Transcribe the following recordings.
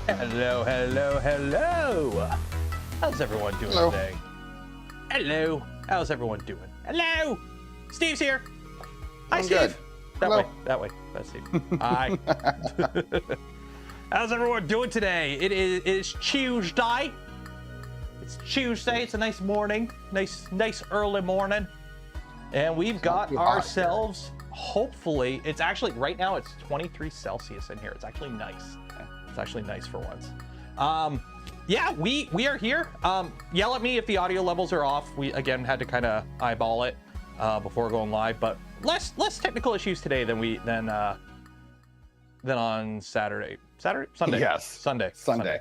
Hello, hello, hello. How's everyone doing today? Hello. How's everyone doing? Hello. Steve's here. Hi, Steve. Good. That Hello. way. That way. That's Steve. Hi. How's everyone doing today? It is Tuesday. It's Tuesday. It's a nice morning. Nice early morning. And we've got ourselves, hopefully, it's actually, right now it's 23 Celsius in here. It's actually nice. It's actually nice for once. Yeah, we are here. Yell at me if the audio levels are off. We, again, had to kind of eyeball it before going live, but less technical issues today than on Sunday. Yes. Sunday.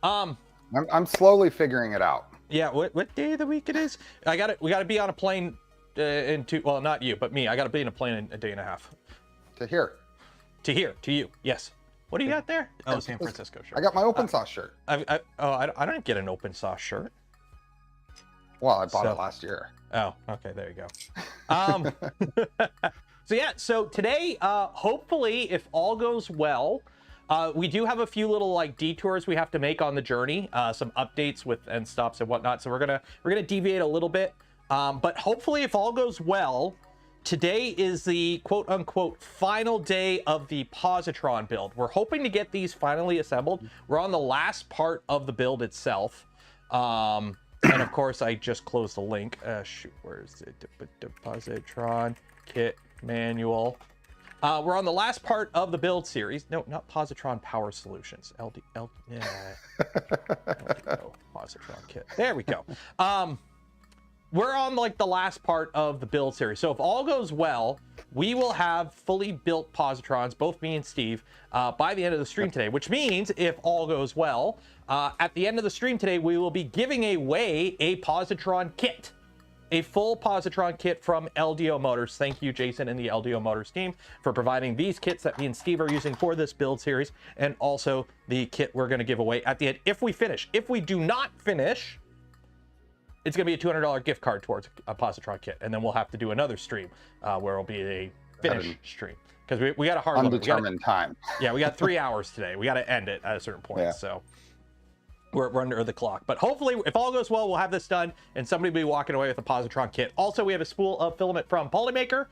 I'm slowly figuring it out. Yeah, what day of the week it is? We gotta be on a plane well, not you, but me. I gotta be in a plane in a day and a half. To here. To you, yes. What do you got there? Oh, San Francisco shirt. I got my open sauce shirt. I don't get an open sauce shirt. Well, I bought it last year. Oh, okay, there you go. So yeah, so today, hopefully, if all goes well, we do have a few little like detours we have to make on the journey, some updates with end stops and whatnot. So we're gonna deviate a little bit, but hopefully, if all goes well, today is the quote-unquote final day of the POSITRON build. We're hoping to get these finally assembled. We're on the last part of the build itself. And of course, I just closed the link. Shoot, where is it? POSITRON kit manual. We're on the last part of the build series. No, not POSITRON Power Solutions. LDO POSITRON kit. There we go. We're on like the last part of the build series. So if all goes well, we will have fully built positrons, both me and Steve, by the end of the stream today, which means if all goes well, at the end of the stream today, we will be giving away a positron kit, a full positron kit from LDO Motors. Thank you, Jason and the LDO Motors team, for providing these kits that me and Steve are using for this build series, and also the kit we're going to give away at the end if we finish. If we do not finish, it's going to be a $200 gift card towards a positron kit, and then we'll have to do another stream where it'll be a finish stream, because we got a hard undetermined time. Yeah, we got 3 hours today. We got to end it at a certain point. Yeah. So we're under the clock, but hopefully if all goes well, we'll have this done and somebody will be walking away with a positron kit. Also, we have a spool of filament from POLYMAKER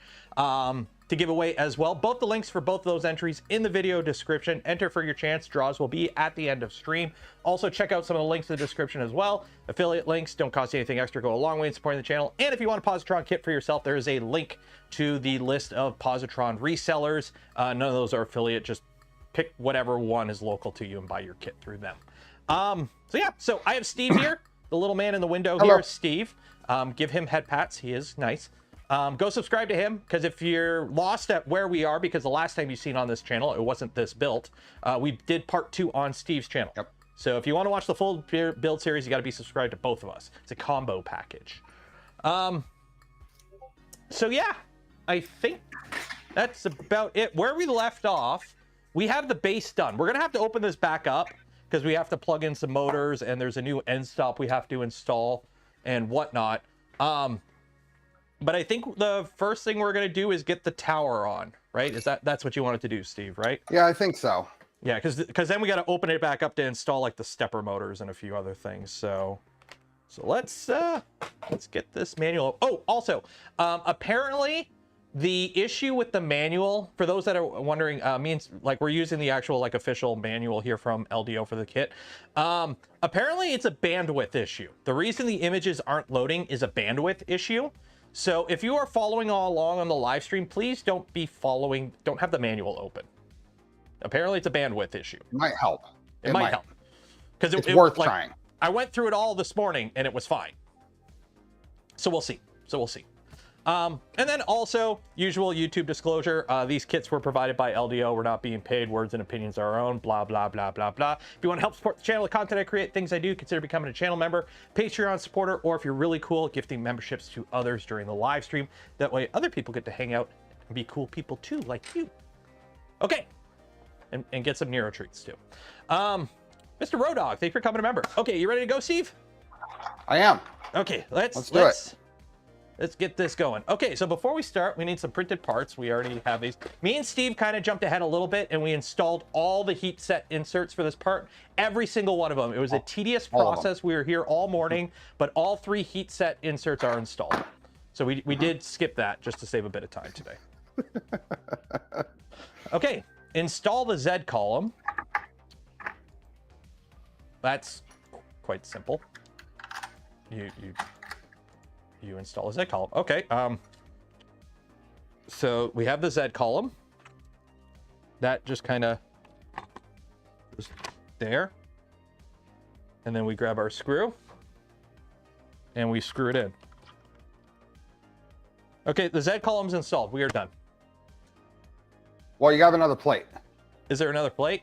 to give away as well. Both the links for both of those entries in the video description. Enter for your chance. Draws will be at the end of stream. Also, check out some of the links in the description as well. Affiliate links don't cost you anything extra, go a long way in supporting the channel. And if you want a positron kit for yourself, there is a link to the list of positron resellers. None of those are affiliate. Just pick whatever one is local to you and buy your kit through them. So yeah, so I have Steve here, the little man in the window. Hello. Here, Steve. Give him head pats. He is nice. Go subscribe to him, because if you're lost at where we are, because the last time you've seen on this channel, it wasn't this built, we did part 2 on Steve's channel. Yep. So if you want to watch the full build series, you got to be subscribed to both of us. It's a combo package. So yeah, I think that's about it. Where we left off, we have the base done. We're going to have to open this back up, because we have to plug in some motors, and there's a new end stop we have to install and whatnot. But I think the first thing we're going to do is get the tower on, right? That's what you wanted to do, Steve, right? Yeah, I think so. Yeah, because then we got to open it back up to install like the stepper motors and a few other things. So let's get this manual. Oh, also, apparently the issue with the manual, for those that are wondering, means like we're using the actual like official manual here from LDO for the kit. Apparently it's a bandwidth issue. The reason the images aren't loading is a bandwidth issue. So if you are following all along on the live stream, please don't have the manual open. Apparently it's a bandwidth issue. It might help. It might help. Because it's worth trying. I went through it all this morning and it was fine. So we'll see. And then also, usual YouTube disclosure, these kits were provided by LDO. We're not being paid. Words and opinions are our own, blah, blah, blah, blah, blah. If you want to help support the channel, the content I create, things I do, consider becoming a channel member, Patreon supporter, or if you're really cool, gifting memberships to others during the live stream. That way other people get to hang out and be cool people too, like you. Okay. And get some Nero treats too. Mr. Rodog, thanks for coming a member. Okay, you ready to go, Steve? I am. Okay, let's do it. let's get this going. Okay, so before we start, we need some printed parts. We already have these. Me and Steve kind of jumped ahead a little bit, and we installed all the heat set inserts for this part. Every single one of them. It was a tedious process. We were here all morning, but all 3 heat set inserts are installed. So we did skip that just to save a bit of time today. Okay, install the Z column. That's quite simple. You install a Z column. Okay. So we have the Z column. That just kind of goes there. And then we grab our screw and we screw it in. Okay, the Z column's installed. We are done. Well, you have another plate. Is there another plate?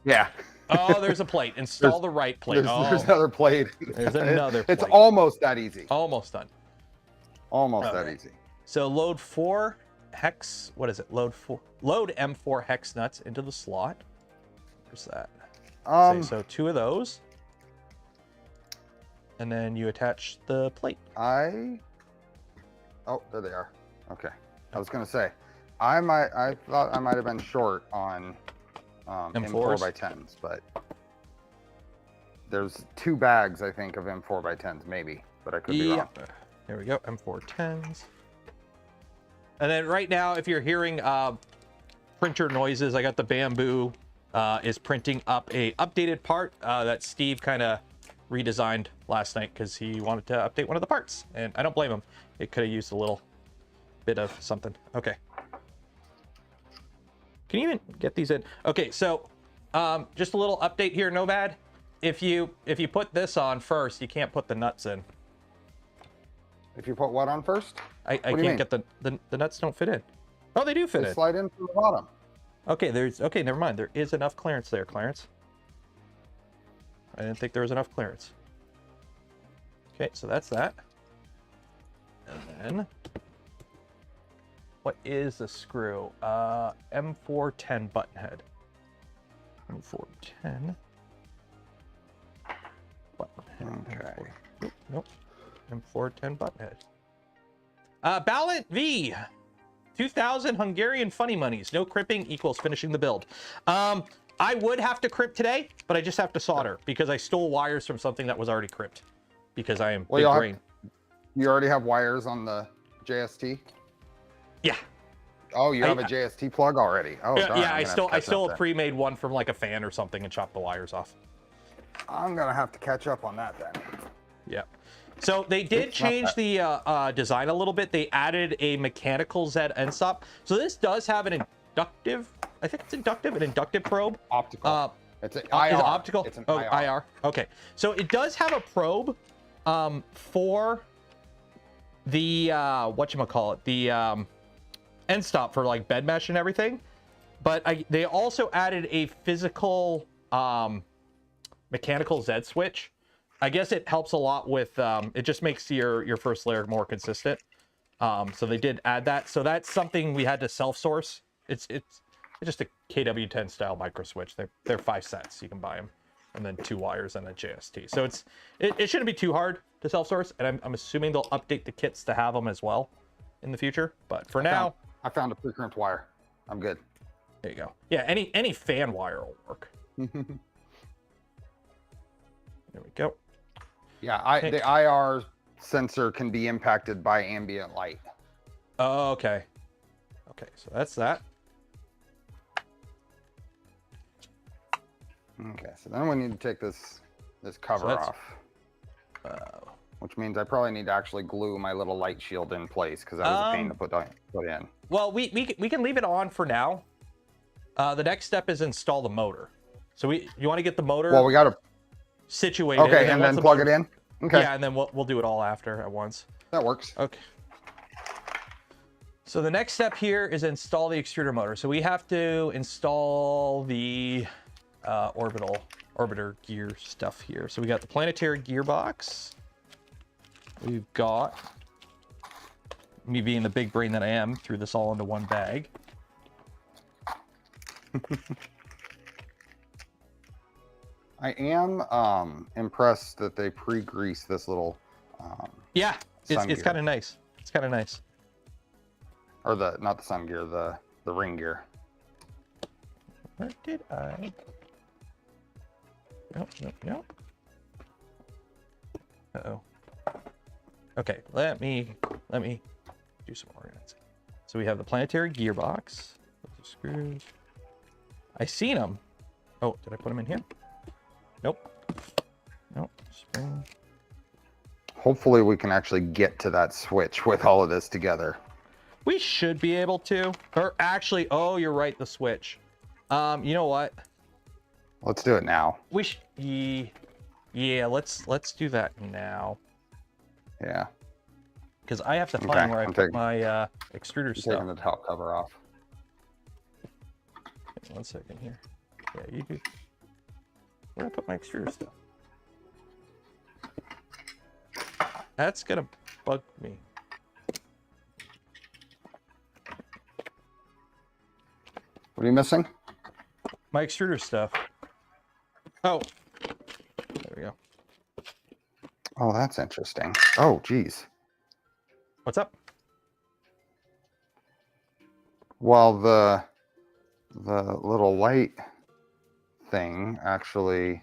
Yeah. Oh, there's a plate. Install the right plate. There's another plate. There's another plate. It's almost that easy. Almost done. Almost that easy. So load 4 hex, what is it? Load M4 hex nuts into the slot. Where's that? So 2 of those. And then you attach the plate. Oh, there they are. Okay. I was gonna say, I thought I might have been short on M4 by 10s, but there's 2 bags, I think, of M4 by 10s, maybe, but I could be wrong. There we go, M4 10s. And then right now, if you're hearing printer noises, I got the Bamboo is printing up a updated part that Steve kind of redesigned last night because he wanted to update one of the parts, and I don't blame him. It could have used a little bit of something. Okay. Can you even get these in? Okay, so just a little update here, Nomad. If you put this on first, you can't put the nuts in. If you put what on first? I can't get the nuts don't fit in. Oh, they do fit in. Slide in from the bottom. Okay, okay, never mind. There is enough clearance there, Clarence. I didn't think there was enough clearance. Okay, so that's that. And then what is the screw? M410 button head. M410 button head. Okay. Nope. M410 button head. Ballant V. 2,000 Hungarian funny monies. No crimping equals finishing the build. I would have to crimp today, but I just have to solder because I stole wires from something that was already crimped because I am big brain. You already have wires on the JST? Yeah. Oh, you have a JST plug already? Oh, yeah. I stole a pre-made one from like a fan or something and chopped the wires off. I'm gonna have to catch up on that then. Yeah. So they did change the design a little bit. They added a mechanical Z end stop. So this does have an inductive. I think it's inductive. An inductive probe. Optical. It's an IR. Is it optical? It's an IR. Okay. So it does have a probe for the whatchamacallit, the end stop for like bed mesh and everything. But they also added a physical mechanical Z switch. I guess it helps a lot with it just makes your first layer more consistent. So they did add that. So that's something we had to self-source. It's just a KW10 style micro switch. They're 5 cents. You can buy them, and then 2 wires and a JST. So it shouldn't be too hard to self-source, and I'm assuming they'll update the kits to have them as well in the future. But for now, I found a pre-crimped wire. I'm good. There you go. Yeah, any fan wire will work. There we go. Yeah, the IR sensor can be impacted by ambient light. Oh, okay. Okay, so that's that. Okay, so then we need to take this cover off. Which means I probably need to actually glue my little light shield in place because that was a pain to put in. Well, we can leave it on for now. The next step is install the motor. So you want to get the motor. Well, we got to situated. Okay, and then plug it in. Okay. Yeah, and then we'll do it all after at once. That works. Okay. So the next step here is install the extruder motor. So we have to install the orbiter gear stuff here. So we got the planetary gearbox. We've got, me being the big brain that I am, threw this all into one bag. I am impressed that they pre-grease this little yeah, it's kind of nice. It's kind of nice. Or not the sun gear, the ring gear. Where did I? Nope, nope, nope. Uh-oh. Okay, let me do some organizing. So we have the planetary gearbox. Those are screws. I seen them. Oh, did I put them in here? Nope. Nope. Spring. Hopefully we can actually get to that switch with all of this together. We should be able to. Or actually, oh, you're right, the switch. You know what? Let's do it now. Yeah, let's do that now. Yeah. Because I have to find where I put my extruder stuff. Taking the top cover off. 1 second here. Yeah, you do. Where did I put my extruder stuff? That's gonna bug me. What are you missing? My extruder stuff. Oh, there we go. Oh, that's interesting. Oh, geez. What's up? Well, the little light thing actually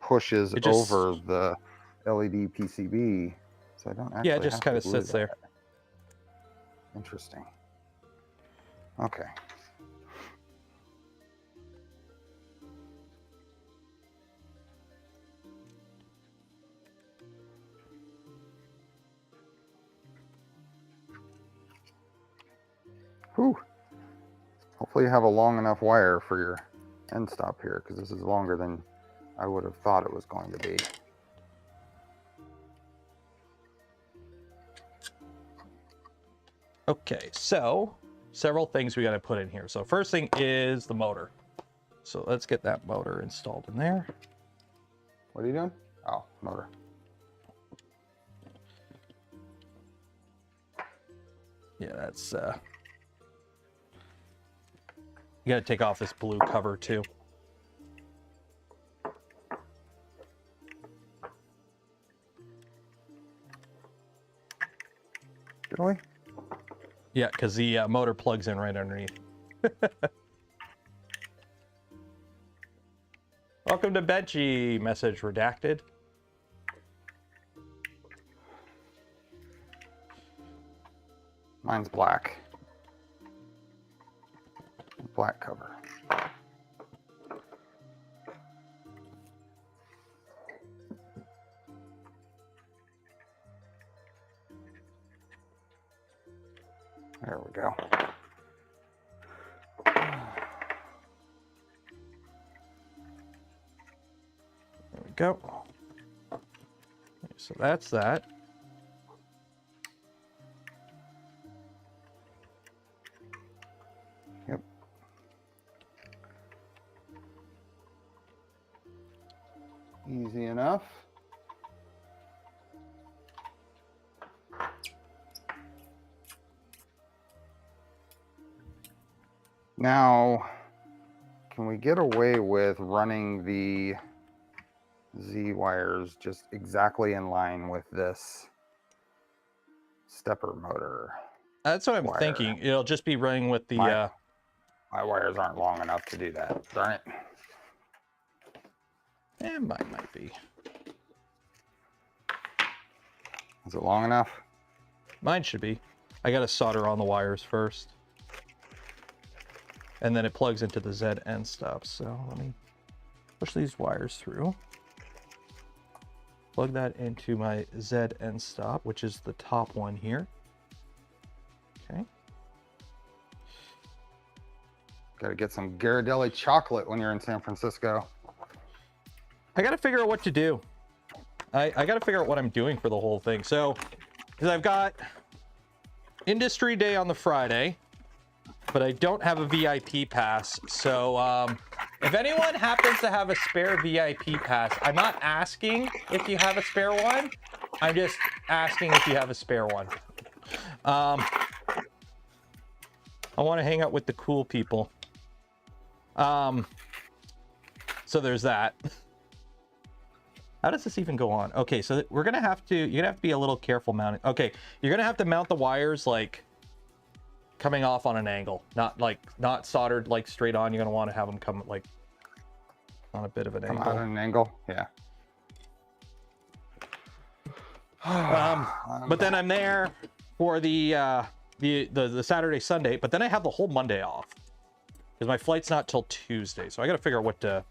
pushes over the LED PCB, so I don't actually. Yeah, it just kind of sits there. Interesting. Okay. Whew. Hopefully you have a long enough wire for your end stop here, because this is longer than I would have thought it was going to be. Okay, so several things we got to put in here. So first thing is the motor. So let's get that motor installed in there. What are you doing? Oh, motor. Yeah, that's you got to take off this blue cover too. Really? Yeah, because the motor plugs in right underneath. Welcome to Benchy. Message redacted. Mine's black. Black cover. There we go. There we go. So that's that. Yep. Easy enough. Now, can we get away with running the Z wires just exactly in line with this stepper motor? That's what I'm thinking. It'll just be running with the... My wires aren't long enough to do that. Darn it. Mine might be. Is it long enough? Mine should be. I got to solder on the wires first. And then it plugs into the ZN stuff. So let me push these wires through. Plug that into my ZN stop, which is the top one here. Okay. Got to get some Ghirardelli chocolate when you're in San Francisco. I got to figure out what to do. I got to figure out what I'm doing for the whole thing. So, because I've got Industry Day on the Friday, but I don't have a VIP pass. So if anyone happens to have a spare VIP pass, I'm not asking if you have a spare one. I'm just asking if you have a spare one. I want to hang out with the cool people. So there's that. How does this even go on? Okay, so we're gonna have to, you're gonna have to be a little careful mounting. Okay, you're gonna have to mount the wires like coming off on an angle, not soldered like straight on. You're gonna want to have them come like on a bit of an angle. Come on an angle, yeah. But then I'm there for the Saturday, Sunday, but then I have the whole Monday off because my flight's not till Tuesday. So I got to figure out what to,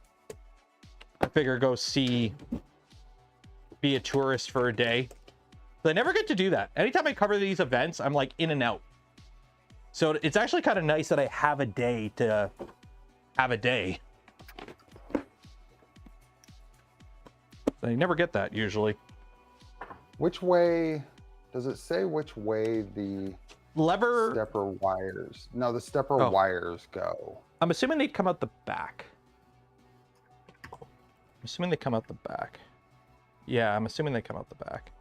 I figure go be a tourist for a day. But I never get to do that. Anytime I cover these events, I'm like in and out. So it's actually kind of nice that I have a day to have a day. I never get that usually. Which way, does it say which way the lever stepper wires? No, the stepper wires go. I'm assuming they come out the back. I'm assuming they come out the back. Yeah, I'm assuming they come out the back.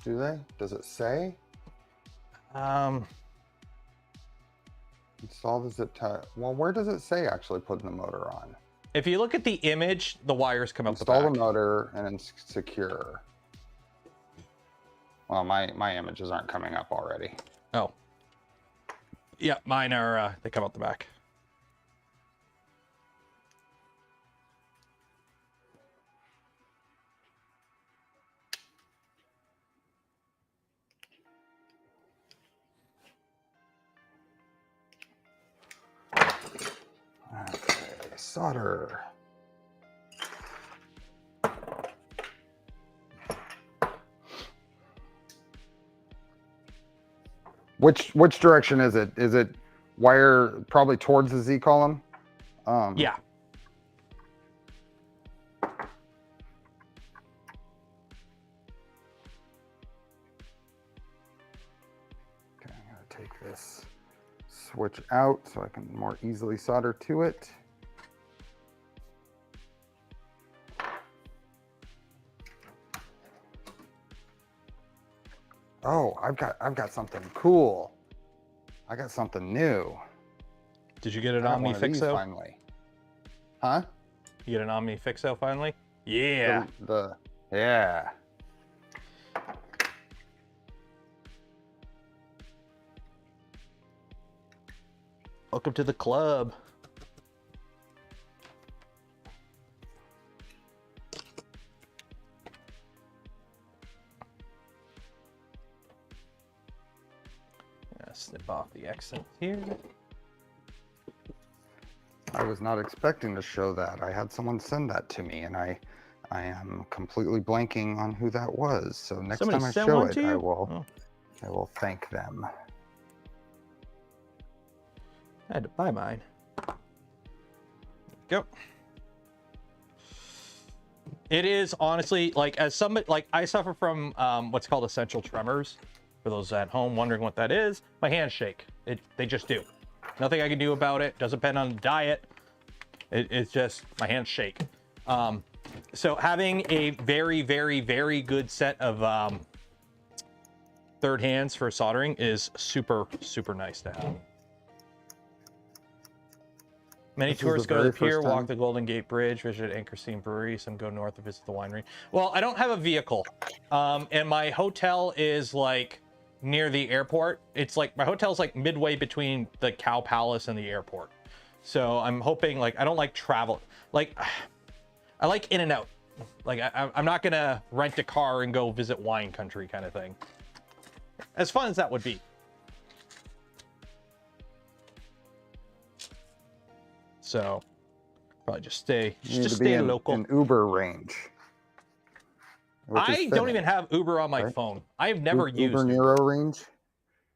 Do they? Does it say? Install the zip tie. Well, where does it say actually putting the motor on? If you look at the image, the wires come out the back. Install the motor and then secure. Well, my images aren't coming up already. Oh. Yeah, mine are, they come out the back. Okay, solder. Which direction is it? Is it wire probably towards the Z column? Yeah. Okay, I'm gonna take this switch out so I can more easily solder to it. Oh, I've got something cool. I got something new. Did you get an Omni Fixo finally? Huh? You get an Omni Fixo finally? Yeah. Yeah. Welcome to the club. Snip off the accent here. I was not expecting to show that. I had someone send that to me, and I am completely blanking on who that was. So next time I show it, I will thank them. I had to buy mine. Go. It is honestly like, as somebody, like I suffer from what's called essential tremors. For those at home wondering what that is, my hands shake. They just do. Nothing I can do about it. Doesn't depend on diet. It's just my hands shake. So having a very, very, very good set of third hands for soldering is super, super nice to have. Many tourists go to the pier, walk the Golden Gate Bridge, visit Anchorstein Brewery, some go north to visit the winery. Well, I don't have a vehicle, and my hotel is like near the airport. It's like my hotel's like midway between the Cow Palace and the airport. So I'm hoping, like, I don't like travel. Like, I like in and out. Like, I'm not gonna rent a car and go visit wine country kind of thing. As fun as that would be. So probably just stay local. In Uber range. I don't even have Uber on my phone. I have never used Uber Nero range.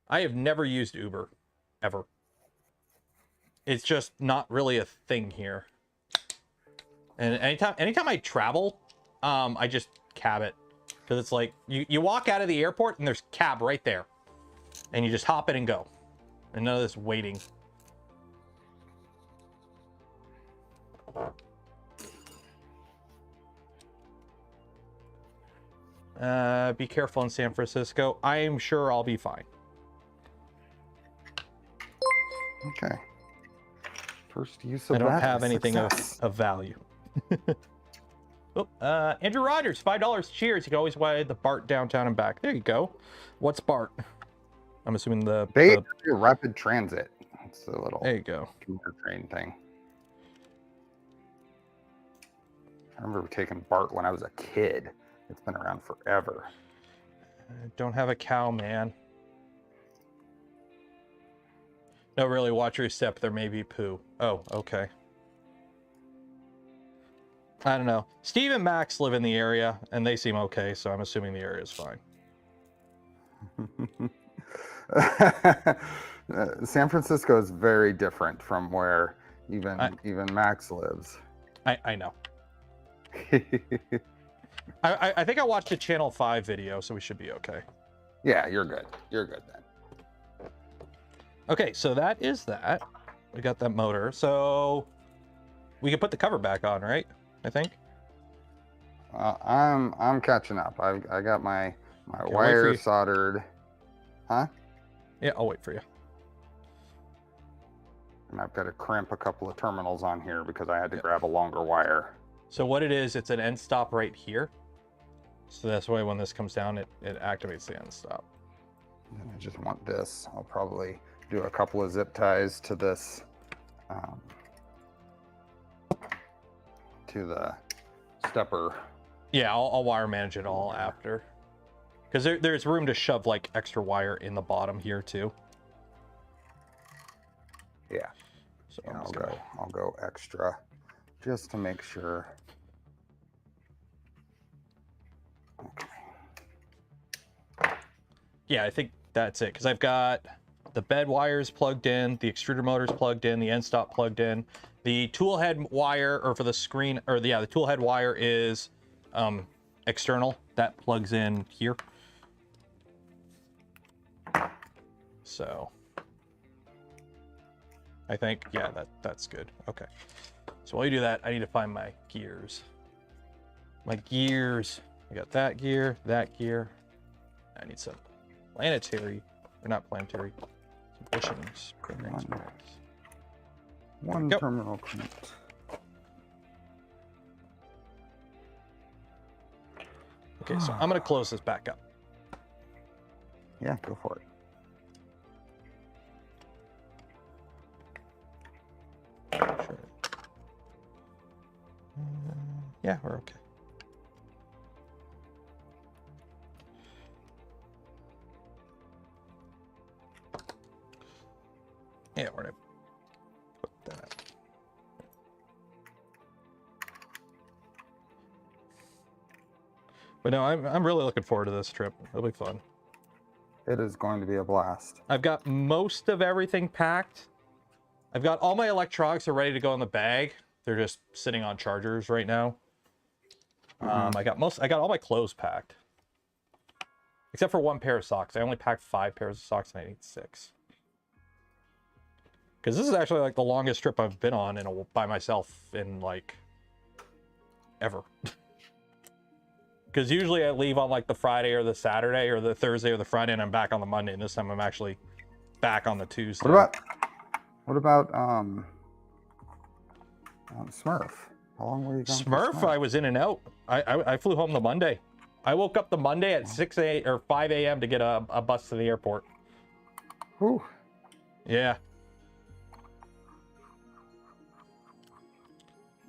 I have never used Uber, ever. It's just not really a thing here. And anytime I travel, I just cab it, because it's like you walk out of the airport and there's cab right there, and you just hop in and go, and none of this waiting. Be careful in San Francisco. I'm sure I'll be fine. Okay. First use of I don't have anything of value. Andrew Rogers, $5. Cheers. You can always buy the BART downtown and back. There you go. What's BART? I'm assuming the rapid transit. It's a little there you go train thing. I remember taking BART when I was a kid. It's been around forever. Don't have a cow, man. No, really, watch your step. There may be poo. Oh, okay. I don't know. Steve and Max live in the area, and they seem okay, so I'm assuming the area is fine. San Francisco is very different from where even Max lives. I know. I think I watched a Channel 5 video, so we should be okay. Yeah, you're good. You're good then. Okay, so that is that. We got that motor. So we can put the cover back on, right? I think. I'm catching up. I got my wire soldered. Huh? Yeah, I'll wait for you. And I've got to crimp a couple of terminals on here because I had to grab a longer wire. So what it is, it's an end stop right here. So that's why when this comes down, it activates the end stop. And I just want this. I'll probably do a couple of zip ties to this, to the stepper. Yeah, I'll wire manage it all after. Because there's room to shove like extra wire in the bottom here too. Yeah. So yeah, I'll go extra just to make sure. Okay. Yeah, I think that's it. Because I've got the bed wires plugged in, the extruder motors plugged in, the end stop plugged in. The tool head wire, or for the screen, or the tool head wire is external. That plugs in here. So I think, yeah, that's good. Okay. So while you do that, I need to find my gears. My gears. I got that gear, that gear. I need some planetary, or not planetary, some bushings. One terminal connect. Okay, so I'm going to close this back up. Yeah, go for it. Sure. Yeah, we're okay. Yeah, we're gonna put that. But no, I'm really looking forward to this trip. It'll be fun. It is going to be a blast. I've got most of everything packed. I've got all my electronics are ready to go in the bag. They're just sitting on chargers right now. I got all my clothes packed. Except for one pair of socks. I only packed 5 pairs of socks and I need 6. Because this is actually like the longest trip I've been on by myself in like ever. Because usually I leave on like the Friday or the Saturday or the Thursday or the Friday and I'm back on the Monday. And this time I'm actually back on the Tuesday. What about Smurf? How long were you gone? Smurf, I was in and out. I flew home the Monday. I woke up the Monday at 6 a.m. or 5 a.m. to get a bus to the airport. Whew. Yeah.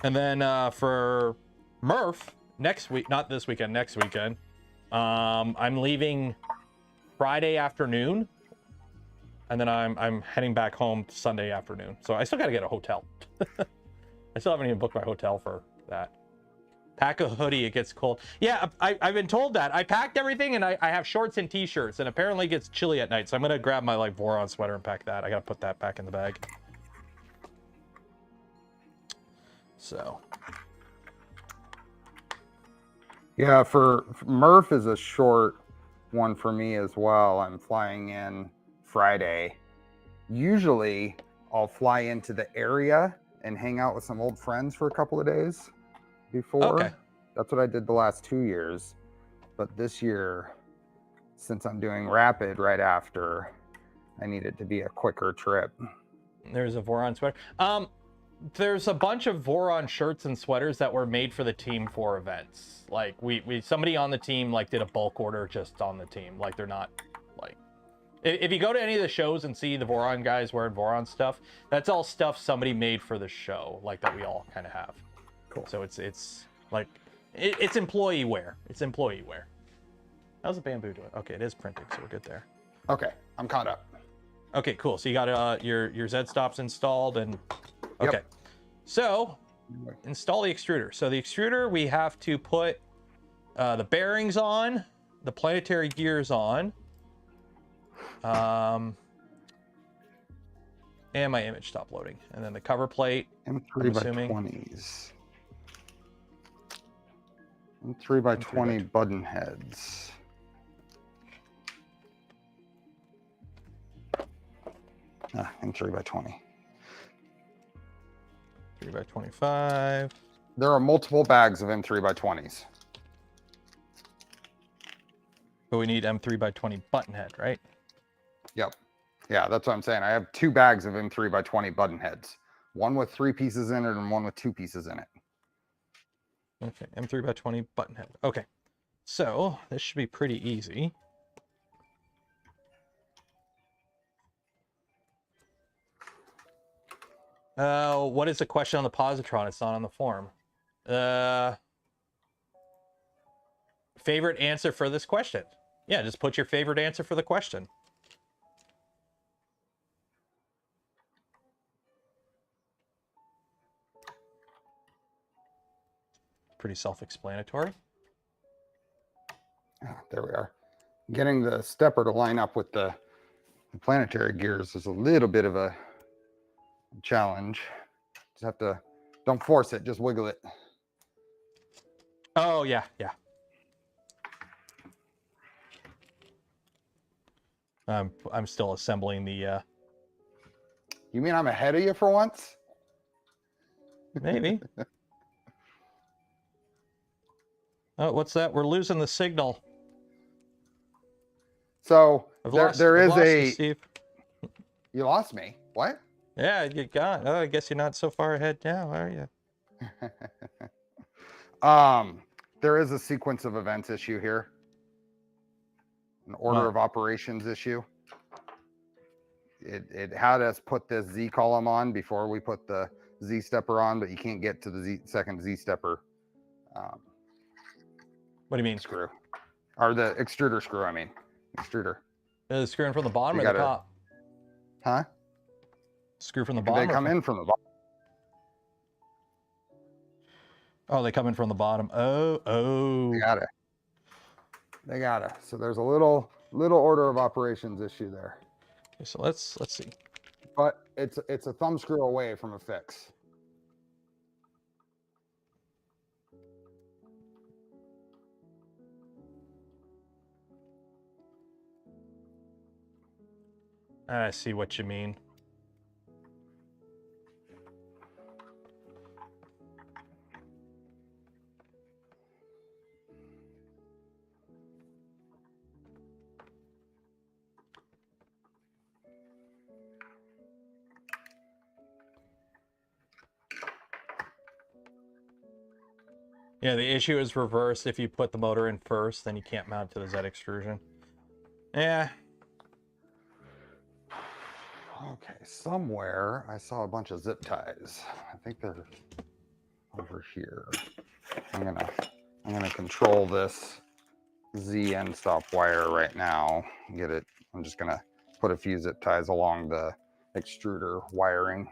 And then for Murph, next week, not this weekend, next weekend, I'm leaving Friday afternoon. And then I'm heading back home Sunday afternoon. So I still got to get a hotel. I still haven't even booked my hotel for that. Pack a hoodie, it gets cold. Yeah, I've been told that. I packed everything and I have shorts and t-shirts and apparently it gets chilly at night. So I'm going to grab my like Voron sweater and pack that. I got to put that back in the bag. So. Yeah, for Murph is a short one for me as well. I'm flying in Friday. Usually I'll fly into the area and hang out with some old friends for a couple of days before. Okay. That's what I did the last 2 years. But this year, since I'm doing rapid right after, I need it to be a quicker trip. There's a Voron sweater. there's a bunch of Voron shirts and sweaters that were made for the team for events. Like somebody on the team like did a bulk order just on the team. Like they're not like, if you go to any of the shows and see the Voron guys wearing Voron stuff, that's all stuff somebody made for the show, like that we all kind of have. Cool. So it's like, it's employee wear. It's employee wear. How's the bamboo doing? Okay, it is printing, so we're good there. Okay, I'm caught up. Okay, cool. So you got your Z stops installed and okay. Yep. So install the extruder. So the extruder, we have to put the bearings on, the planetary gears on, and my image stop loading, and then the cover plate. M3 by 20s. M3 by 20 button heads. M3 by 20. 3 by 25. There are multiple bags of M3 by 20s. But we need M3 by 20 button head, right? Yep. Yeah, that's what I'm saying. I have 2 bags of M3 by 20 button heads. One with 3 pieces in it and one with 2 pieces in it. Okay, M3 by 20 button head. Okay, so this should be pretty easy. What is the question on the positron? It's not on the form. Favorite answer for this question? Yeah, just put your favorite answer for the question. Pretty self-explanatory. There we are. Getting the stepper to line up with the planetary gears is a little bit of a challenge. Just have to, don't force it, just wiggle it. Oh, yeah, yeah. I'm still assembling the... You mean I'm ahead of you for once? Maybe. Oh, what's that? We're losing the signal. So I've there lost is you, Steve. You lost me. What? Yeah, you got. Oh, I guess you're not so far ahead now, are you? There is a sequence of events issue here. An order of operations issue. It had us put this Z column on before we put the Z stepper on, but you can't get to the second Z stepper. What do you mean? Screw. Or the extruder screw, I mean. Extruder. The screw from the bottom or the top? Huh? Screw from the bottom? They come in from the bottom. Oh, they come in from the bottom. Oh. They got it. So there's a little order of operations issue there. Okay, so let's see. But it's a thumb screw away from a fix. I see what you mean. Yeah, the issue is reversed. If you put the motor in first, then you can't mount to the Z extrusion. Yeah. Okay, somewhere I saw a bunch of zip ties. I think they're over here. I'm gonna control this Z end stop wire right now. Get it. I'm just gonna put a few zip ties along the extruder wiring.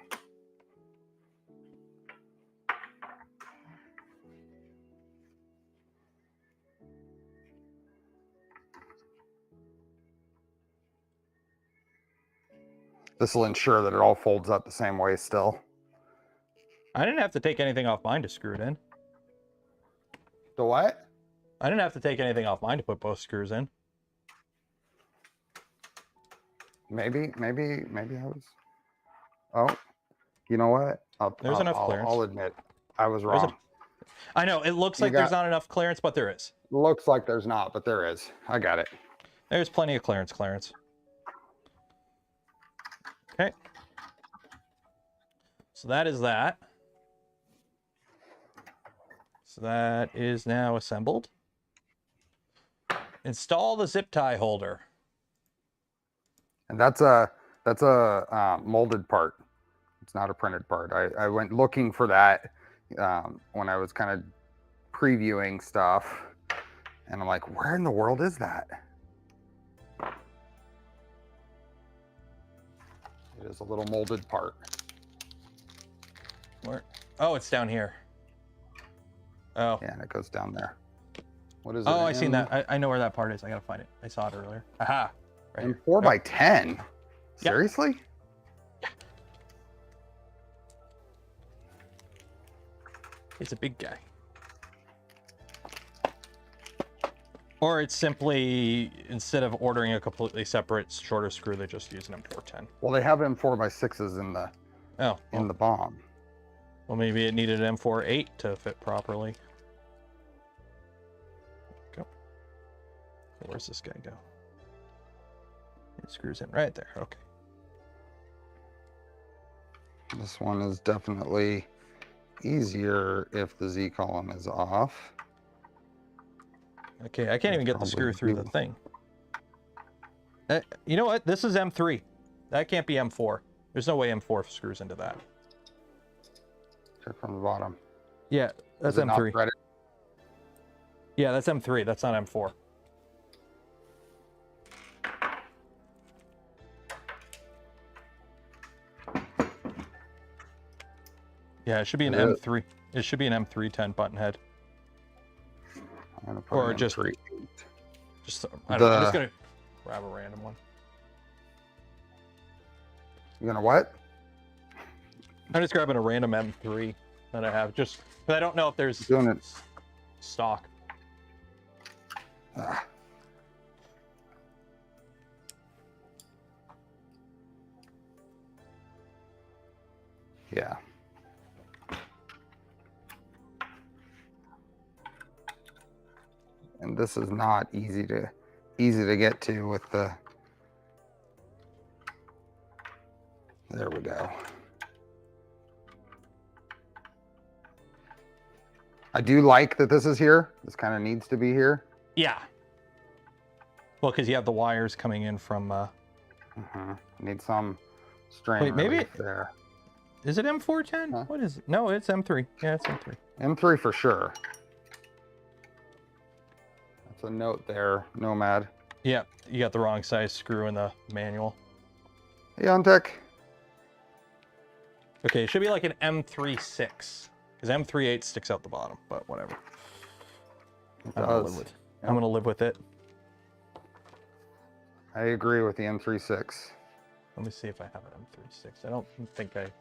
This will ensure that it all folds up the same way still. I didn't have to take anything off mine to screw it in. The what? I didn't have to take anything off mine to put both screws in. Maybe I was. Oh, you know what? There's enough clearance. I'll admit, I was wrong. I know, it looks like there's not enough clearance, but there is. Looks like there's not, but there is. I got it. There's plenty of clearance. Okay. So that is that. So that is now assembled. Install the zip tie holder. And that's a molded part. It's not a printed part. I went looking for that when I was kind of previewing stuff, and I'm like, where in the world is that? It is a little molded part. Where? Oh, it's down here. Oh. Yeah, and it goes down there. What is it? Oh, I seen that. I know where that part is. I gotta find it. I saw it earlier. Aha. Right And here. 4x10. Seriously? Yeah. It's a big guy. Or it's simply, instead of ordering a completely separate shorter screw, they just use an M410. Well, they have M4x6s in the the bomb. Well, maybe it needed an M4.8 to fit properly. Go. Where's this guy go? It screws in right there. Okay. This one is definitely easier if the Z column is off. Okay, I can't even get the screw through the thing. You know what? This is M3. That can't be M4. There's no way M4 screws into that. Check from the bottom. Yeah, that's M3. Yeah, that's M3. That's not M4. Yeah, it should be an M3. It should be an M310 button head. I'm gonna put Or an just, M3. I don't know. I'm just gonna grab a random one. You gonna what? I'm just grabbing a random M3 that I have, just but I don't know if there's Doing it. stock. Ah. Yeah. And this is not easy to get to with the. There we go. I do like that this is here. This kind of needs to be here. Yeah. Well, because you have the wires coming in from. Need some strain. Wait, maybe there. Is it M410? Huh? What is it? No, it's M3. Yeah, it's M3. M3 for sure. That's a note there, Nomad. Yeah, you got the wrong size screw in the manual. Hey, Ontech. Okay, it should be like an M36. Because M38 sticks out the bottom, but whatever. I'm gonna live with it. I agree with the M36. Let me see if I have an M36. I don't think I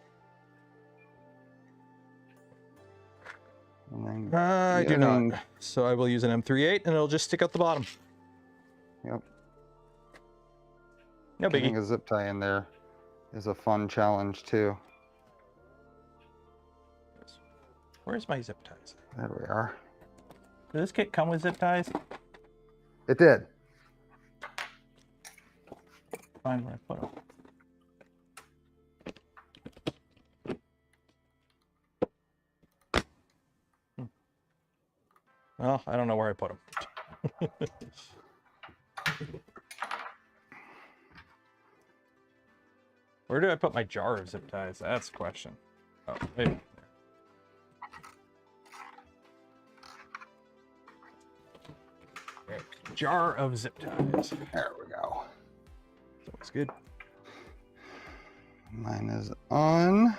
do not. So I will use an M38 and it'll just stick out the bottom. Yep. No biggie. Getting a zip tie in there is a fun challenge too. Where's my zip ties? There we are. Did this kit come with zip ties? It did. Find where I put them. Well, I don't know where I put them. Where do I put my jar of zip ties? That's the question. Oh, maybe. Jar of zip ties. There we go. Looks good. Mine is on.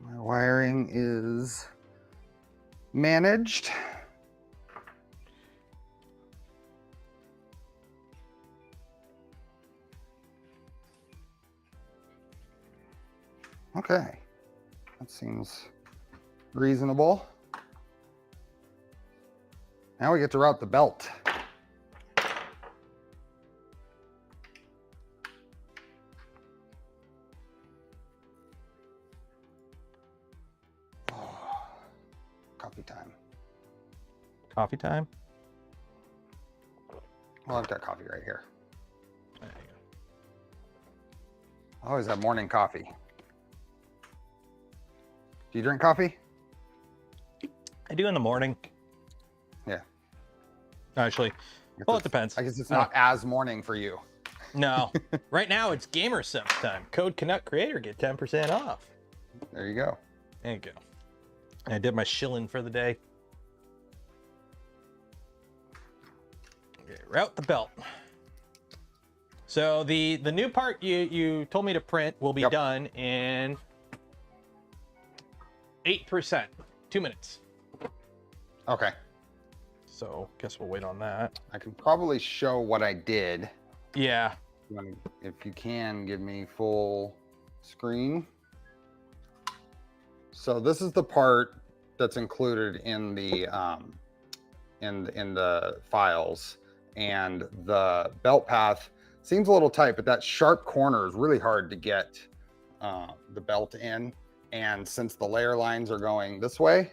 My wiring is managed. Okay, that seems reasonable. Now we get to route the belt. Oh, coffee time. Coffee time? Well, I've got coffee right here. There you I always have morning coffee. Do you drink coffee? I do in the morning. Yeah. Actually, well, it depends. I guess it's not as morning for you. No. Right now, it's gamer subs time. Code Canuck Creator, get 10% off. There you go. There you go. I did my shilling for the day. Okay, route the belt. So the new part you told me to print will be done in 8%, 2 minutes. Okay. So guess we'll wait on that. I can probably show what I did. Yeah. If you can give me full screen. So this is the part that's included in the in the files, and the belt path seems a little tight, but that sharp corner is really hard to get the belt in. And since the layer lines are going this way,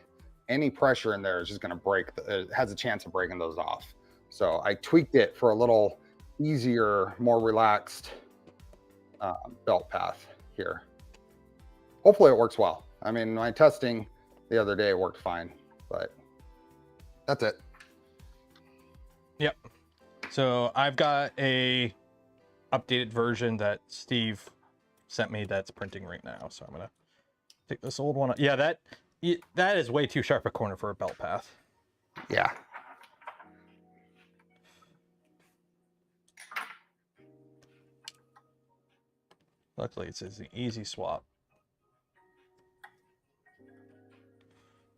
any pressure in there is just going to break. It has a chance of breaking those off. So I tweaked it for a little easier, more relaxed belt path here. Hopefully it works well. I mean, my testing the other day worked fine, but that's it. Yep. So I've got a updated version that Steve sent me that's printing right now. So I'm gonna take this old one. Yeah, that is way too sharp a corner for a belt path. Yeah. Luckily, it's an easy swap.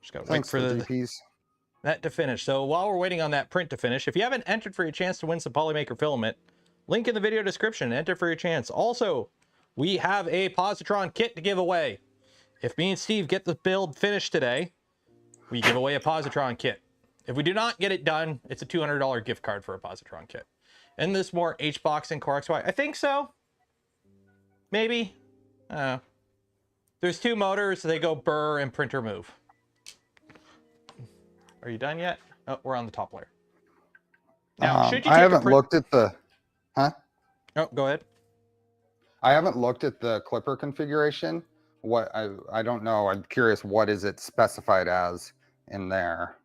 Just gotta wait for that to finish. So while we're waiting on that print to finish, if you haven't entered for your chance to win some POLYMAKER filament, link in the video description, enter for your chance. Also, we have a POSITRON kit to give away. If me and Steve get the build finished today, we give away a POSITRON kit. If we do not get it done, it's a $200 gift card for a POSITRON kit. And this more HBox and CoreXY? I think so. Maybe. There's 2 motors. They go burr and printer move. Are you done yet? Oh, we're on the top layer. Now, should you I haven't looked at the... Huh? Oh, go ahead. I haven't looked at the clipper configuration. I don't know. I'm curious, what is it specified as in there?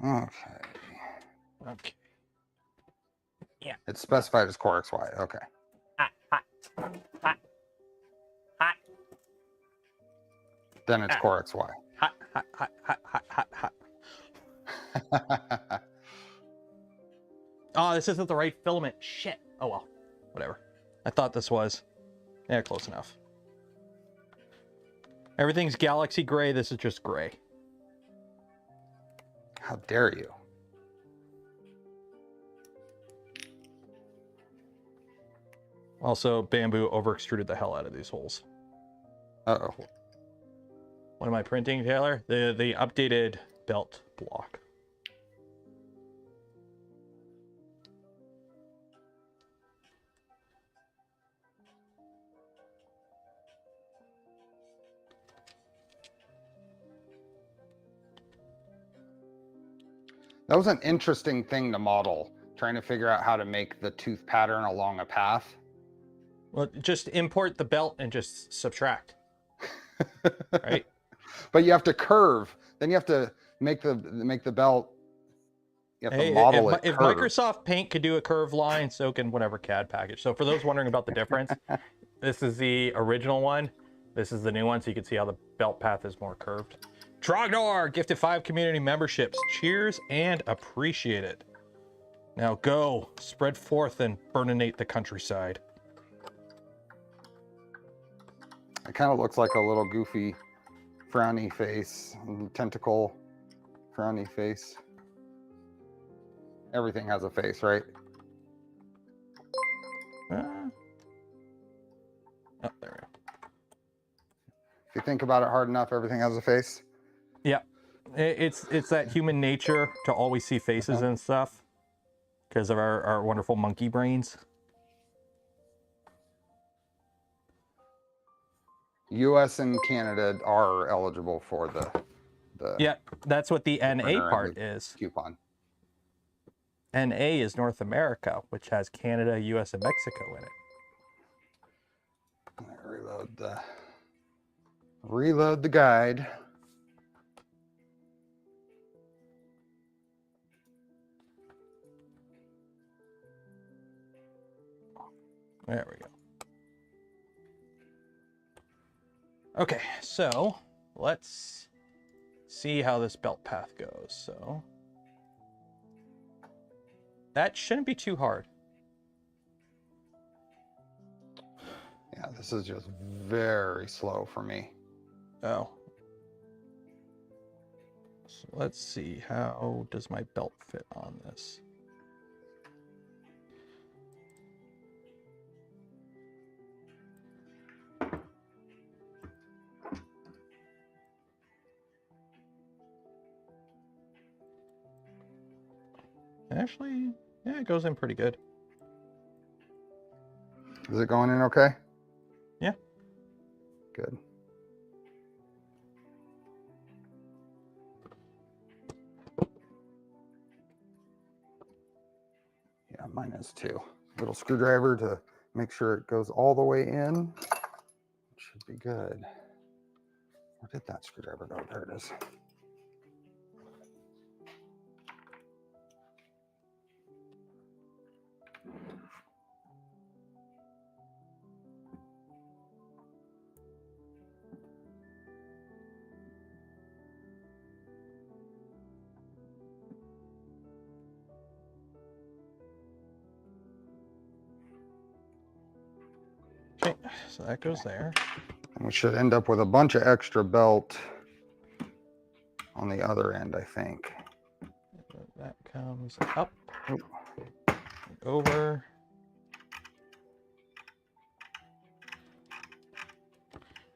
Okay. Yeah. It's specified as CoreXY. Okay. Hot. Then it's CoreXY. Hot. Oh, this isn't the right filament. Shit. Oh well. Whatever. I thought this was. Yeah, close enough. Everything's galaxy gray. This is just gray. How dare you? Also, bamboo over extruded the hell out of these holes. Uh-oh. What am I printing, Taylor? The updated belt block. That was an interesting thing to model, trying to figure out how to make the tooth pattern along a path. Well, just import the belt and just subtract. Right? But you have to curve. Then you have to make the belt. You have to model it. If Microsoft Paint could do a curved line, so can whatever CAD package. So for those wondering about the difference, this is the original one. This is the new one, so you can see how the belt path is more curved. Trognor gifted 5 community memberships. Cheers and appreciate it. Now go, spread forth and burninate the countryside. It kind of looks like a little goofy frowny face, tentacle frowny face. Everything has a face, right? Oh, there we go. If you think about it hard enough, everything has a face. Yeah, it's that human nature to always see faces and stuff because of our wonderful monkey brains. US and Canada are eligible for the the Yeah, that's what the NA printer and part the is. coupon. NA is North America, which has Canada, US, and Mexico in it. Reload the guide. There we go. Okay, so let's see how this belt path goes. So that shouldn't be too hard. Yeah, this is just very slow for me. Oh. So let's see, how does my belt fit on this? Actually, yeah, it goes in pretty good. Is it going in okay? Yeah. Good. Yeah, mine is too. Little screwdriver to make sure it goes all the way in. Should be good. Where did that screwdriver go? There it is. Okay, so that goes there. And we should end up with a bunch of extra belt on the other end, I think. That comes up, Oh. over.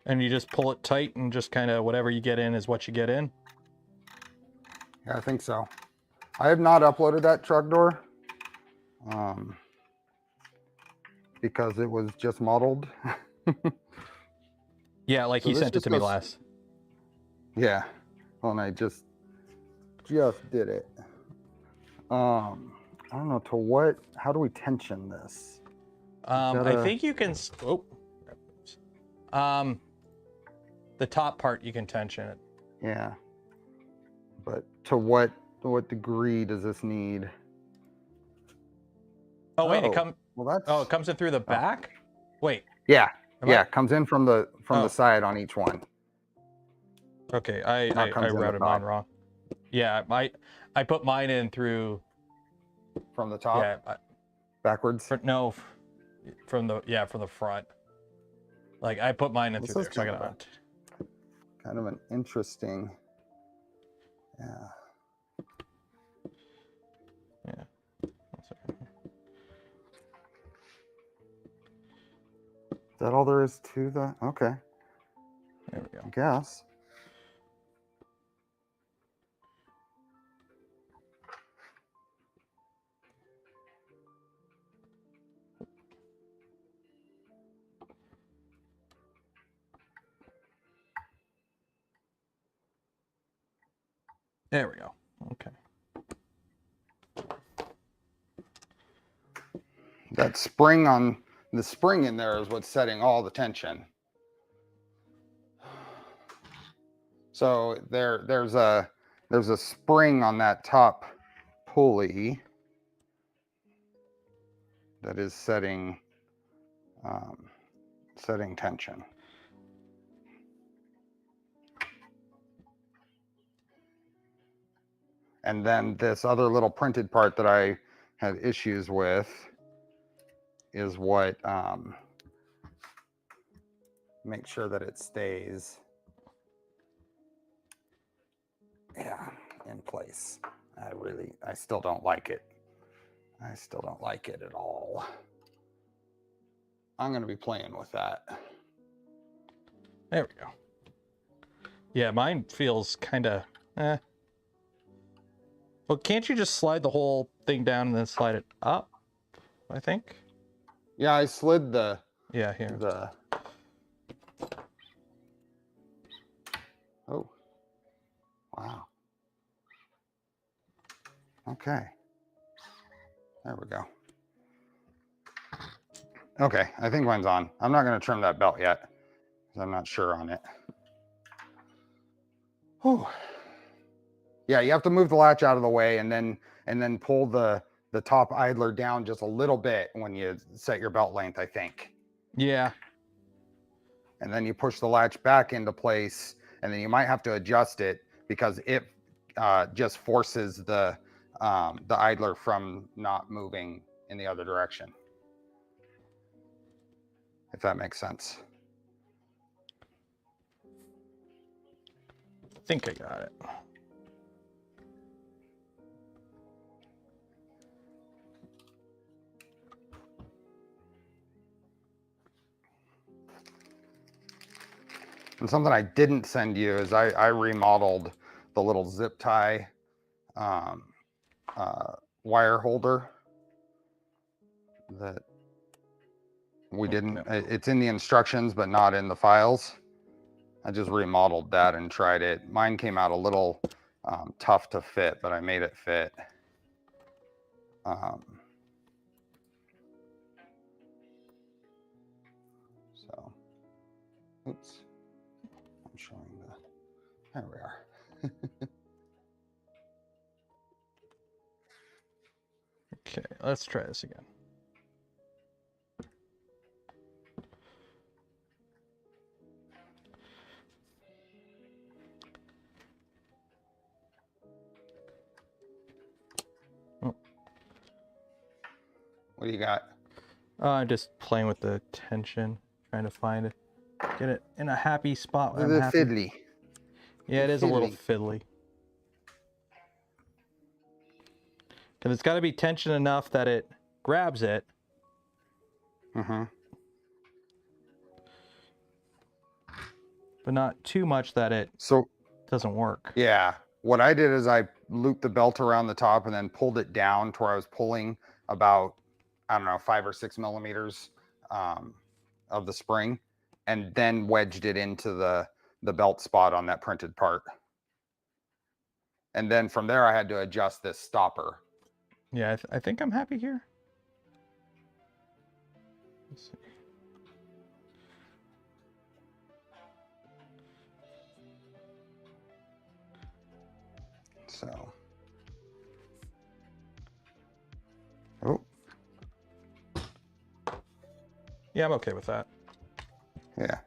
And you just pull it tight and just kind of whatever you get in is what you get in? Yeah, I think so. I have not uploaded that truck door because it was just modeled. Yeah, like So he this sent it just to me goes- last. Yeah. Well, and I just did it. I don't know to what, how do we tension this? I think you can, oh, the top part you can tension it. Yeah. But to what degree does this need? Oh wait, well, that's, oh, it comes in through the back? Wait. yeah. Am Yeah, I- it comes in from the Oh. side on each one. Okay, I comes in the routed mine top. wrong. Yeah, I put mine in through, From the top? yeah, Backwards? no, from the front. Like I put mine in This through is there, so I kind of gotta. Kind of an interesting, yeah. Yeah. 1 second. Is that all there is to the, okay, There we go. I guess. There we go. Okay. That spring on, the spring in there is what's setting all the tension. So there's a spring on that top pulley that is setting tension. And then this other little printed part that I had issues with is what make sure that it stays, yeah, in place. I still don't like it. I still don't like it at all. I'm going to be playing with that. There we go. Yeah, mine feels kind of, eh. Well, can't you just slide the whole thing down and then slide it up? I think. Yeah, I slid the, Yeah, here. oh, Wow. Okay. There we go. Okay, I think mine's on. I'm not going to trim that belt yet because I'm not sure on it. Whew. Yeah, you have to move the latch out of the way and then pull the top idler down just a little bit when you set your belt length, I think. Yeah. And then you push the latch back into place, and then you might have to adjust it because it just forces the idler from not moving in the other direction. If that makes sense. I think I got it. And something I didn't send you is I remodeled the little zip tie wire holder that we didn't. It's in the instructions, but not in the files. I just remodeled that and tried it. Mine came out a little tough to fit, but I made it fit. So, oops. I'm showing the, there we are. Okay, let's try this again. What do you got? I'm just playing with the tension, trying to find it, get it in a happy spot where I'm happy. Fiddly. Yeah, it is a little fiddly. Because it's got to be tension enough that it grabs it. Mm-hmm. But not too much that it doesn't work. Yeah. What I did is I looped the belt around the top and then pulled it down to where I was pulling about, I don't know, 5 or 6 millimeters of the spring, and then wedged it into the belt spot on that printed part. And then from there, I had to adjust this stopper. Yeah, I think I'm happy here. Let's see. So, oh, yeah, I'm okay with that. Yeah.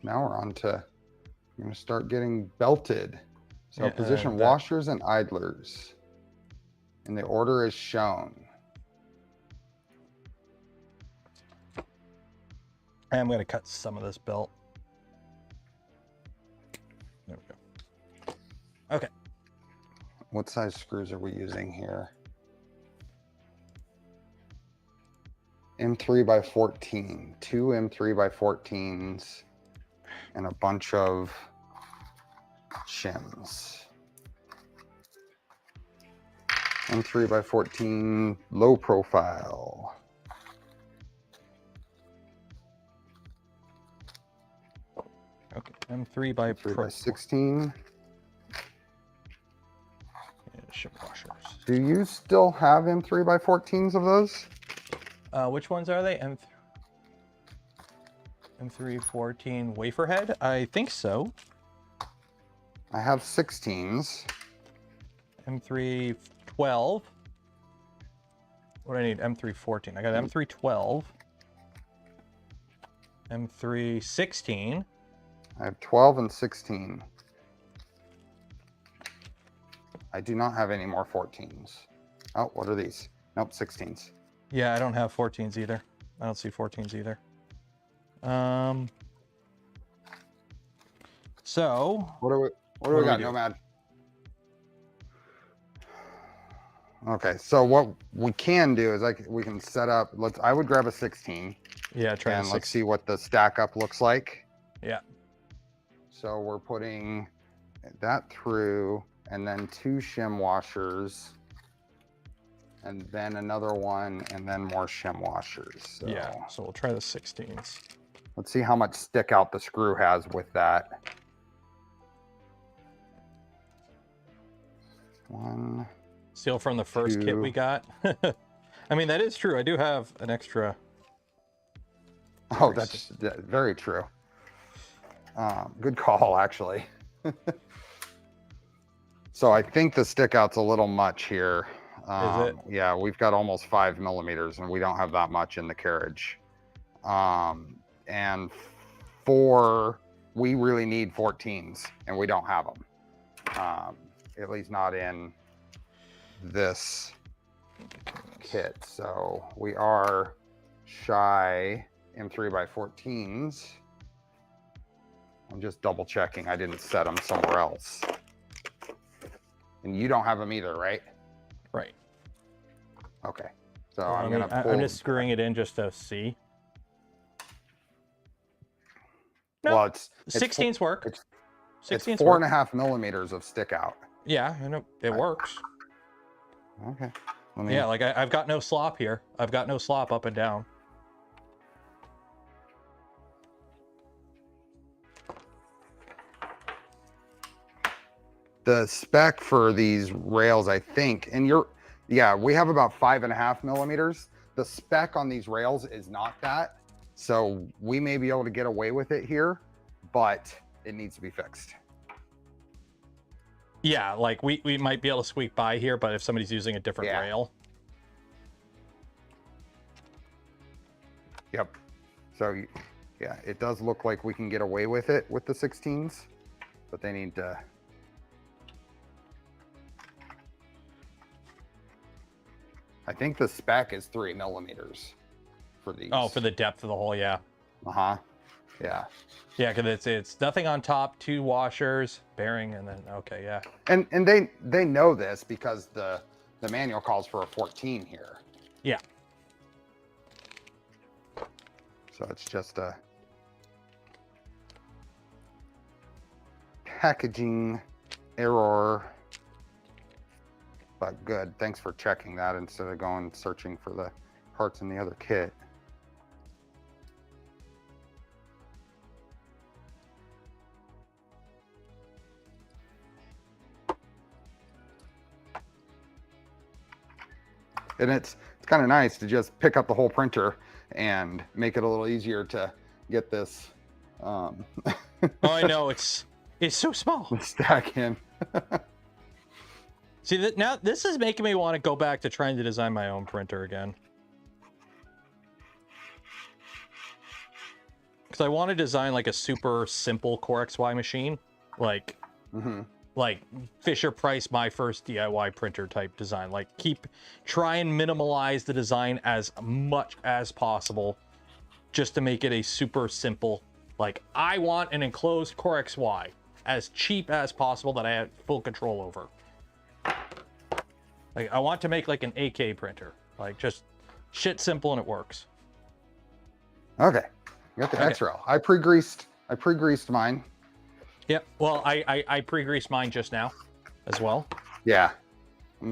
Now we're on to, I'm going to start getting belted. So Yeah, position washers and idlers in the order as shown. I'm going to cut some of this belt. There we go. Okay. What size screws are we using here? M3 by 14, 2 M3 by 14s, and a bunch of shims. M3 by 14 low profile. Okay, M3 by 16. Yeah, shim washers. Do you still have M3 by 14s of those? Which ones are they? M3 14 wafer head? I think so. I have 16s. M3 12. What do I need? M3 14. I got M3 12. M3 16. I have 12 and 16. I do not have any more 14s. Oh, what are these? Nope, 16s. Yeah, I don't have 14s either. I don't see 14s either. So what do we got, Nomad? Okay, so what we can do is we can set up. I would grab a 16. Yeah, try and let's see what the stack up looks like. Yeah. So we're putting that through, and then 2 shim washers, and then another one, and then more shim washers. So yeah, so we'll try the 16s. Let's see how much stick out the screw has with that. 1. Steal from the first kit we got. I mean, that is true. I do have an extra. Oh, that's very true. Good call, actually. So I think the stick out's a little much here. Is it? Yeah, we've got almost 5 millimeters, and we don't have that much in the carriage. And 4, we really need 14s, and we don't have them. At least not in this kit. So we are shy M3x14s. I'm just double checking I didn't set them somewhere else. And you don't have them either, right? Right. Okay. So I'm gonna pull. I'm just screwing it in just to see. No, well, it's 16s work. It's 16s 4.5 millimeters of stick out. Yeah, I know it works. Okay. Yeah, like I've got no slop here. I've got no slop up and down. The spec for these rails, I think, and yeah, we have about 5.5 millimeters. The spec on these rails is not that. So we may be able to get away with it here, but it needs to be fixed. Yeah, like we might be able to squeak by here, but if somebody's using a different rail. Yep. So yeah, it does look like we can get away with it with the 16s, but they need to. I think the spec is 3 millimeters for these. Oh, for the depth of the hole, yeah. Uh-huh. Yeah. Yeah, because it's nothing on top, 2 washers, bearing, and then okay, yeah. And they know this because the manual calls for a 14 here. Yeah. So it's just a packaging error. But good. Thanks for checking that instead of going searching for the parts in the other kit. And it's kind of nice to just pick up the whole printer and make it a little easier to get this. Oh, I know, it's so small. Stack in. See, that now this is making me want to go back to trying to design my own printer again. Because I want to design like a super simple CoreXY machine, like like Fisher Price, my first DIY printer type design. Like try and minimalize the design as much as possible, just to make it a super simple. Like I want an enclosed CoreXY as cheap as possible that I have full control over. Like I want to make like an AK printer, like just shit simple and it works. Okay, you got the X-Rail. I pre-greased mine. Yep. Well, I pre-greased mine just now, as well. Yeah,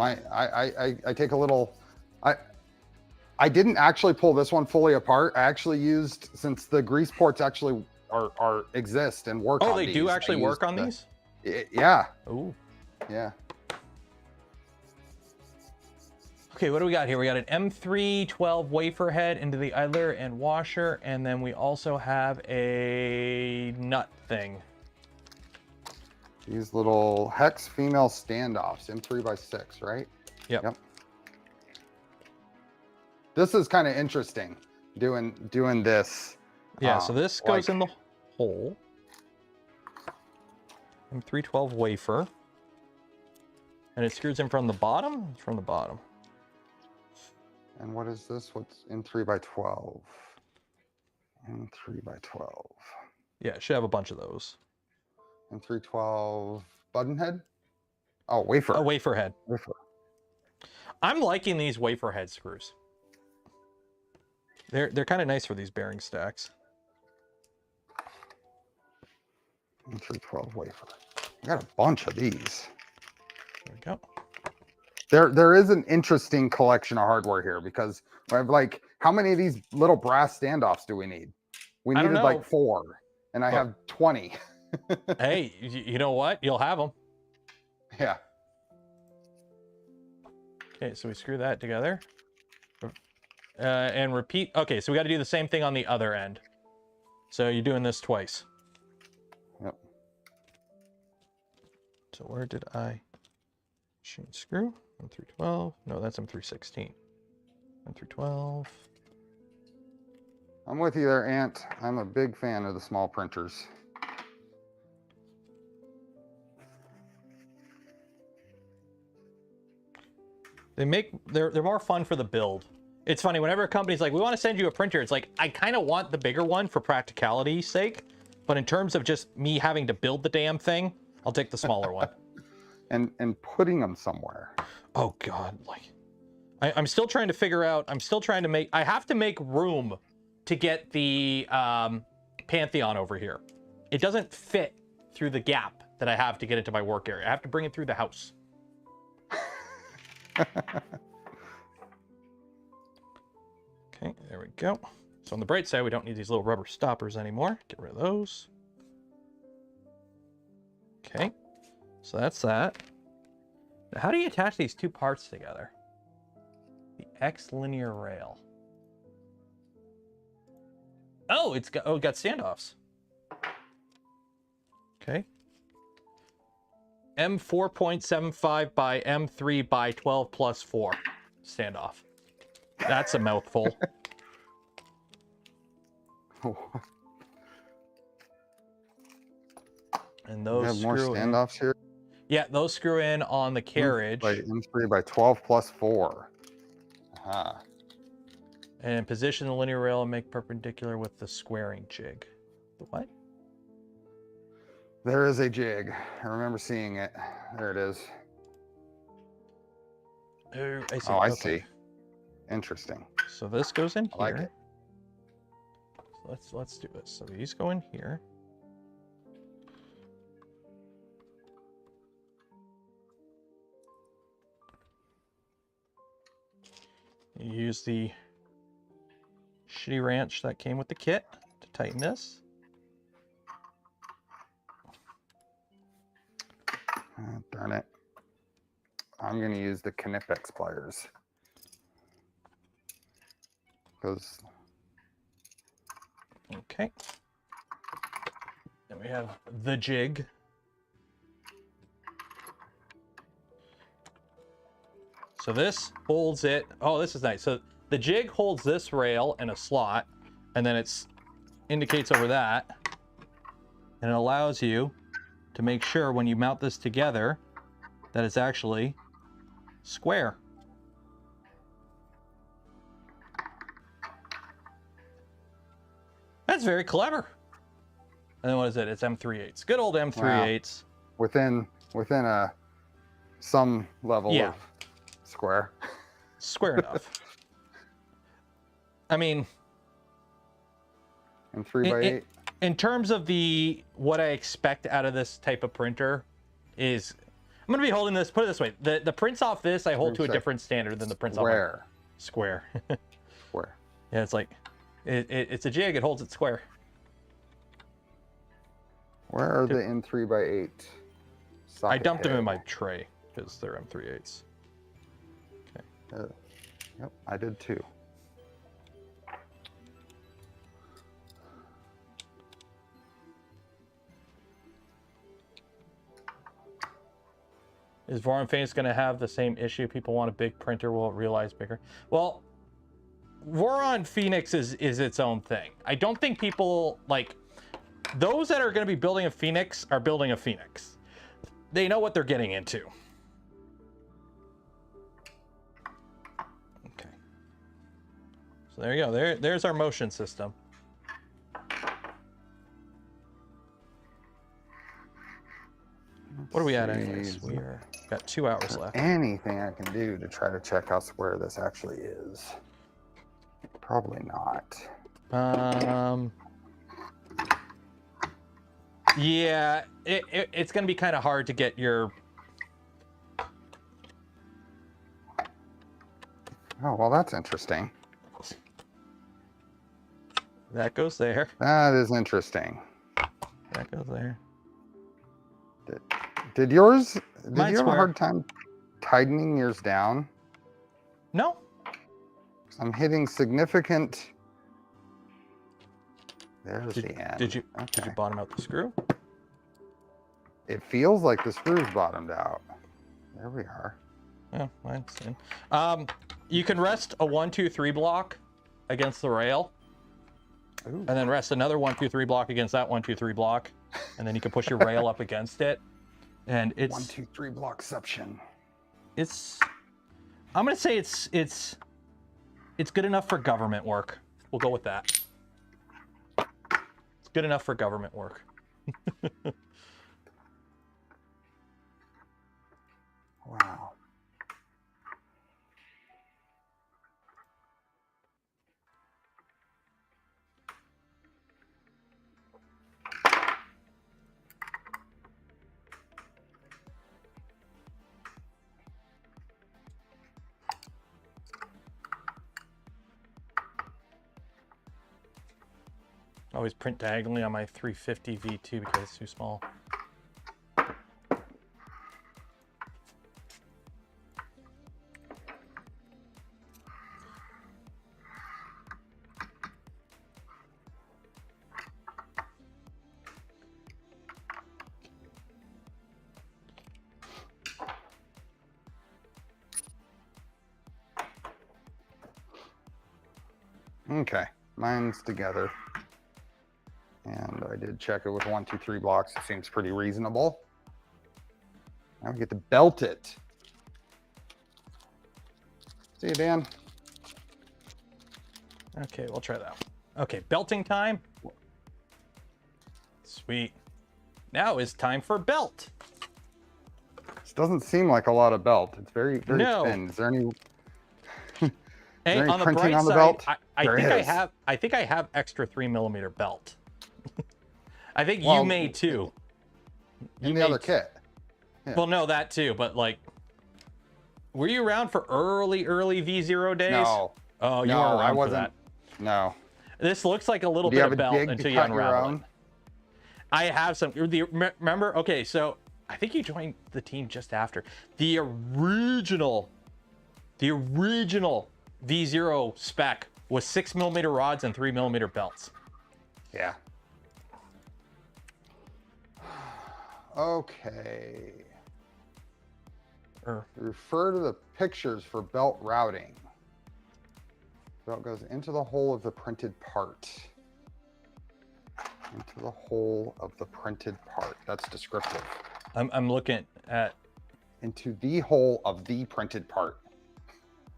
I take a little. I didn't actually pull this one fully apart. I actually used, since the grease ports actually exist and work. Oh, on they these, do actually work on these? Yeah. Ooh. Yeah. Okay, what do we got here? We got an M312 wafer head into the idler and washer, and then we also have a nut thing. These little hex female standoffs, M3x6, right? Yep. This is kind of interesting, doing this. Yeah, so this goes in the hole. M312 wafer. And it screws in from the bottom? It's from the bottom. And what is this? What's M3x12? M3x12. Yeah, it should have a bunch of those. M312 button head? Oh, wafer. A wafer head. Wafer. I'm liking these wafer head screws. They're kind of nice for these bearing stacks. M312 wafer. I got a bunch of these. There we go. There is an interesting collection of hardware here, because I have like, how many of these little brass standoffs do we need? We needed like 4, and I have 20. Hey, you know what? You'll have them. Yeah. Okay, so we screw that together. And repeat. Okay, so we got to do the same thing on the other end. So you're doing this twice. Yep. So where did I machine screw? M312. No, that's M316. M312. I'm with you there, Ant. I'm a big fan of the small printers. They're more fun for the build. It's funny, whenever a company's like, we want to send you a printer, it's like, I kind of want the bigger one for practicality's sake, but in terms of just me having to build the damn thing, I'll take the smaller one. And putting them somewhere. Oh God, like, I'm still trying to figure out, I have to make room to get the Pantheon over here. It doesn't fit through the gap that I have to get into my work area. I have to bring it through the house. Okay, there we go. So on the bright side, we don't need these little rubber stoppers anymore. Get rid of those. Okay, so that's that. Now, how do you attach these two parts together? The X linear rail. Oh, it got standoffs. Okay. M4.75 by M3 by 12 plus 4 standoff. That's a mouthful. And those have more screw standoffs in. here. Yeah, those screw in on the carriage. By M3 by 12 plus 4. Aha. And position the linear rail and make perpendicular with the squaring jig. The what? There is a jig. I remember seeing it. There it is. Oh, I see. Oh, I Okay. see. Interesting. So this goes in here. I like it. So let's do this. So these go in here. You use the shitty wrench that came with the kit to tighten this. Oh, darn it. I'm going to use the Canuck pliers. Because... Okay. Then we have the jig. So this holds it. Oh, this is nice. So the jig holds this rail in a slot, and then it indicates over that, and it allows you to make sure when you mount this together that it's actually square. That's very clever. And then what is it? It's M3/8. Good old M3/8. Wow. Within a some level of square. Square enough. I mean, and 3 by 8. In terms of what I expect out of this type of printer is, I'm gonna be holding this. Put it this way: the prints off this I hold to a different standard than the prints off square. Square. Yeah, it's like it's a jig. It holds it square. Where are the M3 by 8? I dumped them in my tray because they're M3/8s. Okay. Yep, I did too. Is Voron Phoenix going to have the same issue? People want a big printer, will it realize bigger? Well, Voron Phoenix is its own thing. I don't think people, like, those that are going to be building a Phoenix are building a Phoenix. They know what they're getting into. Okay. So there you go. There's our motion system. What are we at anyways? We got 2 hours left. Anything I can do to try to check how square this actually is? Probably not. Yeah, it's going to be kind of hard to get your... Oh, well, that's interesting. That goes there. That is interesting. That goes there. Did you have Mine's a hard time tightening yours down? No. I'm hitting significant. There's the end. Did you bottom out the screw? It feels like the screw's bottomed out. There we are. Yeah, mine's in. You can rest a 1, 2, 3 block against the rail. Ooh. And then rest another 1, 2, 3 block against that 1, 2, 3 block. And then you can push your rail up against it. And it's 1, 2, 3 blockception. I'm gonna say it's good enough for government work. We'll go with that. It's good enough for government work. Wow. Always print diagonally on my 350 V2 because it's too small. Okay, mine's together. And I did check it with 1, 2, 3 blocks. It seems pretty reasonable. Now we get to belt it. See you, Dan. Okay, we'll try that one. Okay, belting time. Sweet. Now is time for belt. This doesn't seem like a lot of belt. It's very, very thin. Is there any? Hey, on the bright on the side, belt? I think I have extra 3mm belt. I think you may too. In the other kit. Yeah. Well, no, that too, but like, were you around for early V0 days? No. Oh, you weren't around for that. No. This looks like a little bit of belt until you unravel it. I have some. Remember? Okay, so I think you joined the team just after the original V0 spec was 6mm rods and 3mm belts. Yeah. Okay. Refer to the pictures for belt routing. Belt goes into the hole of the printed part. Into the hole of the printed part. That's descriptive. I'm looking at. Into the hole of the printed part.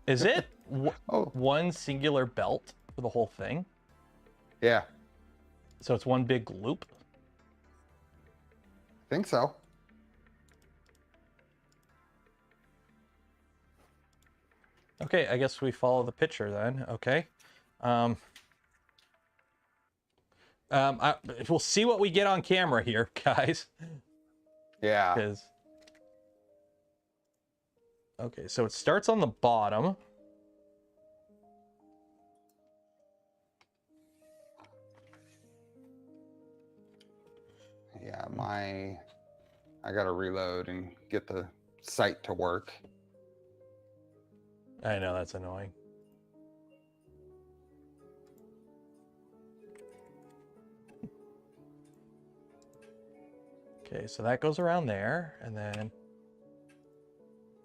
Is it one singular belt for the whole thing? Yeah. So it's one big loop? I think so. Okay, I guess we follow the picture then. Okay. We'll see what we get on camera here, guys. Yeah. Okay, so it starts on the bottom. Yeah, I gotta reload and get the site to work. I know, that's annoying. Okay, so that goes around there, and then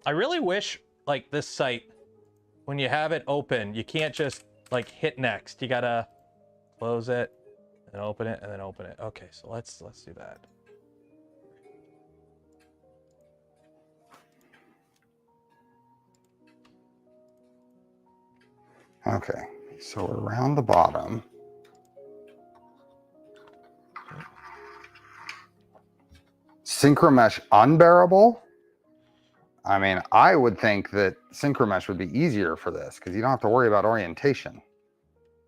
I really wish, like, this site, when you have it open, you can't just, like, hit next. You gotta close it, and open it, and then open it. Okay, so let's do that. Okay, so around the bottom. Synchromesh unbearable? I mean, I would think that Synchromesh would be easier for this because you don't have to worry about orientation.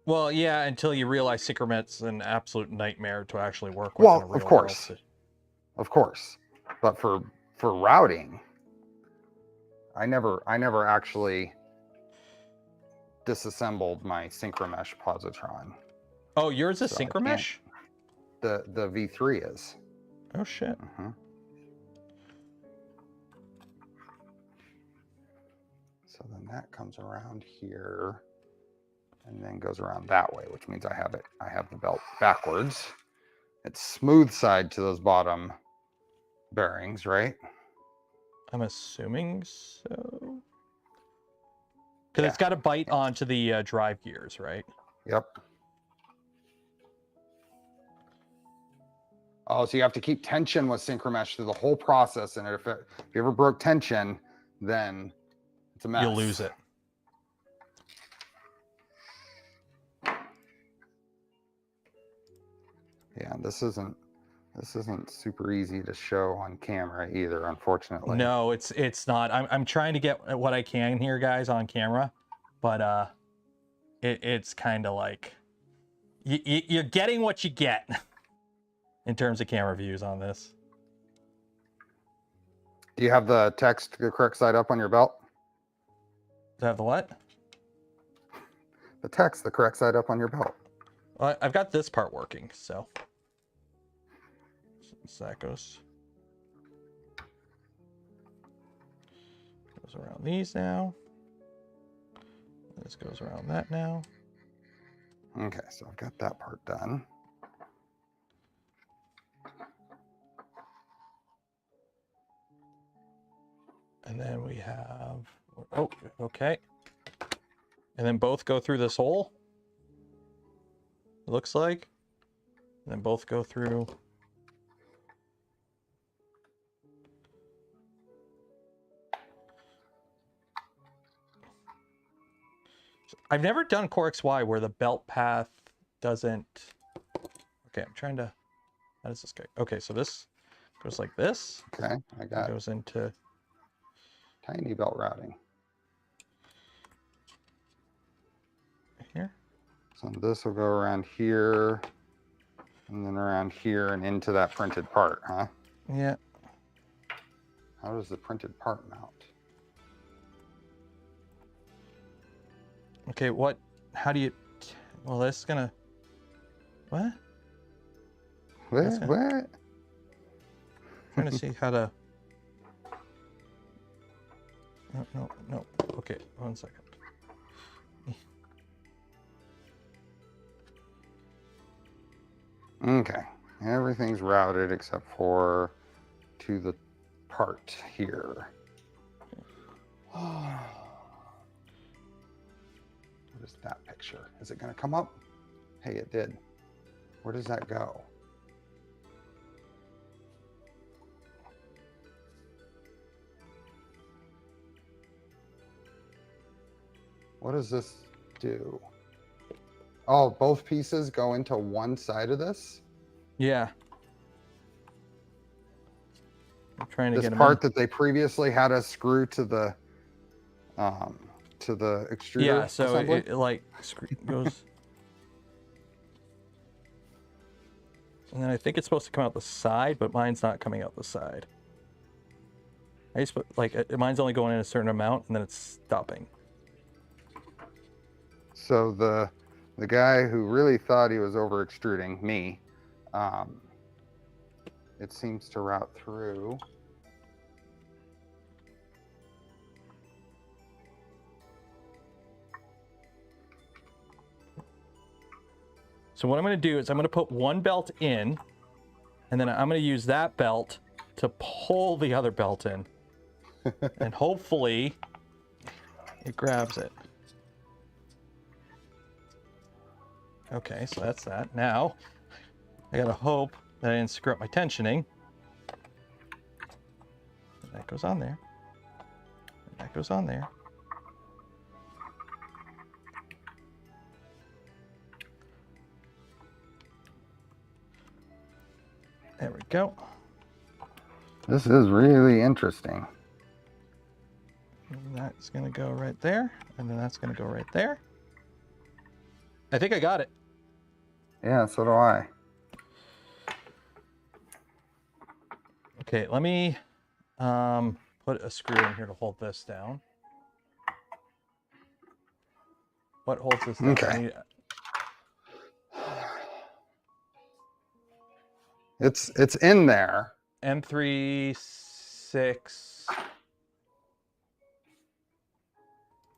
Well, yeah, until you realize Synchromet's an absolute nightmare to actually work with. Well, of course. Of course. But for routing, I never actually disassembled my Synchromesh positron. Oh, yours is Synchromesh? The V3 is. Oh shit. So then that comes around here and then goes around that way, which means I have the belt backwards. It's smooth side to those bottom bearings, right? I'm assuming so. Because it's got to bite onto the drive gears, right? Yep. Oh, so you have to keep tension with synchromesh through the whole process, and if you ever broke tension, then it's a mess. You'll lose it. Yeah, this isn't super easy to show on camera either, unfortunately. No, it's not. I'm trying to get what I can here, guys, on camera, but it's kind of like you're getting what you get in terms of camera views on this. Do you have the text the correct side up on your belt? Does it have the what? The text the correct side up on your belt. Well, I've got this part working, so that goes around these now. This goes around that now. Okay, so I've got that part done. And then we have, oh, okay. And then both go through this hole, it looks like. And then both go through. I've never done CoreXY where the belt path doesn't. Okay, I'm trying to. How does this go? Okay, so this goes like this. Okay, I got it. Goes into tiny belt routing here. So this will go around here, and then around here and into that printed part, huh? Yeah. How does the printed part mount? Okay, what? How do you? Well, this is gonna. What? What? What? I'm trying to see how to. No. Okay, 1 second. Okay, everything's routed except for to the part here. What is that picture? Is it going to come up? Hey, it did. Where does that go? What does this do? Oh, both pieces go into one side of this? Yeah. I'm trying to this get them part in. that they previously had us screw to the extruder. Yeah, so assembly? it like goes. And then I think it's supposed to come out the side, but mine's not coming out the side. I just put, like, mine's only going in a certain amount, and then it's stopping. So the guy who really thought he was over extruding me, it seems to route through. So what I'm going to do is I'm going to put one belt in, and then I'm going to use that belt to pull the other belt in. And hopefully it grabs it. Okay, so that's that. Now, I gotta hope that I didn't screw up my tensioning. And that goes on there. And that goes on there. There we go. This is really interesting. And that's gonna go right there, and then that's gonna go right there. I think I got it. Yeah, so do I. Okay, let me put a screw in here to hold this down. What holds this down? Okay. It's in there. M3 6.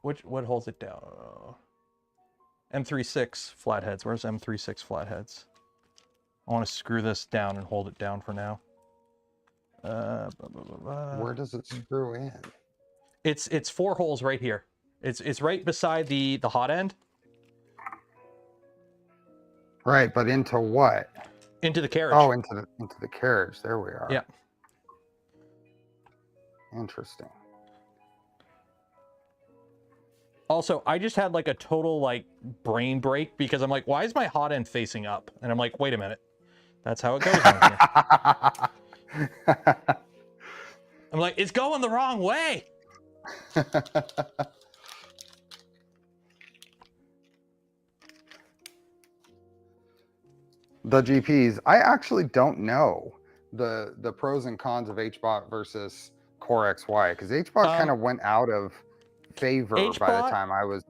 what holds it down? M36 flatheads. Where's M36 flatheads? I want to screw this down and hold it down for now. Where does it screw in? It's 4 holes right here. It's right beside the hot end. Right, but into what? Into the carriage. Oh, into the carriage. There we are. Yeah. Interesting. Also, I just had like a total like brain break because I'm like, why is my hot end facing up? And I'm like, wait a minute. That's how it goes on here. I'm like, it's going the wrong way. The GPs, I actually don't know the pros and cons of HBot versus CoreXY, because HBot kind of went out of favor by the time I was.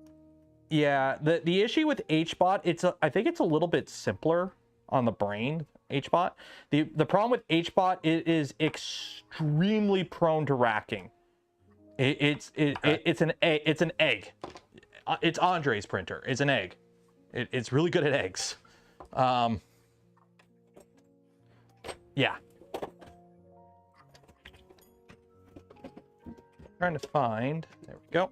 Yeah, the issue with HBot, I think it's a little bit simpler on the brain. HBot. The problem with HBot, it is extremely prone to racking. It's an egg. It's Andre's printer. It's an egg. It's really good at eggs. Yeah. Trying to find. There we go.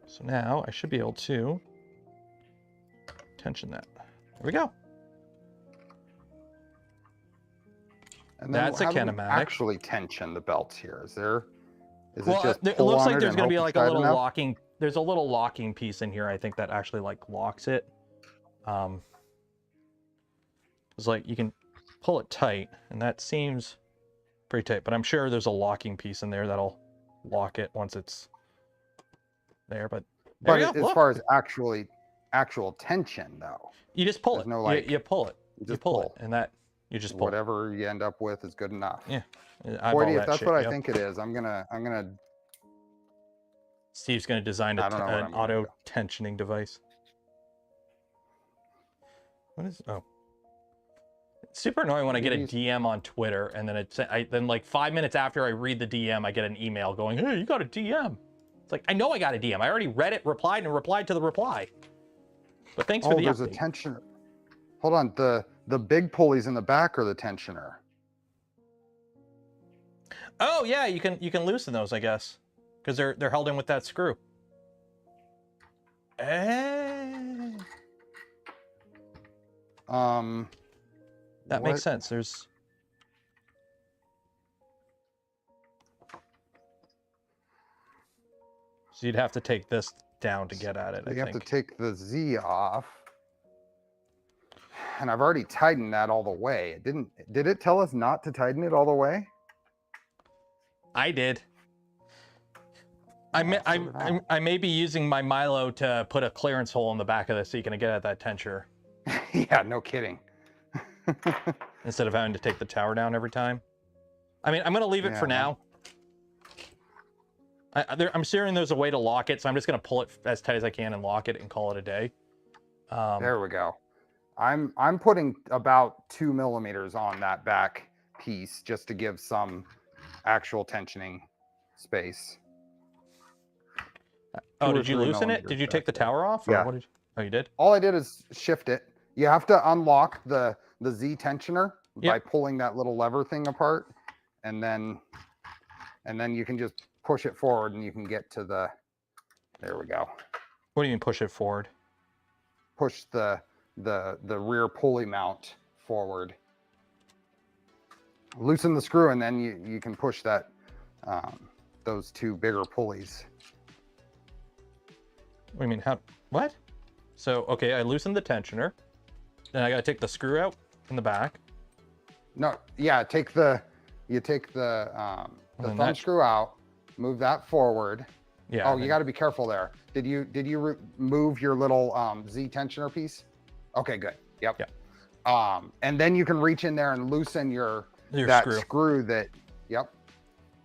So now I should be able to tension that. There we go. And that's a kinematic. Actually tension the belts here. Is it just it looks like there's going to be like a little enough? locking. There's a little locking piece in here. I think that actually like locks it. It's like you can pull it tight, and that seems pretty tight. But I'm sure there's a locking piece in there that'll lock it once it's there. But as far as actual tension, though, you just pull it. No, like, you pull it. You pull it, and that you just pull. Whatever you end up with is good enough. Yeah. Boydie, if that's what I think it is, I'm gonna. Steve's gonna design an auto tensioning device. What is? Oh. It's super annoying when I get a DM on Twitter and then then like 5 minutes after I read the DM, I get an email going, "Hey, you got a DM." It's like, I know I got a DM. I already read it, replied to the reply. But thanks for the there's update. A tensioner. Hold on, the big pulleys in the back are the tensioner. Oh yeah, you can loosen those, I guess, because they're held in with that screw. That makes sense. There's. So you'd have to take this down to get at it. You have to take the Z off. And I've already tightened that all the way. Did it tell us not to tighten it all the way? I did. I may be using my Milo to put a clearance hole in the back of this so you can get at that tensioner. Yeah, no kidding. Instead of having to take the tower down every time. I mean, I'm going to leave it for now. I'm assuming there's a way to lock it, so I'm just going to pull it as tight as I can and lock it and call it a day. There we go. I'm putting about 2 millimeters on that back piece just to give some actual tensioning space. Oh, did you loosen it? Did you take the tower off? Or yeah. What did you... Oh, you did? All I did is shift it. You have to unlock the Z tensioner by pulling that little lever thing apart, and then you can just push it forward and you can get to the. There we go. What do you mean push it forward? Push the rear pulley mount forward. Loosen the screw, and then you can push that those 2 bigger pulleys. What do you mean? How? What? So okay, I loosened the tensioner. Then I got to take the screw out in the back. No, yeah, you take the thumb screw out, move that forward. Yeah. Oh, you got to be careful there. Did you remove your little Z tensioner piece? Okay, good. Yep. And then you can reach in there and loosen that screw that. Yep.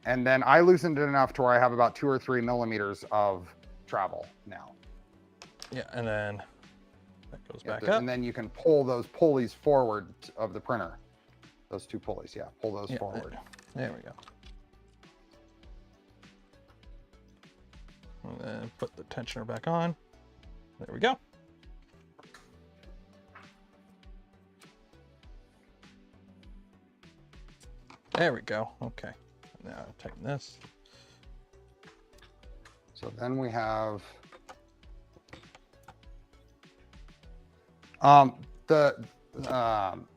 And then I loosened it enough to where I have about 2 or 3 millimeters of travel now. Yeah, and then that goes back up. And then you can pull those pulleys forward of the printer. Those 2 pulleys, pull those forward. There we go. And then put the tensioner back on. There we go. There we go. Okay. Now tighten this. So then we have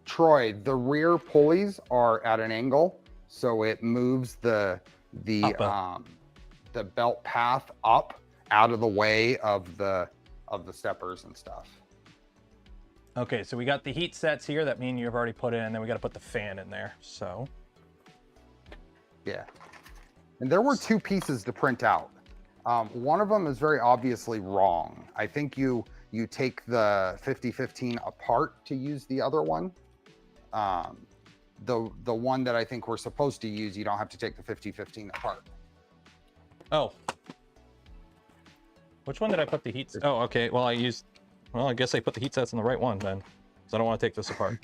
Troy, the rear pulleys are at an angle, so it moves the belt path up out of the way of the steppers and stuff. Okay, so we got the heat sets here that mean you've already put in, and then we got to put the fan in there. So yeah, and there were two pieces to print out. One of them is very obviously wrong. I think you take the 5015 apart to use the other one. The one that I think we're supposed to use, you don't have to take the 5015 apart. Oh, which one did I put the heat? Oh, okay. Well, I guess I put the heat sets in the right one then, because I don't want to take this apart.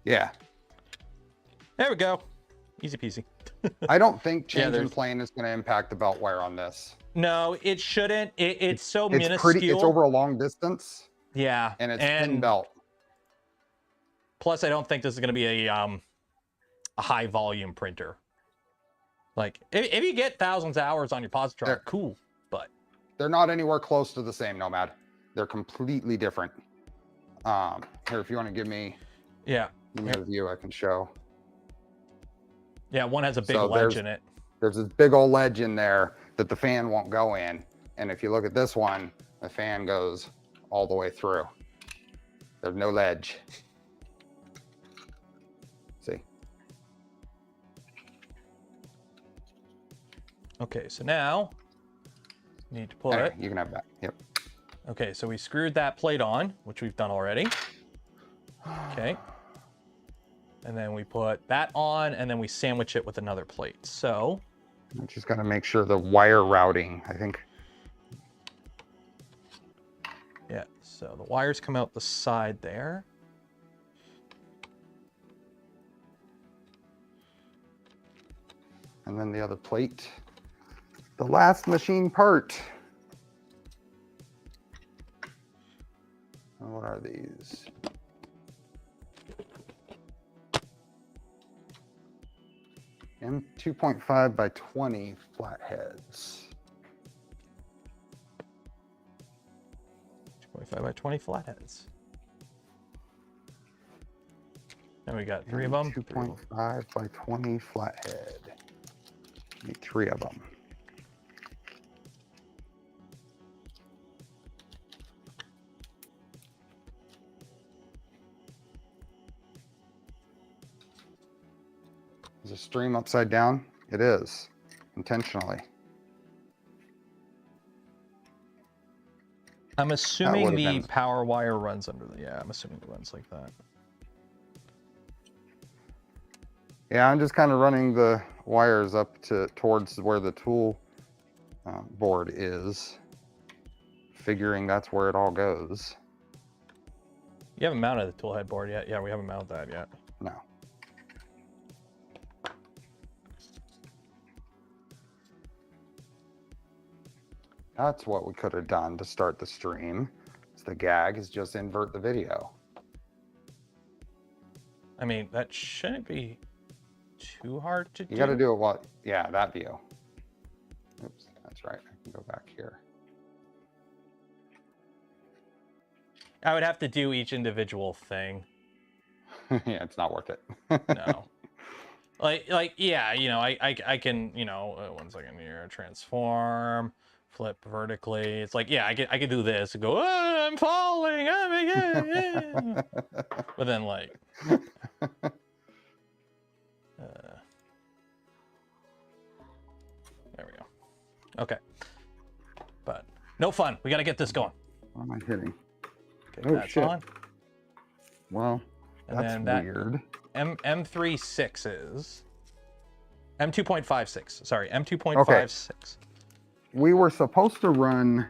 Yeah. There we go. Easy peasy. I don't think changing plane is going to impact the belt wear on this. No, it shouldn't. It's so minuscule. It's over a long distance. Yeah. And it's thin belt. Plus, I don't think this is going to be a high volume printer. Like, if you get thousands of hours on your positron, cool. But they're not anywhere close to the same, Nomad. They're completely different. Here, if you want to give me a view, I can show. Yeah, one has a big ledge in it. There's this big old ledge in there that the fan won't go in. And if you look at this one, the fan goes all the way through. There's no ledge. See? Okay, so now need to put it. You can have that. Yep. Okay, so we screwed that plate on, which we've done already. Okay. And then we put that on, and then we sandwich it with another plate. So I just got to make sure the wire routing, I think. Yeah, so the wires come out the side there. And then the other plate. The last machine part. What are these? M2.5 by 20 flatheads. 2.5 by 20 flatheads. And we got 3 of them. 2.5 by 20 flathead. Need 3 of them. Is the stream upside down? It is, intentionally. I'm assuming the power wire runs under the, I'm assuming it runs like that. Yeah, I'm just kind of running the wires up towards where the tool board is, figuring that's where it all goes. You haven't mounted the toolhead board yet? Yeah, we haven't mounted that yet. No. That's what we could have done to start the stream. The gag is just invert the video. I mean, that shouldn't be too hard to do. You got to do it yeah, that view. Oops, that's right. I can go back here. I would have to do each individual thing. Yeah, it's not worth it. No. Like, yeah, you know, I can, you know, 1 second here, transform, flip vertically. It's like, yeah, I could do this and go, oh, I'm falling. Oh my God. Yeah. But then like, there we go. Okay. But no fun. We got to get this going. What am I hitting? Okay, that's shit. On. Well, and that's then that weird. M3.6 M2.56. Sorry, M2.56. Okay. We were supposed to run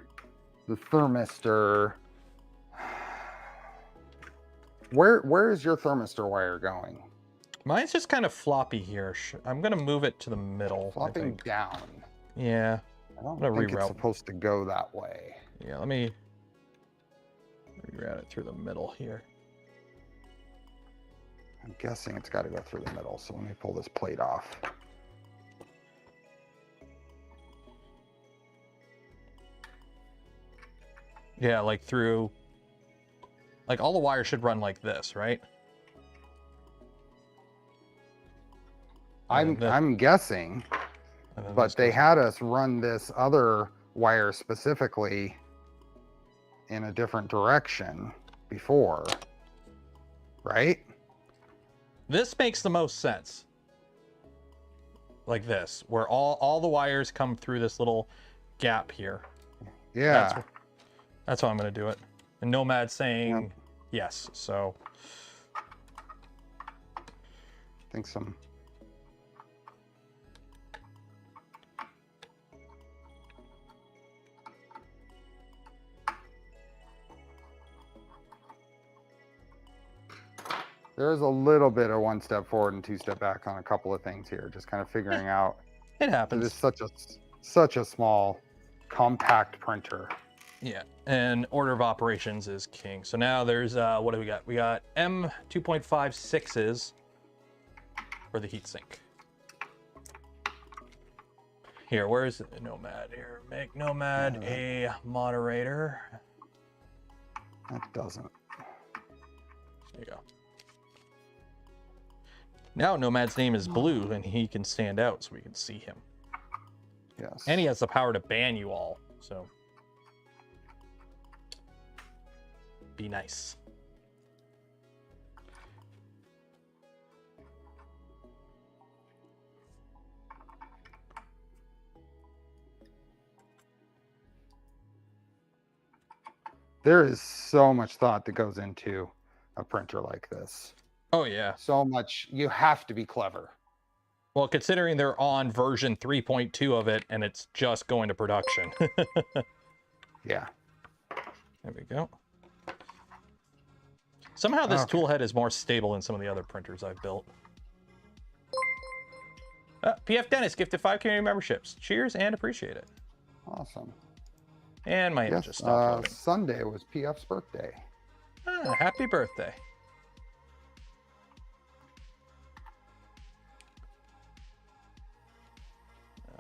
the thermistor. Where is your thermistor wire going? Mine's just kind of floppy here. I'm gonna move it to the middle. Flopping down. Yeah. I don't I'm gonna think it's reroute. supposed to go that way. Yeah, let me reroute it through the middle here. I'm guessing it's got to go through the middle. So let me pull this plate off. Yeah, like through, like all the wires should run like this, right? I'm guessing, but they had us run this other wire specifically in a different direction before, right? This makes the most sense. Like this, where all the wires come through this little gap here. Yeah. That's how I'm going to do it. And Nomad's saying yes, so. I think some. There's a little bit of one step forward and two step back on a couple of things here, just kind of figuring out. It happens. It is such a small, compact printer. Yeah, and order of operations is king. So now there's, what do we got? We got M2.56s for the heatsink. Here, where's Nomad here? Make Nomad a moderator. That doesn't. There you go. Now Nomad's name is blue and he can stand out so we can see him. Yes. And he has the power to ban you all, so. Be nice. There is so much thought that goes into a printer like this. Oh yeah. So much. You have to be clever. Well, considering they're on version 3.2 of it and it's just going to production. Yeah. There we go. Somehow this toolhead is more stable than some of the other printers I've built. PF Dennis gifted 5 community memberships. Cheers and appreciate it. Awesome. And my image just stopped loading. Sunday was PF's birthday. Happy birthday.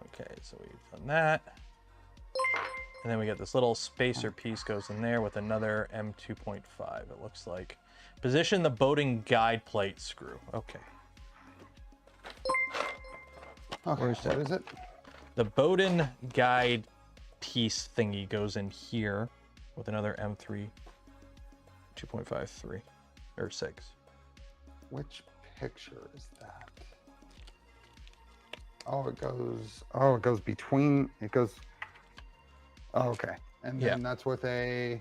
Okay, so we've done that. And then we get this little spacer piece goes in there with another M2.5, it looks like. Position the Bowden guide plate screw. Okay. Okay, what is it? The Bowden guide piece thingy goes in here with another M3 2.53 or 6. Which picture is that? Oh, it goes between, oh, okay. And then that's with a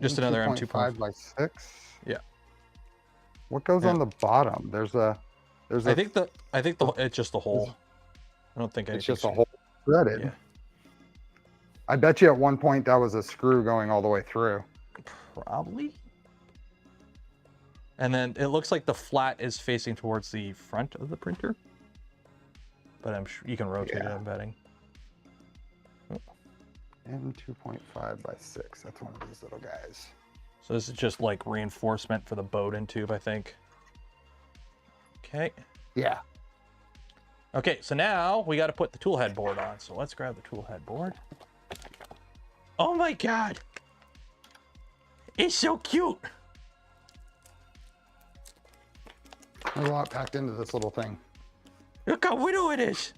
just another M2.5 by 6. Yeah. What goes on the bottom? I think it's just a hole. I don't think it's just a hole threaded. Yeah. I bet you at one point that was a screw going all the way through. Probably. And then it looks like the flat is facing towards the front of the printer. But I'm sure you can rotate it, I'm betting. M2.5 by 6. That's one of these little guys. So this is just like reinforcement for the Bowden tube, I think. Okay. Yeah. Okay, so now we got to put the toolhead board on. So let's grab the toolhead board. Oh my God. It's so cute. There's a lot packed into this little thing. Look how little it is.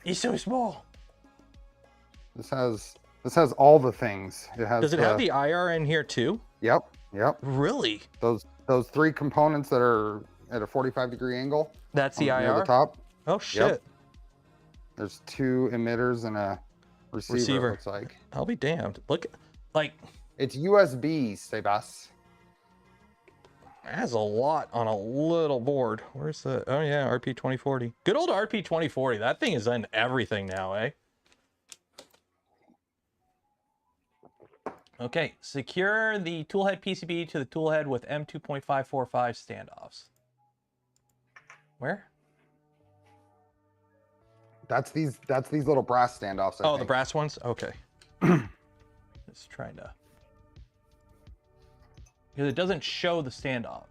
It's so small. This has all the things. It has. Does it have the IR in here too? Yep. Really? Those 3 components that are at a 45-degree angle. That's the IR? Near the top. Oh shit. Yep. There's 2 emitters and a receiver. It looks like. I'll be damned. Look, like. It's USB, Sebas. It has a lot on a little board. Where's the? Oh yeah, RP2040. Good old RP2040. That thing is in everything now, eh? Okay, secure the toolhead PCB to the toolhead with M2.545 standoffs. Where? That's these little brass standoffs. I Oh, think. the brass ones? Okay. Just trying to... Because it doesn't show the standoff.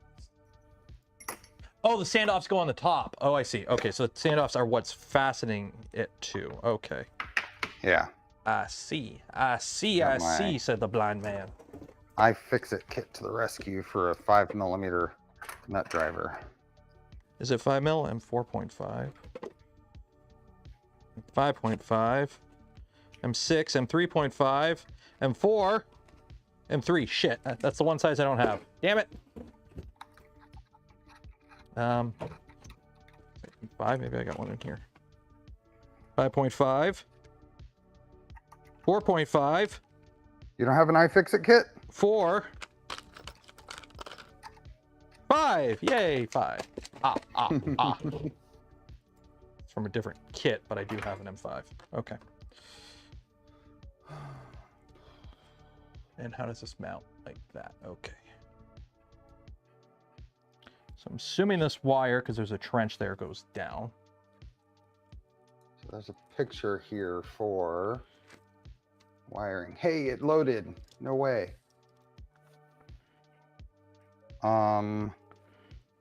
Oh, the standoffs go on the top. Oh, I see. Okay, so the standoffs are what's fastening it to. Okay. Yeah. I see. I see. I see, said the blind man. iFixit kit to the rescue for a 5mm nut driver. Is it 5 mil? M 4.5. 5.5. M6, M3.5, M4, M3. Shit, that's the one size I don't have. Damn it. 5, maybe I got one in here. 5.5. 4.5. You don't have an iFixit kit? 4. 5. Yay, 5. Ah. It's from a different kit, but I do have an M5. Okay. And how does this mount like that? Okay. So I'm assuming this wire, because there's a trench there, goes down. So there's a picture here for wiring. Hey, it loaded. No way. I'm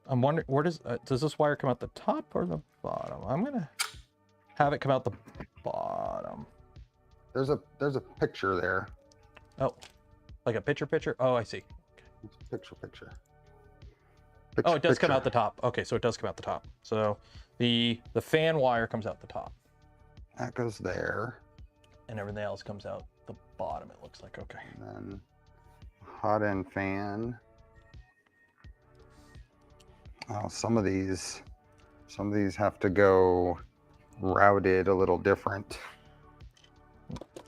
wondering, where does this wire come out the top or the bottom? I'm gonna have it come out the bottom. There's a picture there. Oh, like a picture? Oh, I see. It's a picture. Oh, it does come out the top. Okay, so it does come out the top. So the fan wire comes out the top. That goes there. And everything else comes out the bottom, it looks like. Okay. And then hot end fan. Oh, some of these have to go routed a little different.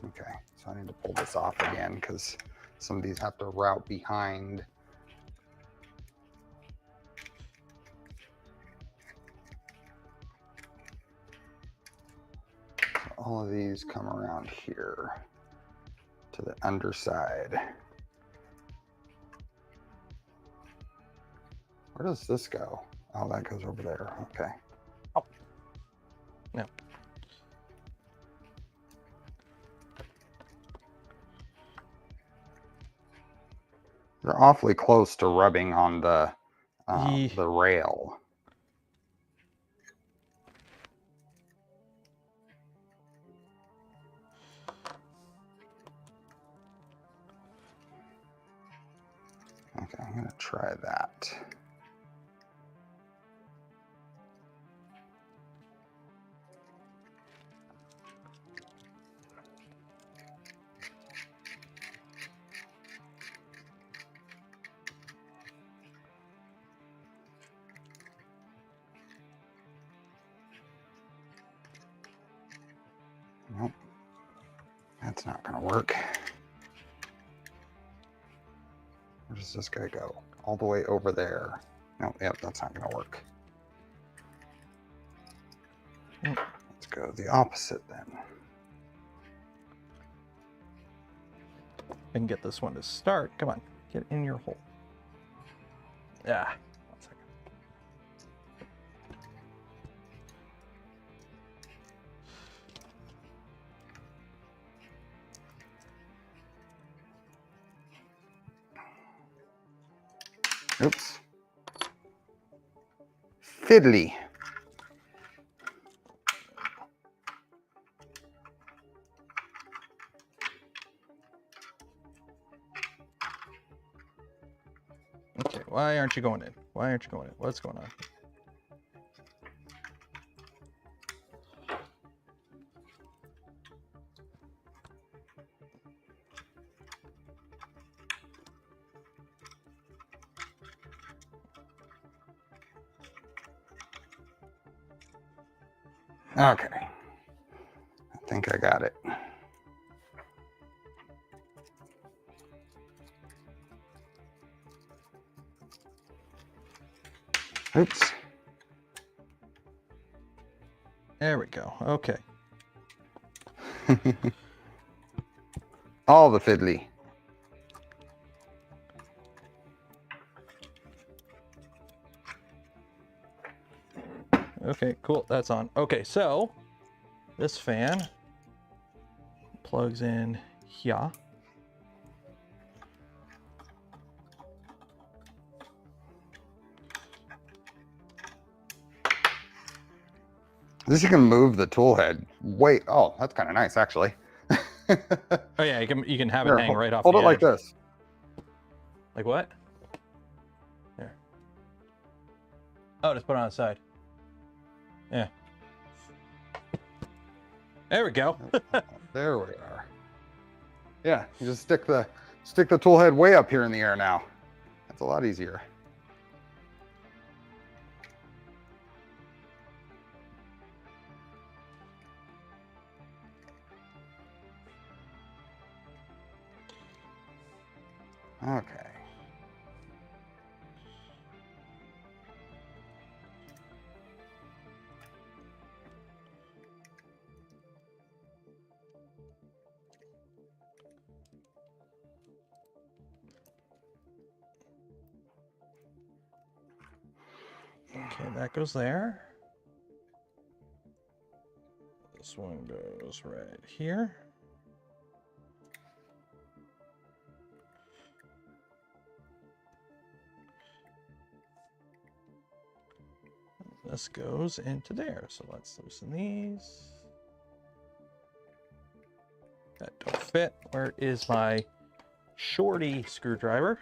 Okay, so I need to pull this off again because some of these have to route behind. All of these come around here to the underside. Where does this go? Oh, that goes over there. Okay. Oh. No. They're awfully close to rubbing on the rail. Okay, I'm gonna try that. Nope, that's not gonna work. Where does this guy go? All the way over there. No, yep, that's not gonna work. Let's go the opposite then. I can get this one to start. Come on, get in your hole. Yeah. 1 second. Oops. Fiddly. Okay, why aren't you going in? Why aren't you going in? What's going on? Okay. I think I got it. Oops. There we go. Okay. All the fiddly. Okay, cool. That's on. Okay, so This fan plugs in here. This you can move the tool head. Wait, oh, that's kind of nice actually. Oh yeah, you can have it hang right off Hold the it like edge. this. Like what? There. Oh, just put it on the side. Yeah. There we go. There we are. Yeah, you just stick the tool head way up here in the air now. That's a lot easier. Okay. Okay, that goes there. This one goes right here. This goes into there. So let's loosen these. That don't fit. Where is my shorty screwdriver?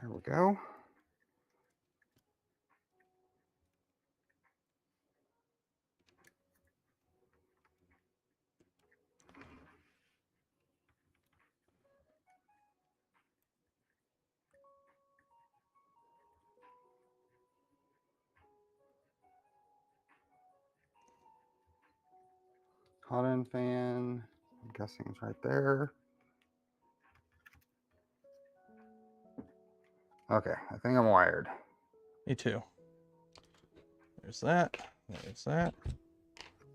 There we go. Hot end fan. I'm guessing it's right there. Okay, I think I'm wired. Me too. There's that. There's that. As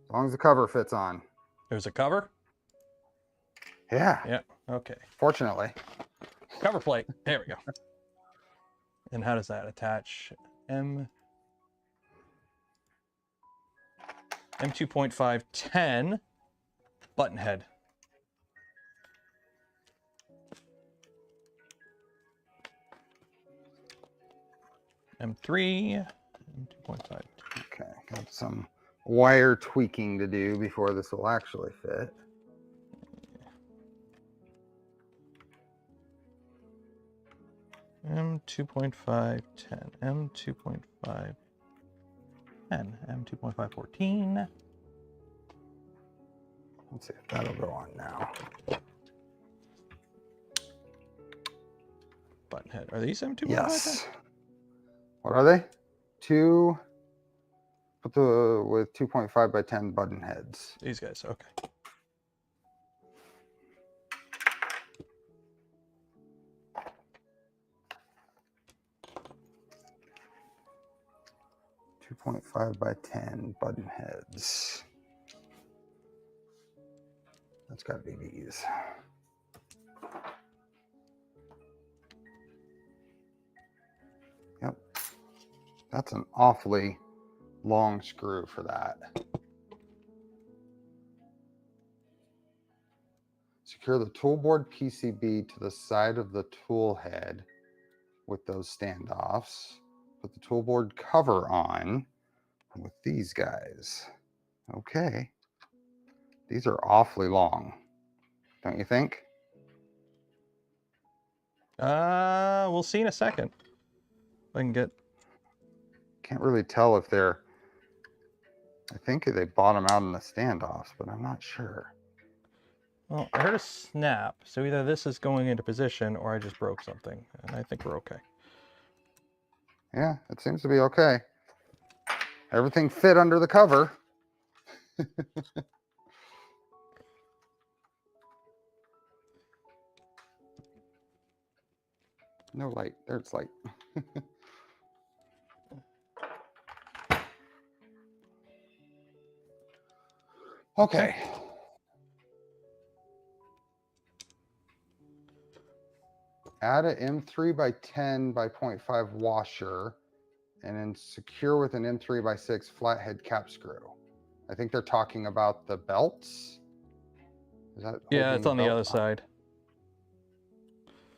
long as the cover fits on. There's a cover. Yeah. Yeah. Okay. Fortunately. Cover plate. There we go. And how does that attach? M2.510 button head. M3, M2.5. Okay, got some wire tweaking to do before this will actually fit. M2.510, M2.510, M2.514. Let's see if that'll go on now. Button head. Are these M2.510? Yes. What are they? Two. With 2.5 by 10 button heads. These guys. Okay. .5 by 10 button heads. That's got to be these. Yep. That's an awfully long screw for that. Secure the toolboard PCB to the side of the tool head with those standoffs. Put the toolboard cover on with these guys. Okay. These are awfully long, don't you think? We'll see in a second. If I can get. Can't really tell if they're. I think they bottom out in the standoffs, but I'm not sure. Well, I heard a snap, so either this is going into position or I just broke something, and I think we're okay. Yeah, it seems to be okay. Everything fit under the cover. No light. There's light. Okay. Add an M3 by 10 by 0.5 washer and then secure with an M3 by 6 flathead cap screw. I think they're talking about the belts. Is that Yeah, it's on the belt other side.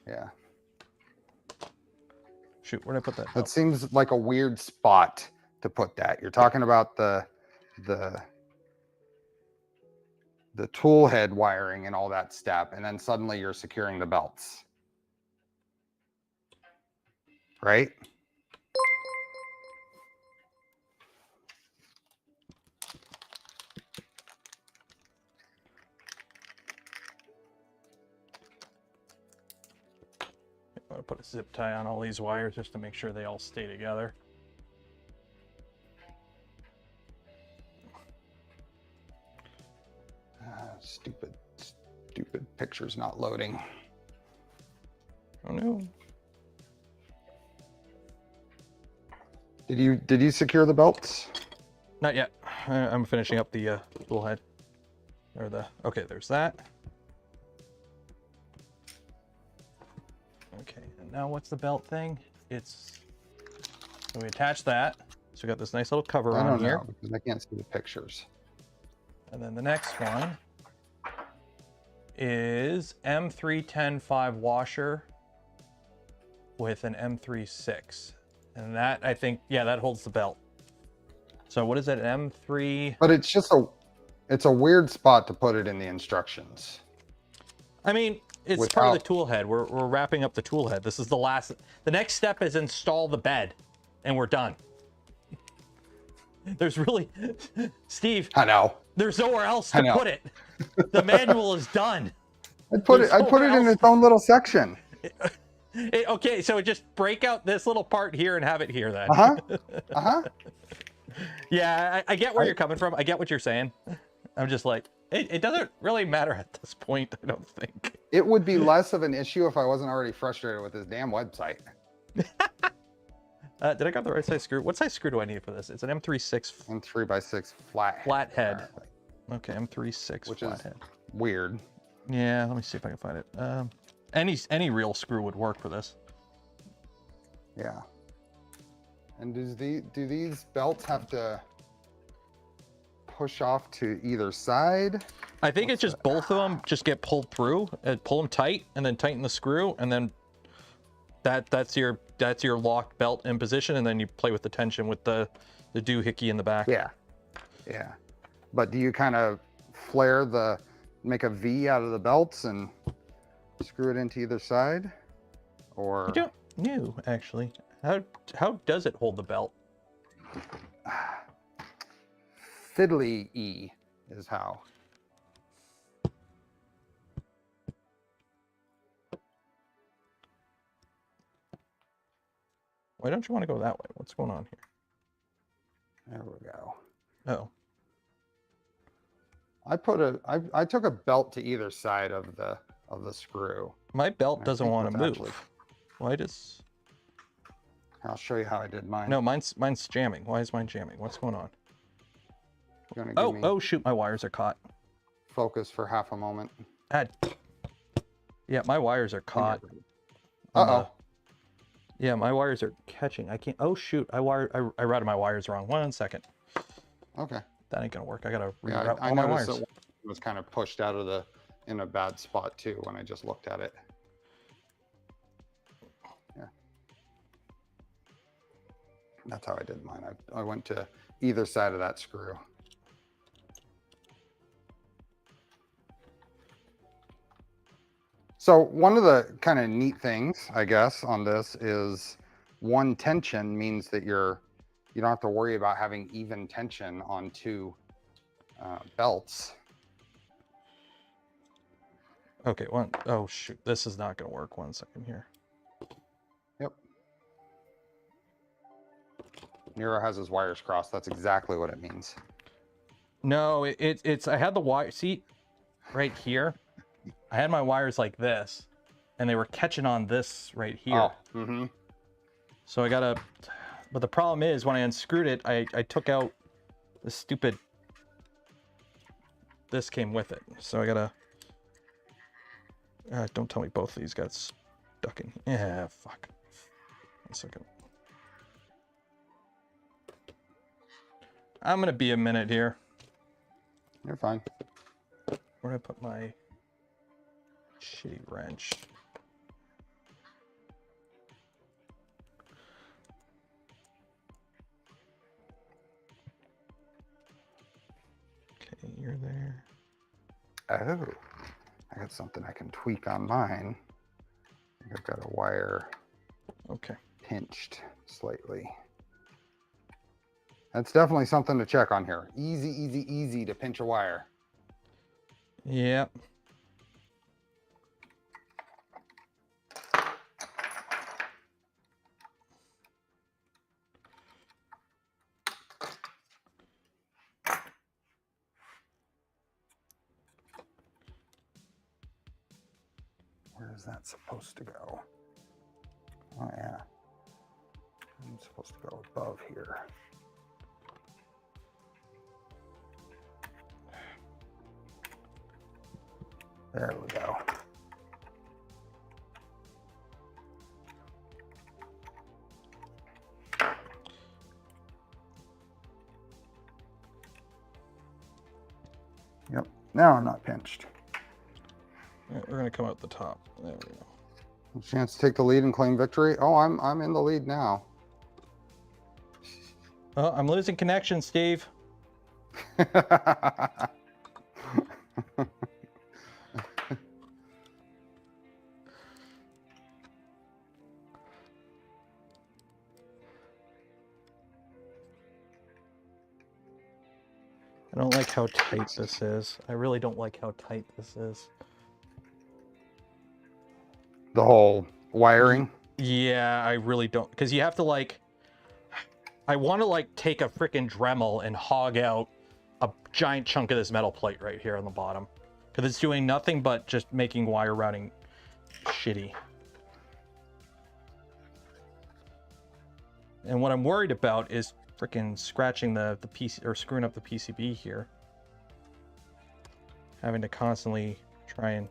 Yeah. Shoot, where'd I put that? That seems like a weird spot to put that. You're talking about the tool head wiring and all that step, and then suddenly you're securing the belts. Right? I'm gonna put a zip tie on all these wires just to make sure they all stay together. Stupid picture's not loading. Oh no. Did you secure the belts? Not yet. I'm finishing up the tool head. Or the, okay, there's that. Okay, and now what's the belt thing? It's, so we attach that. So we got this nice little cover on here. Because I can't see the pictures. And then the next one is M310.5 washer with an M3.6. And that, I think, yeah, that holds the belt. So what is it, M3? But it's just it's a weird spot to put it in the instructions. I mean, it's part of the tool head. We're wrapping up the tool head. This is the last, the next step is install the bed and we're done. There's really, Steve. I know. There's nowhere else to put it. The manual is done. I'd put it in its own little section. Okay, so just break out this little part here and have it here then. Yeah, I get where you're coming from. I get what you're saying. I'm just like, it doesn't really matter at this point, I don't think. It would be less of an issue if I wasn't already frustrated with this damn website. Did I grab the right size screw? What size screw do I need for this? It's an M3.6. M3 by 6 flathead. Okay, M3.6 which flathead. Is weird. Yeah, let me see if I can find it. Any real screw would work for this. Yeah. And do these belts have to push off to either side? I think it's just both of them just get pulled through and pull them tight and then tighten the screw and then that's your locked belt in position and then you play with the tension with the doohickey in the back. Yeah. Yeah. But do you kind of make a V out of the belts and screw it into either side? Or I don't know, actually. How does it hold the belt? Fiddly E is how. Why don't you want to go that way? What's going on here? There we go. Oh. I took a belt to either side of the screw. My belt doesn't want to move. Why does? I'll show you how I did mine. No, mine's jamming. Why is mine jamming? What's going on? Oh shoot, my wires are caught. Focus for half a moment. Yeah, my wires are caught. Uh-oh. Yeah, my wires are catching. I can't. Oh shoot, I routed my wires wrong. 1 second. Okay. That ain't gonna work. I gotta reroute Yeah, I all my wires. noticed it was kind of pushed out of in a bad spot too when I just looked at it. Yeah. That's how I did mine. I went to either side of that screw. So one of the kind of neat things, I guess, on this is one tension means that you don't have to worry about having even tension on two belts. Okay, oh shoot, this is not gonna work. 1 second here. Yep. Nero has his wires crossed. That's exactly what it means. No, it's I had the wire, see, right here. I had my wires like this, and they were catching on this right here. Oh, mm-hmm. So I gotta, but the problem is when I unscrewed it, I took out the stupid this came with it. So I gotta... don't tell me both of these got stuck in... Yeah, fuck. 1 second. I'm gonna be a minute here. You're fine. Where did I put my shitty wrench? Okay, you're there. Oh, I got something I can tweak on mine. I think I've got a wire Okay. pinched slightly. That's definitely something to check on here. Easy, easy, easy to pinch a wire. Yep. Where is that supposed to go? Oh yeah. I'm supposed to go above here. There we go. Yep. Now I'm not pinched. Yeah, we're gonna come out the top. There we go. Chance to take the lead and claim victory. Oh, I'm in the lead now. Oh, I'm losing connection, Steve. I don't like how tight this is. I really don't like how tight this is. The whole wiring? Yeah, I really don't. Because you have to, like... I want to, like, take a freaking Dremel and hog out a giant chunk of this metal plate right here on the bottom. Because it's doing nothing but just making wire routing shitty. And what I'm worried about is freaking scratching the PC, or screwing up the PCB here. Having to constantly try and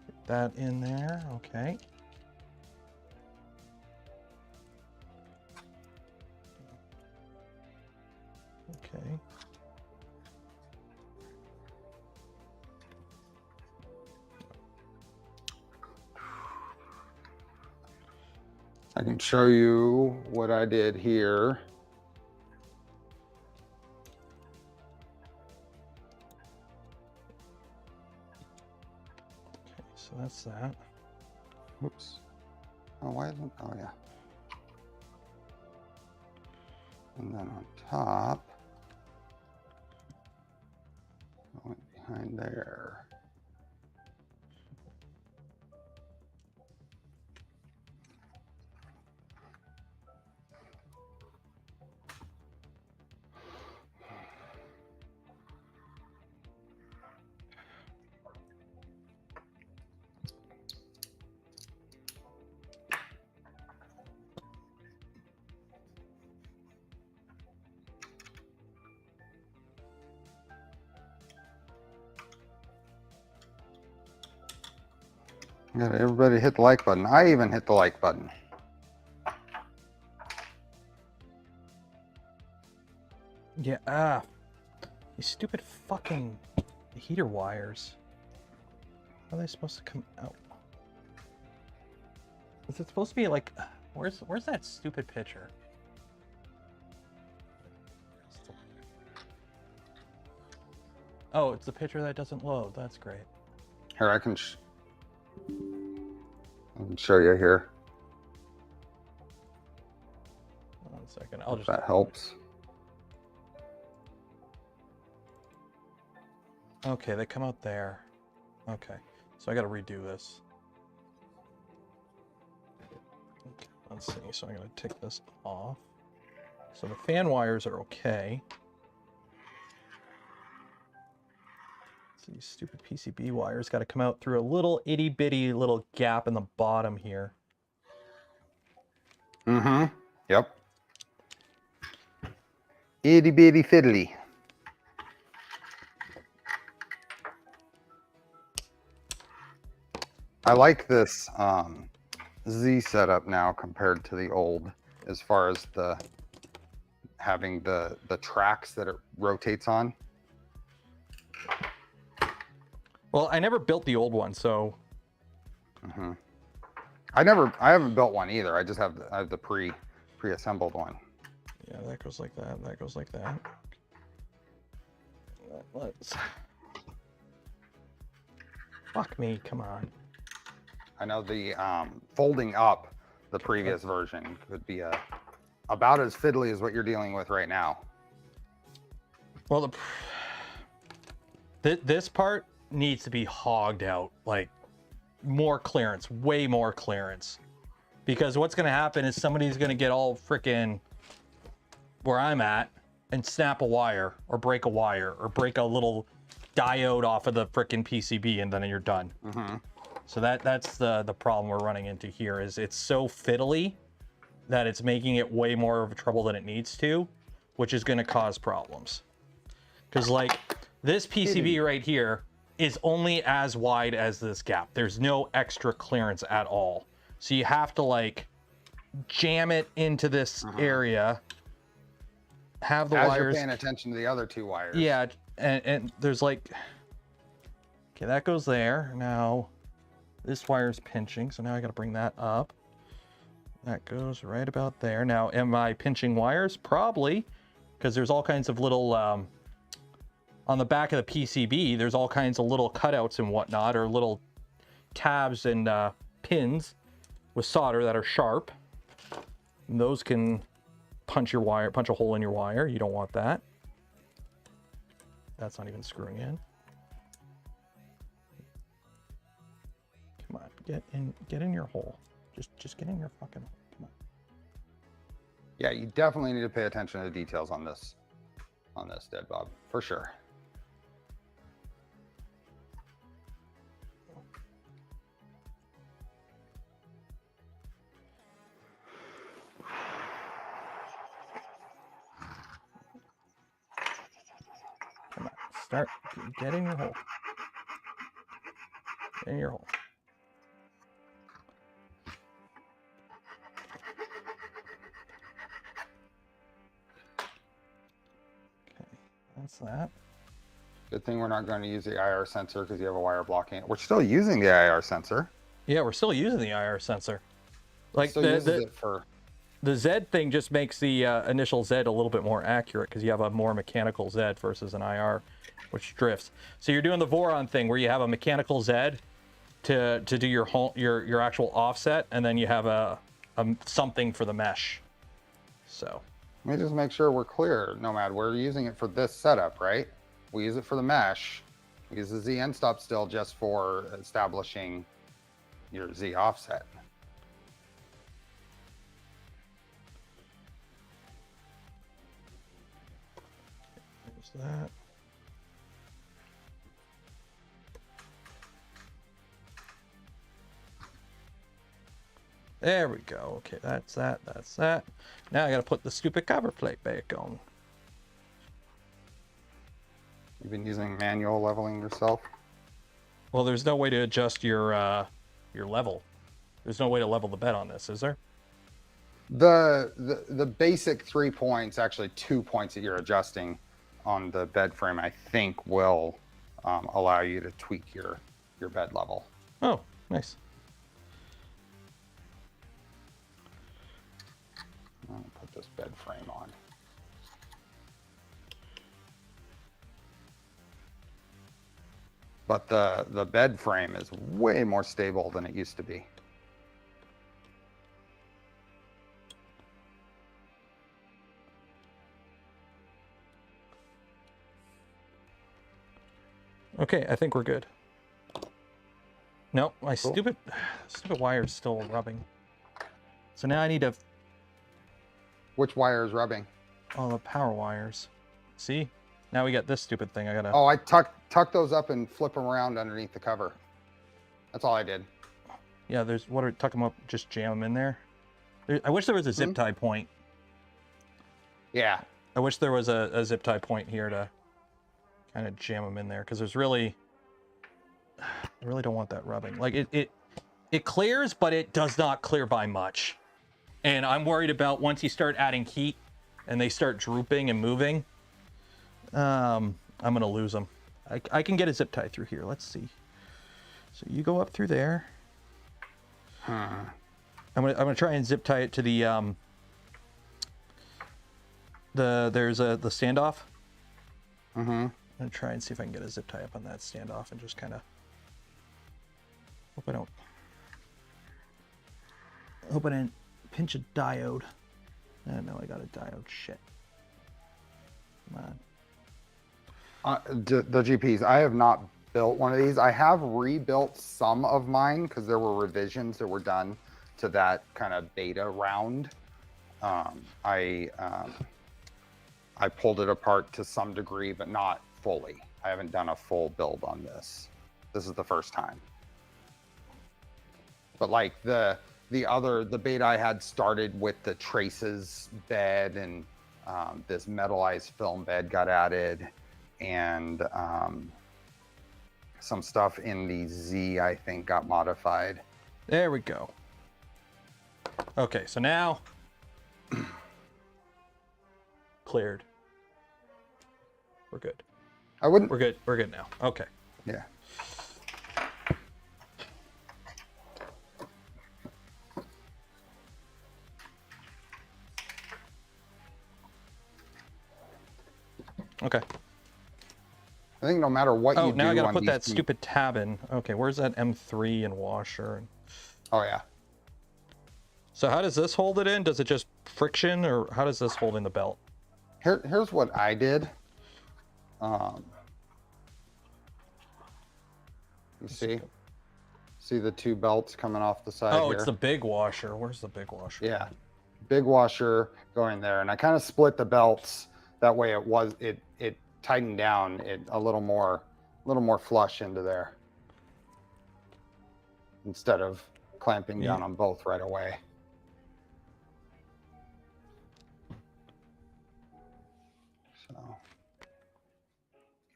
get that in there. Okay. Okay. I can show you what I did here. Okay, so that's that. Whoops. Oh, why isn't, oh yeah. And then on top, I went behind there. Got everybody hit the like button. I even hit the like button. Yeah, these stupid fucking heater wires. How are they supposed to come out? Is it supposed to be like, where's that stupid picture? Oh, it's the picture that doesn't load. That's great. Here, I can show you here. 1 second. I'll just. That helps. Okay, they come out there. Okay, so I got to redo this. Okay, let's see. So I'm going to take this off. So the fan wires are okay. So these stupid PCB wires got to come out through a little itty bitty little gap in the bottom here. Mm-hmm. Yep. Itty bitty fiddly. I like this Z setup now compared to the old, as far as having the tracks that it rotates on. Well, I never built the old one, so. I haven't built one either. I just have the pre-assembled one. Yeah, that goes like that. That goes like that. Let's. Fuck me, come on. I know the folding up the previous version could be about as fiddly as what you're dealing with right now. Well, this part needs to be hogged out, like more clearance, way more clearance. Because what's going to happen is somebody's going to get all freaking where I'm at and snap a wire or break a wire or break a little diode off of the freaking PCB, and then you're done. So that's the problem we're running into here, is it's so fiddly that it's making it way more of a trouble than it needs to, which is going to cause problems. Because like this PCB right here is only as wide as this gap. There's no extra clearance at all. So you have to like jam it into this area, have the wires. You're paying attention to the other two wires. Yeah, and there's like, okay, that goes there. Now this wire's pinching, so now I got to bring that up. That goes right about there. Now, am I pinching wires? Probably, because there's all kinds of little, on the back of the PCB, there's all kinds of little cutouts and whatnot, or little tabs and pins with solder that are sharp. And those can punch a hole in your wire. You don't want that. That's not even screwing in. Come on, get in your hole. Just get in your fucking hole. Come on. Yeah, you definitely need to pay attention to the details on this, Dead Bob, for sure. Come on, get in your hole. Get in your hole. That's that. Good thing we're not going to use the IR sensor because you have a wire blocking it. We're still using the IR sensor. Yeah, we're still using the IR sensor. Like the Z thing just makes the initial Z a little bit more accurate because you have a more mechanical Z versus an IR, which drifts. So you're doing the Voron thing where you have a mechanical Z to do your actual offset, and then you have a something for the mesh. So. Let me just make sure we're clear, Nomad. We're using it for this setup, right? We use it for the mesh. We use the Z end stop still just for establishing your Z offset. There's that. There we go. Okay, that's that. That's that. Now I got to put the stupid cover plate back on. You've been using manual leveling yourself? Well, there's no way to adjust your level. There's no way to level the bed on this, is there? The basic 3 points, actually 2 points that you're adjusting on the bed frame, I think will allow you to tweak your bed level. Oh, nice. I'll put this bed frame on. But the bed frame is way more stable than it used to be. Okay, I think we're good. No, my stupid wire is still rubbing. So now I need to... Which wire is rubbing? Oh, the power wires. See? Now we got this stupid thing. I gotta... Oh, I tuck those up and flip them around underneath the cover. That's all I did. Yeah, tuck them up, just jam them in there. I wish there was a zip tie point. Yeah. I wish there was a zip tie point here to kind of jam them in there, because there's really... I really don't want that rubbing. Like, it clears, but it does not clear by much. And I'm worried about once you start adding heat and they start drooping and moving, I'm gonna lose them. I can get a zip tie through here. Let's see. So you go up through there. I'm gonna try and zip tie it to the the standoff. I'm gonna try and see if I can get a zip tie up on that standoff and just kind of hope I didn't pinch a diode. Oh, no, I got a diode. Shit. Come on. The GPs. I have not built one of these. I have rebuilt some of mine because there were revisions that were done to that kind of beta round. I pulled it apart to some degree, but not fully. I haven't done a full build on this. This is the first time. But like the beta I had started with the traces bed, and this metallized film bed got added, and some stuff in the Z, I think, got modified. There we go. Okay, so now cleared. We're good. We're good. We're good now. Okay. Yeah. Okay. I think no matter what you do. Oh, now I gotta put that these stupid tab in. Okay, where's that M3 and washer? Oh yeah. So how does this hold it in? Does it just friction, or how does this hold in the belt? Here's what I did. You see the two belts coming off the side Oh, here? it's the big washer. Where's the big washer? Yeah, big washer going there, and I kind of split the belts that way. It tightened down it a little more flush into there instead of clamping down on both right away. So,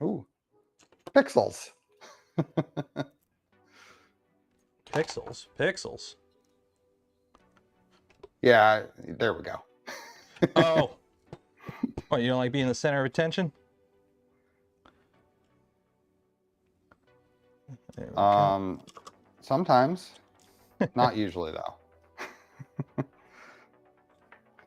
ooh, pixels. Pixels. Yeah, there we go. Oh. What, you don't like being the center of attention? Sometimes. Not usually, though.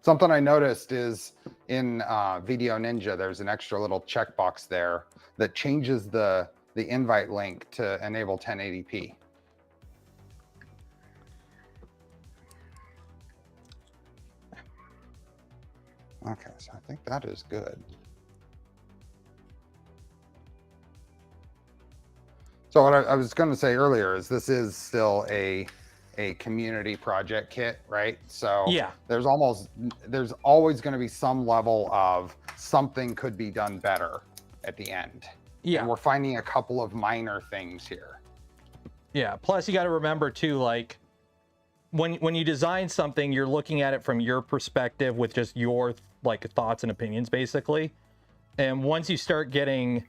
Something I noticed is in Video Ninja, there's an extra little checkbox there that changes the invite link to enable 1080p. Okay, so I think that is good. So what I was going to say earlier is this is still a community project kit, right? So yeah, there's always going to be some level of something could be done better at the end. Yeah, and we're finding a couple of minor things here. Yeah, plus you got to remember too, like when you design something, you're looking at it from your perspective with just your like thoughts and opinions basically. And once you start getting,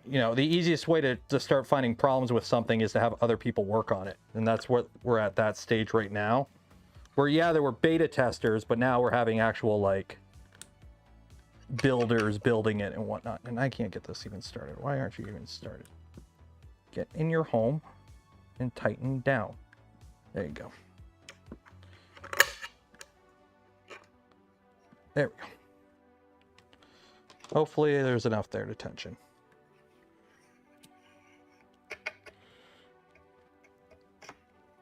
you know, the easiest way to start finding problems with something is to have other people work on it. And that's what we're at that stage right now. Where yeah, there were beta testers, but now we're having actual like builders building it and whatnot. And I can't get this even started. Why aren't you even started? Get in your home and tighten down. There you go. There we go. Hopefully there's enough there to tension.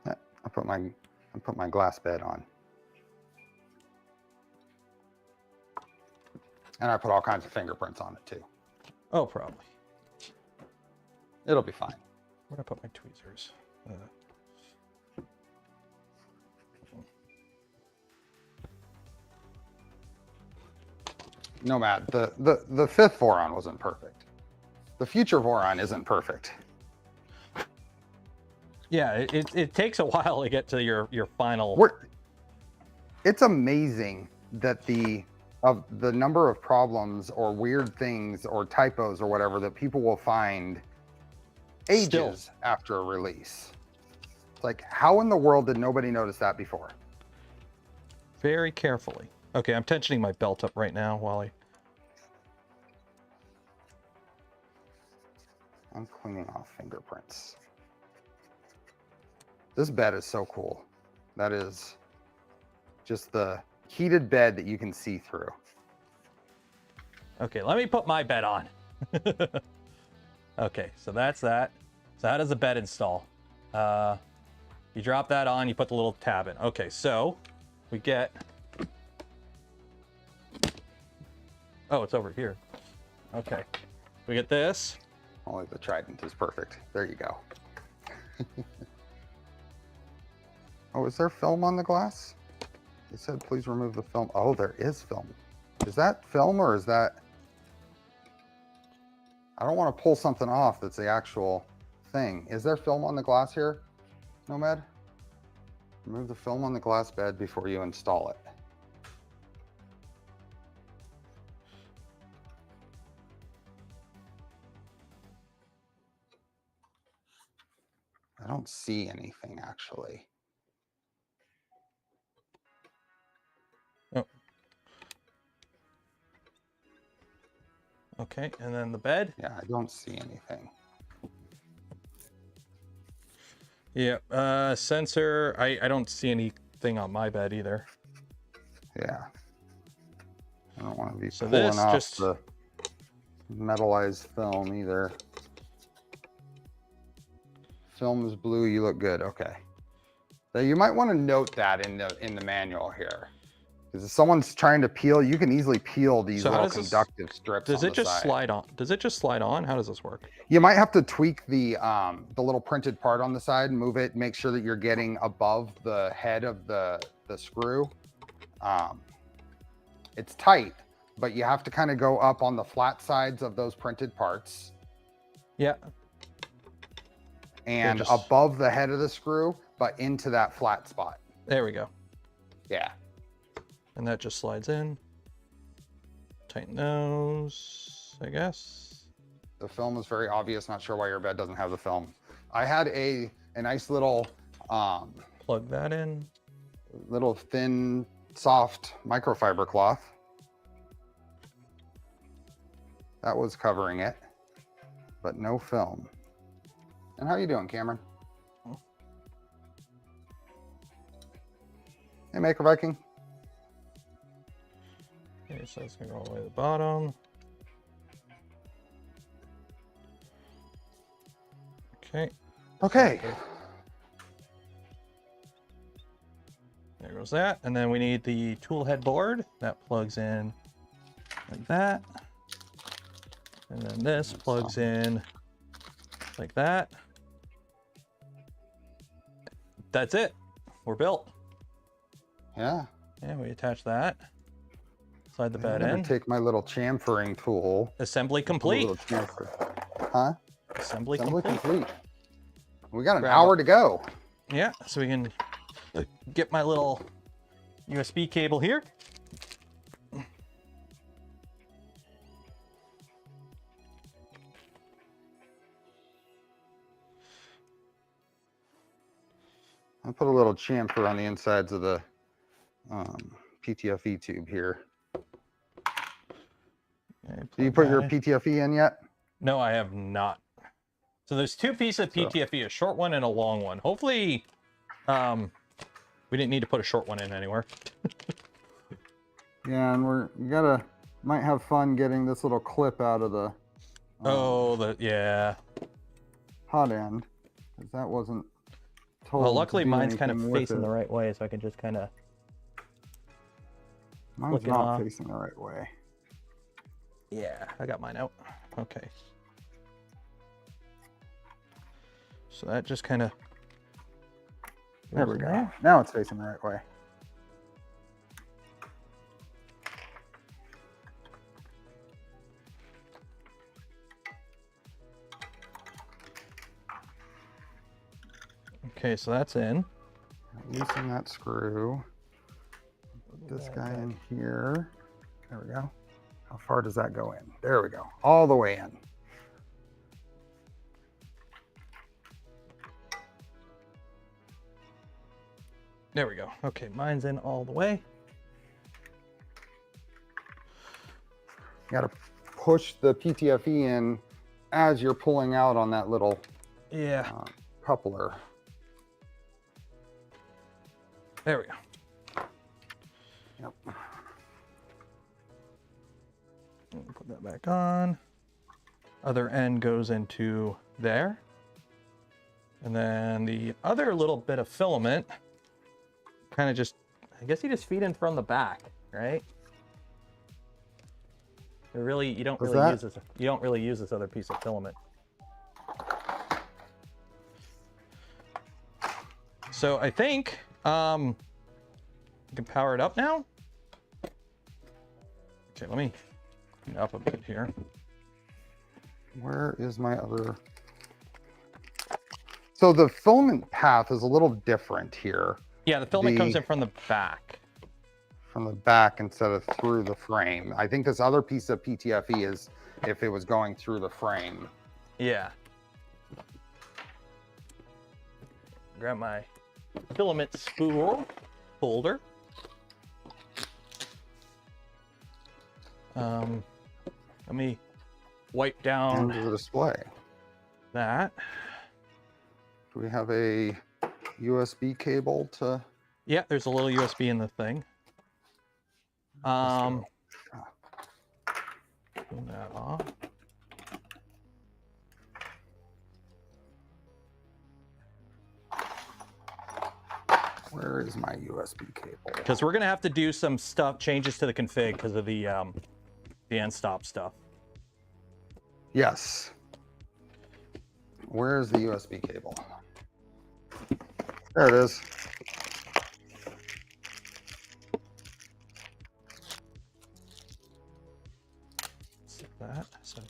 I put my glass bed on. And I put all kinds of fingerprints on it too. Oh, probably. It'll be fine. Where'd I put my tweezers? No, Matt, the fifth Voron wasn't perfect. The future Voron isn't perfect. Yeah, it takes a while to get to your final. It's amazing that the number of problems or weird things or typos or whatever that people will find ages after a release. Like, how in the world did nobody notice that before? Very carefully. Okay, I'm tensioning my belt up right now while I'm cleaning off fingerprints. This bed is so cool. That is just the heated bed that you can see through. Okay, let me put my bed on. Okay, so that's that. So how does the bed install? You drop that on, you put the little tab in. Okay, so we get... Oh, it's over here. Okay, we get this. Only the Trident is perfect. There you go. Oh, is there film on the glass? They said, please remove the film. Oh, there is film. Is that film or is that... I don't want to pull something off that's the actual thing. Is there film on the glass here, Nomad? Remove the film on the glass bed before you install it. I don't see anything actually. Oh. Okay, and then the bed. Yeah, I don't see anything. Yeah, sensor. I don't see anything on my bed either. Yeah. I don't want to be So pulling this off just... the metallized film either. Film is blue, you look good. Okay. So you might want to note that in the manual here. Because if someone's trying to peel, you can easily peel these little conductive strips. Does it just side. slide on? Does it just slide on? How does this work? You might have to tweak the little printed part on the side, move it, make sure that you're getting above the head of the screw. It's tight, but you have to kind of go up on the flat sides of those printed parts. Yeah. And above the head of the screw, but into that flat spot. There we go. Yeah. And that just slides in. Tighten those, I guess. The film is very obvious. Not sure why your bed doesn't have the film. I had a nice little plug that in. Little thin, soft microfiber cloth. That was covering it, but no film. And how you doing, Cameron? Hey, Maker Viking. Okay, so it's gonna go all the way to the bottom. Okay. Okay. There goes that. And then we need the Toolhead board that plugs in like that. And then this plugs in like that. That's it. We're built. Yeah. And we attach that. Slide the bed I'm in. gonna take my little chamfering tool. Assembly complete. Huh? Assembly complete. We got an hour to go. Yeah, so we can get my little USB cable here. I'll put a little chamfer on the insides of the PTFE tube here. Okay, do you put your PTFE in yet? No, I have not. So there's two pieces of PTFE, a short one and a long one. Hopefully, we didn't need to put a short one in anywhere. Yeah, and might have fun getting this little clip out of the hot end, because that wasn't told. Well, luckily mine's kind of facing the right way, so I can just kind of. Mine's not facing the right way. Yeah, I got mine out. Okay. So that just kind of. There we go. Now it's facing the right way. Okay, so that's in. Loosen that screw. Put this guy in here. There we go. How far does that go in? There we go. All the way in. There we go. Okay, mine's in all the way. You gotta push the PTFE in as you're pulling out on that little coupler. There we go. Yep. Put that back on. Other end goes into there. And then the other little bit of filament kind of just, I guess you just feed in from the back, right? You don't really use this other piece of filament. So I think you can power it up now. Okay, let me clean up a bit here. Where is my other? So the filament path is a little different here. Yeah, the filament comes in from the back. From the back instead of through the frame. I think this other piece of PTFE is if it was going through the frame. Yeah. Grab my filament spool holder. Let me wipe down the display. That. Do we have a USB cable to? Yeah, there's a little USB in the thing. Turn that off. Where is my USB cable? Because we're gonna have to do some changes to the config because of the end stop stuff. Yes. Where is the USB cable? There it is. That. So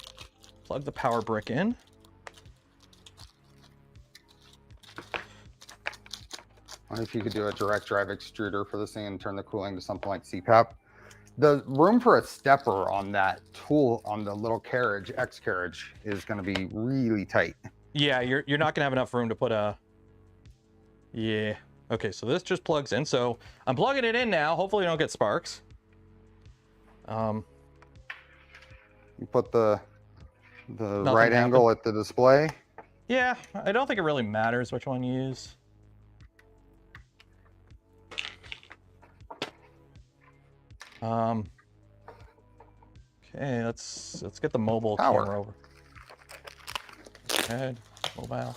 plug the power brick in. I wonder if you could do a direct drive extruder for this thing and turn the cooling to something like CPAP. The room for a stepper on that tool, on the little carriage, X carriage, is going to be really tight. Yeah, you're not going to have enough room to put a... Yeah. Okay, so this just plugs in. So I'm plugging it in now. Hopefully you don't get sparks. You put the right angle at the display? Yeah, I don't think it really matters which one you use. Okay, let's get the mobile camera over. Head, mobile.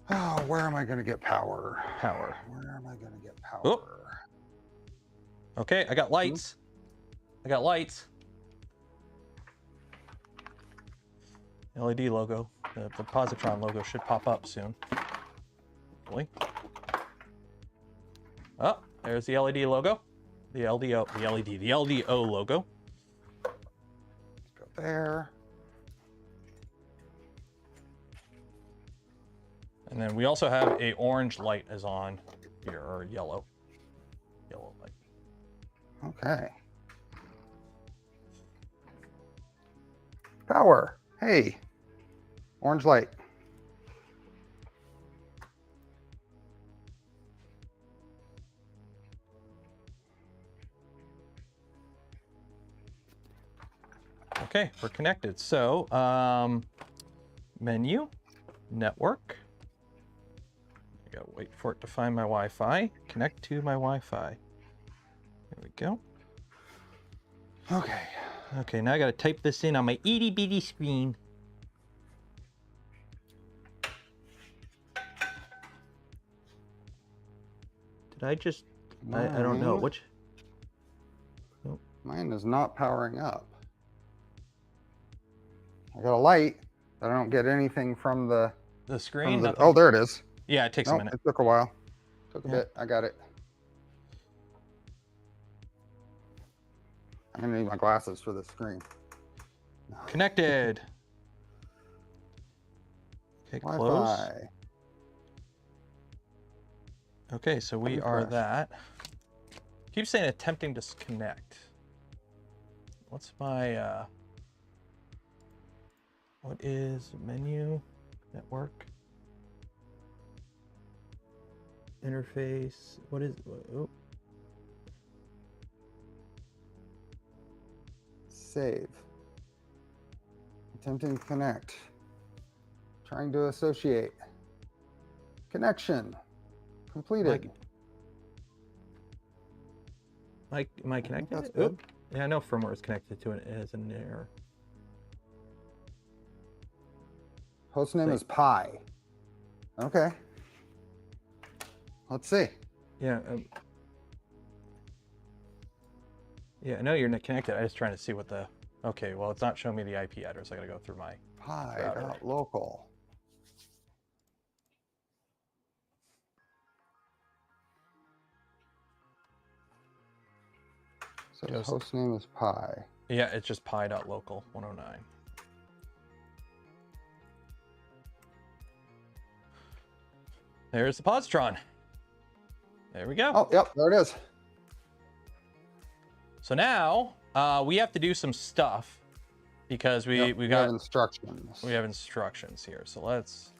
Oh, where am I going to get power? Power. Where am I going to get power? Oh. Okay, I got lights. I got lights. LED logo. The POSITRON logo should pop up soon. Hopefully. Oh, there's the LED logo. The LDO logo. Let's go there. And then we also have a orange light is on here, or yellow light. Okay. Power. Hey, orange light. Okay, we're connected. So, menu, network. I gotta wait for it to find my Wi-Fi. Connect to my Wi-Fi. There we go. Okay. Okay, now I gotta type this in on my itty bitty screen. Did I just... I don't know. Which... Nope. Mine is not powering up. I got a light, but I don't get anything from the screen. Oh, there it is. Yeah, it takes a minute. It took a while. Took a bit. I got it. I'm gonna need my glasses for the screen. Connected. Okay, close. Wi-Fi. Okay, so we are that. Keep saying attempting to connect. What's my what is menu? Network. Interface. What is? Oh. Save. Attempting to connect. Trying to associate. Connection. Completed. Am I connected? That's good. Yeah, I know firmware is connected to it as an error. Hostname is Pi. Okay. Let's see. Yeah. Yeah, I know you're not connected. I'm just trying to see what the. Okay, well, it's not showing me the IP address. I gotta go through my Pi.local. So his host name is Pi. Yeah, it's just pi.local 109. There's the POSITRON. There we go. Oh, yep, there it is. So now we have to do some stuff because we got instructions. We have instructions here. So let's.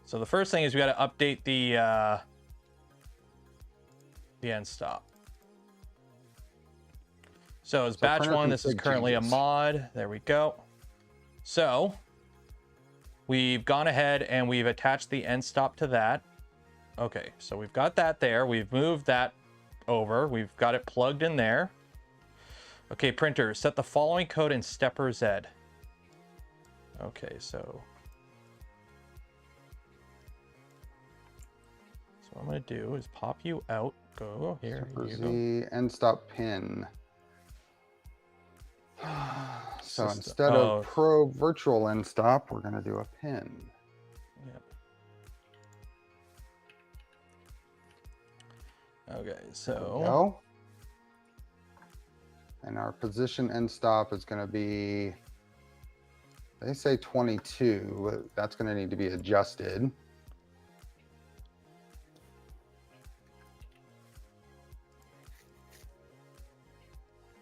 So the first thing is we got to update the end stop. So as batch one, this is currently a mod. There we go. So we've gone ahead and we've attached the end stop to that. Okay, so we've got that there. We've moved that over. We've got it plugged in there. Okay, printer, set the following code in stepper Z. Okay, so what I'm going to do is pop you out. Go here. Stepper Z, end stop pin. So instead of probe virtual end stop, we're going to do a pin. Yep. Okay, so. Go. And our position end stop is going to be, they say 22. That's going to need to be adjusted.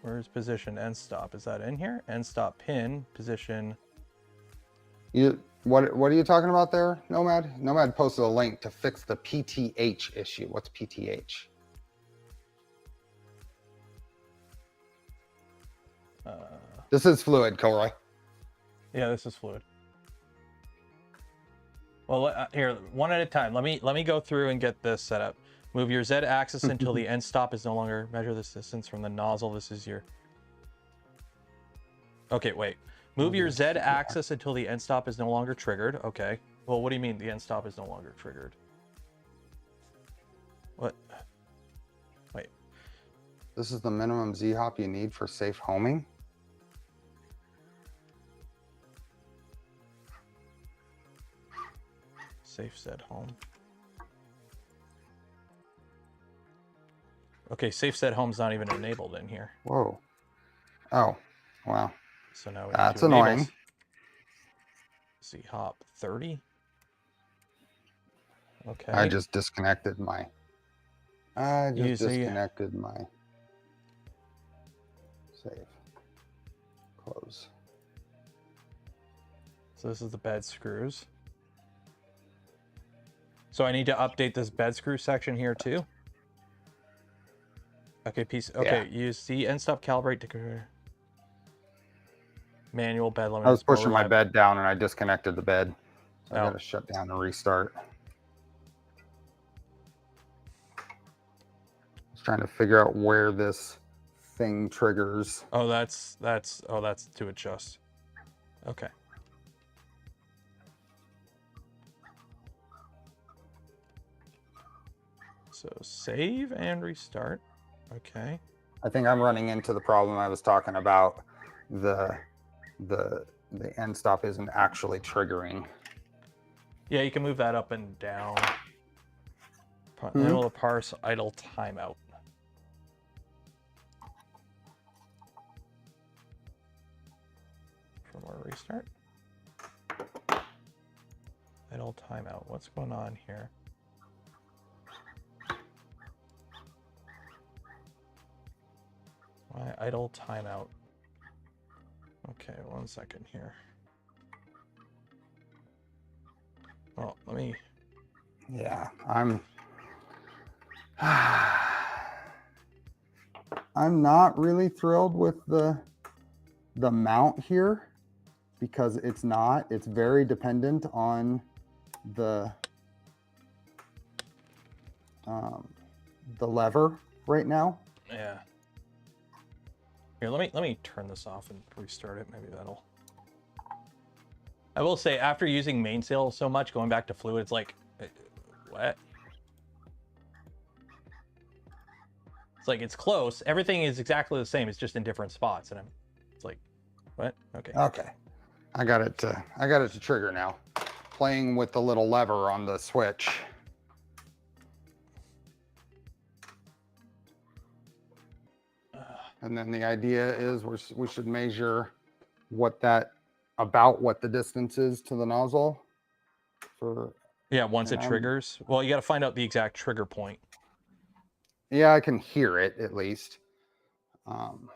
Where's position end stop? Is that in here? End stop pin position. What are you talking about there, Nomad? Nomad posted a link to fix the PTH issue. What's PTH? This is fluid, CoreXY. Yeah, this is fluid. Well, here, one at a time. Let me go through and get this set up. Move your Z axis until the end stop is no longer. Measure this distance from the nozzle. This is your. Okay, wait. Move your Z axis until the end stop is no longer triggered. Okay. Well, what do you mean the end stop is no longer triggered? What? Wait. This is the minimum Z hop you need for safe homing. Safe set home. Okay, safe set home's not even enabled in here. Whoa. Oh, wow. So now that's annoying. Z hop 30. Okay. I just disconnected my. Disconnected my. Save. Close. So this is the bed screws. So I need to update this bed screw section here too. Okay, Okay, yeah. Use the end stop calibrate to manual bed limit. I was pushing my bed down and I disconnected the bed. So I gotta shut down and restart. I was trying to figure out where this thing triggers. Oh, that's to adjust. Okay. So save and restart. Okay. I think I'm running into the problem I was talking about. The end stop isn't actually triggering. Yeah, you can move that up and down. Enable the parse idle timeout. Firmware restart. Idle timeout. What's going on here? My idle timeout. Okay, 1 second here. Well, let me. Yeah, I'm not really thrilled with the mount here because it's very dependent on the lever right now. Yeah. Here, let me turn this off and restart it. Maybe that'll. I will say, after using mainsail so much, going back to fluid, it's like, what? It's like it's close. Everything is exactly the same. It's just in different spots, and it's like, what? Okay. Okay, I got it to trigger now. Playing with the little lever on the switch. And then the idea is we should measure about what the distance is to the nozzle. Yeah, once it triggers. Well, you got to find out the exact trigger point. Yeah, I can hear it at least. And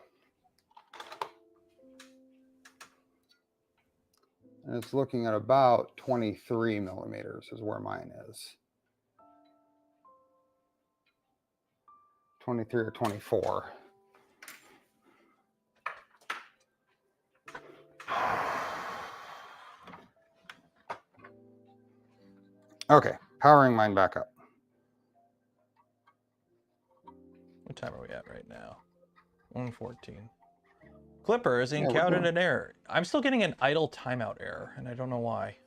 it's looking at about 23 millimeters is where mine is. 23 or 24. Okay, powering mine back up. What time are we at right now? 1:14. Clipper has encountered an error. I'm still getting an idle timeout error, and I don't know why.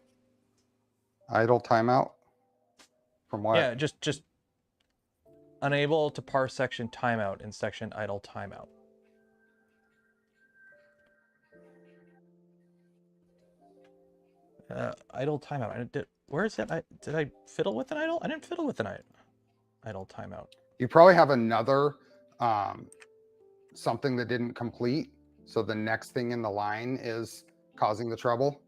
Idle timeout? From what? Yeah, just unable to parse section timeout in section idle timeout. Idle timeout. Where is that? Did I fiddle with an idle? I didn't fiddle with an idle timeout. You probably have another something that didn't complete. So the next thing in the line is causing the trouble.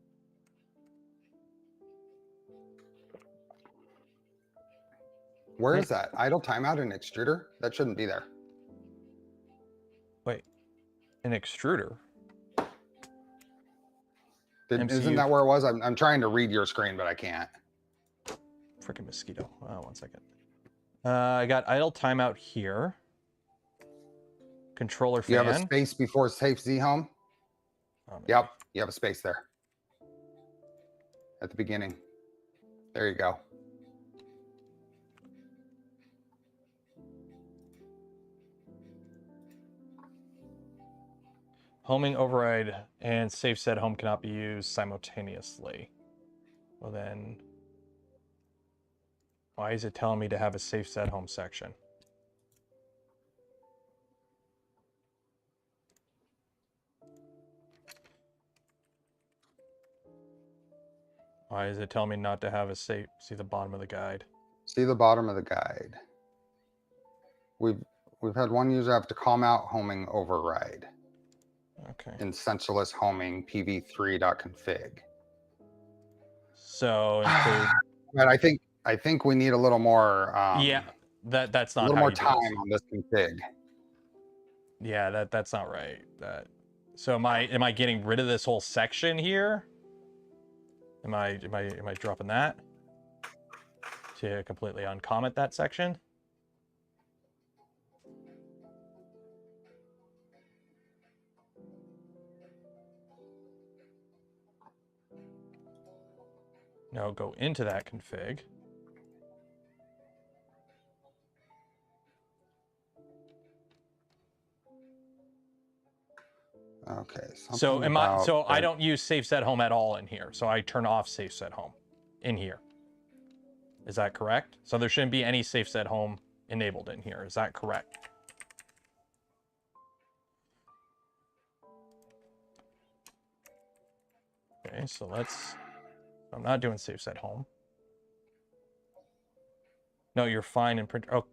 Where is that? Idle timeout in Extruder? That shouldn't be there. Wait, an Extruder? Isn't that where it was? I'm trying to read your screen, but I can't. Freaking mosquito. Oh, 1 second. I got idle timeout here. Controller fan. You have a space before safe Z home? Oh, yep, you have a space there. At the beginning. There you go. Homing override and safe set home cannot be used simultaneously. Well then, why is it telling me to have a safe set home section? Why is it telling me not to have a safe? See the bottom of the guide. See the bottom of the guide. We've had one user have to calm out homing override. Okay. In sensorless homing pv3.config. So include. But I think we need a little more. Yeah, that's not a little how more you time do this. on this config. Yeah, that's not right. So am I getting rid of this whole section here? Am I dropping that to completely uncomment that section? No, go into that config. Okay. So I don't use safe set home at all in here. So I turn off safe set home in here. Is that correct? So there shouldn't be any safe set home enabled in here. Is that correct? Okay, so I'm not doing safe set home. No, you're fine in print. Oh.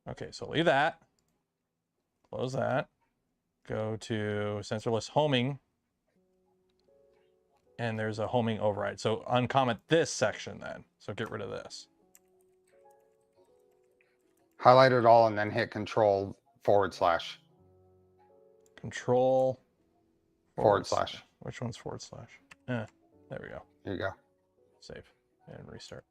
Okay, so leave that. Close that. Go to sensorless homing. And there's a homing override. So uncomment this section then. So get rid of this. Highlight it all and then hit Control // Control Forward slash. Which one's forward slash? There we go. There you go. Save and restart.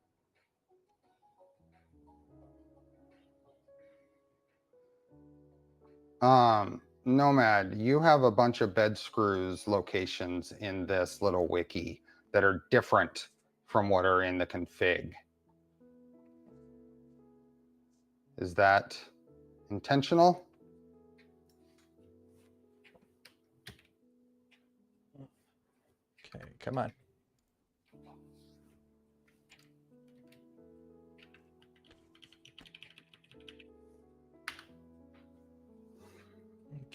Nomad, you have a bunch of bed screws locations in this little wiki that are different from what are in the config. Is that intentional? Okay, come on.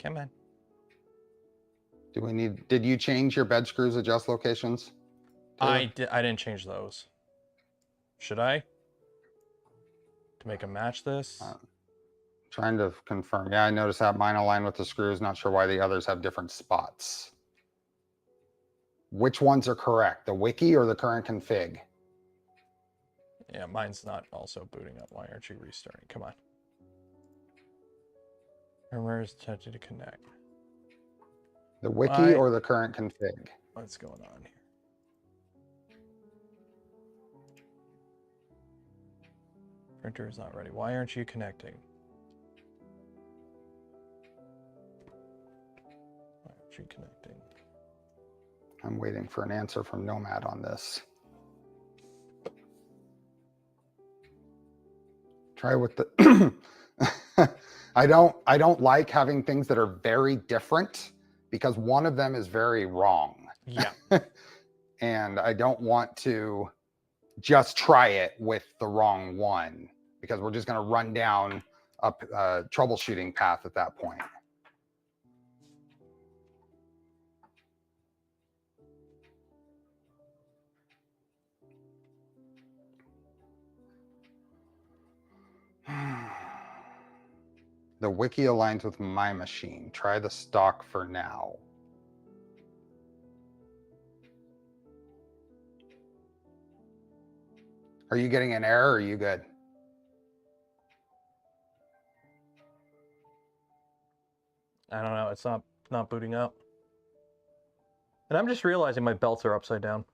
Come on. Do we need, did you change your bed screws adjust locations? I didn't change those. Should I? To make them match this? Trying to confirm. Yeah, I noticed that mine align with the screws. Not sure why the others have different spots. Which ones are correct? The wiki or the current config? Yeah, mine's not also booting up. Why aren't you restarting? Come on. Firmware is attempted to connect. The wiki or the current config? What's going on here? Printer is not ready. Why aren't you connecting? Why aren't you connecting? I'm waiting for an answer from Nomad on this. Try with the I don't like having things that are very different because one of them is very wrong. Yeah. And I don't want to just try it with the wrong one because we're just going to run down a troubleshooting path at that point. The wiki aligns with my machine. Try the stock for now. Are you getting an error or are you good? I don't know. It's not booting up. And I'm just realizing my belts are upside down.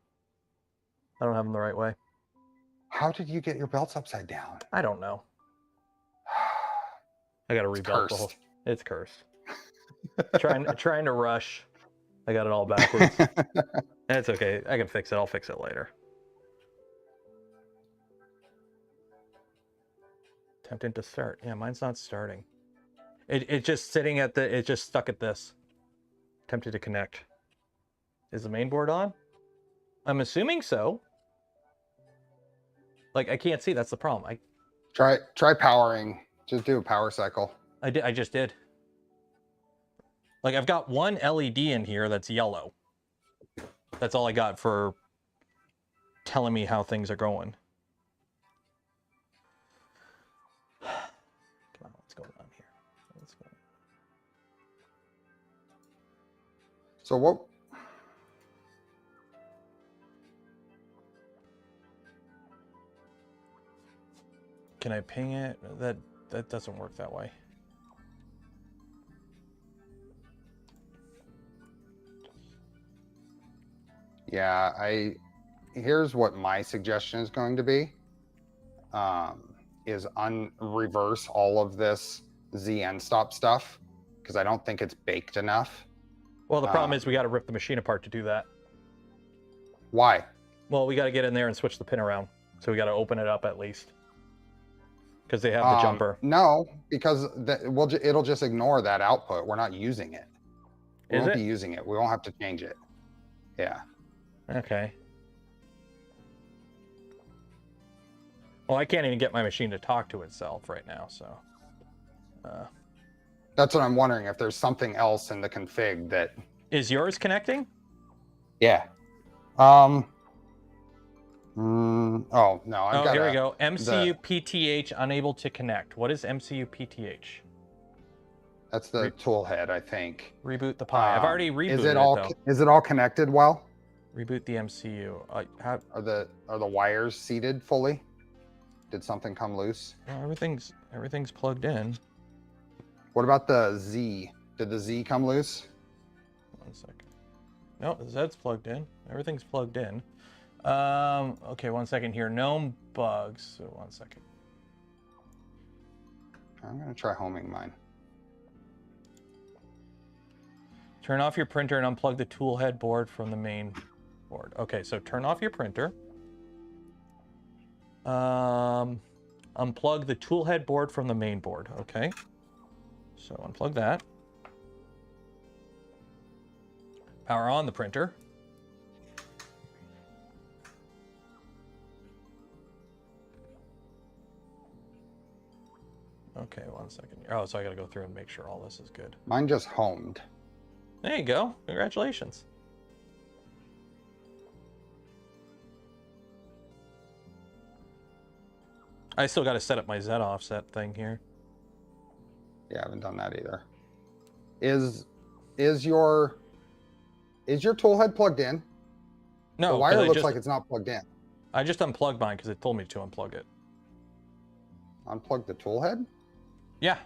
I don't have them the right way. How did you get your belts upside down? I don't know. I gotta rebelt the whole. It's cursed. trying to rush. I got it all backwards. That's okay. I can fix it. I'll fix it later. Attempting to start. Yeah, mine's not starting. It's just sitting at the. It's just stuck at this. Attempted to connect. Is the main board on? I'm assuming so. Like I can't see. That's the problem. Try powering. Just do a power cycle. I just did. Like I've got one LED in here that's yellow. That's all I got for telling me how things are going. Come on, what's going on here? What's going on? So what? Can I ping it? That doesn't work that way. Yeah, here's what my suggestion is going to be. Is reverse all of this Z end stop stuff because I don't think it's baked enough. Well, the problem is we got to rip the machine apart to do that. Why? Well, we got to get in there and switch the pin around. So we got to open it up at least. Because they have the jumper. No, because it'll just ignore that output. We're not using it. We won't be using it. We won't have to change it. Yeah. Okay. Well, I can't even get my machine to talk to itself right now, so. That's what I'm wondering, if there's something else in the config that... Is yours connecting? Yeah. Oh, no. Here we go. MCU PTH unable to connect. What is MCU PTH? That's the toolhead, I think. Reboot the Pi. I've already rebooted it, though. Is it all connected well? Reboot the MCU. Are the wires seated fully? Did something come loose? Well, everything's plugged in. What about the Z? Did the Z come loose? 1 second. No, the Z's plugged in. Everything's plugged in. Okay, 1 second here. Gnome bugs. So 1 second. I'm gonna try homing mine. Turn off your printer and unplug the toolhead board from the main board. Okay, so turn off your printer. Unplug the toolhead board from the main board. Okay. So unplug that. Power on the printer. Okay, 1 second. Oh, so I gotta go through and make sure all this is good. Mine just homed. There you go. Congratulations. I still got to set up my Z offset thing here. Yeah, I haven't done that either. Is your toolhead plugged in? No, the wire looks like it's not plugged in. I just unplugged mine because it told me to unplug it. Unplug the toolhead? Yeah.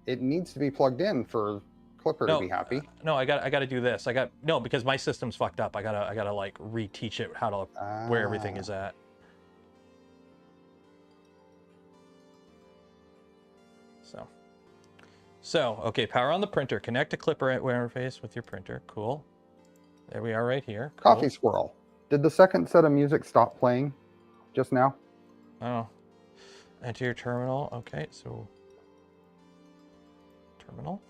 It needs to be plugged in for Clipper to be happy. No, I got to do this. No, because my system's fucked up. I gotta like reteach it how to where everything is at. So okay, power on the printer. Connect to Clipper interface with your printer. Cool. There we are right here. Cool. Coffee squirrel. Did the second set of music stop playing just now? Oh. Enter your terminal. Okay, so terminal.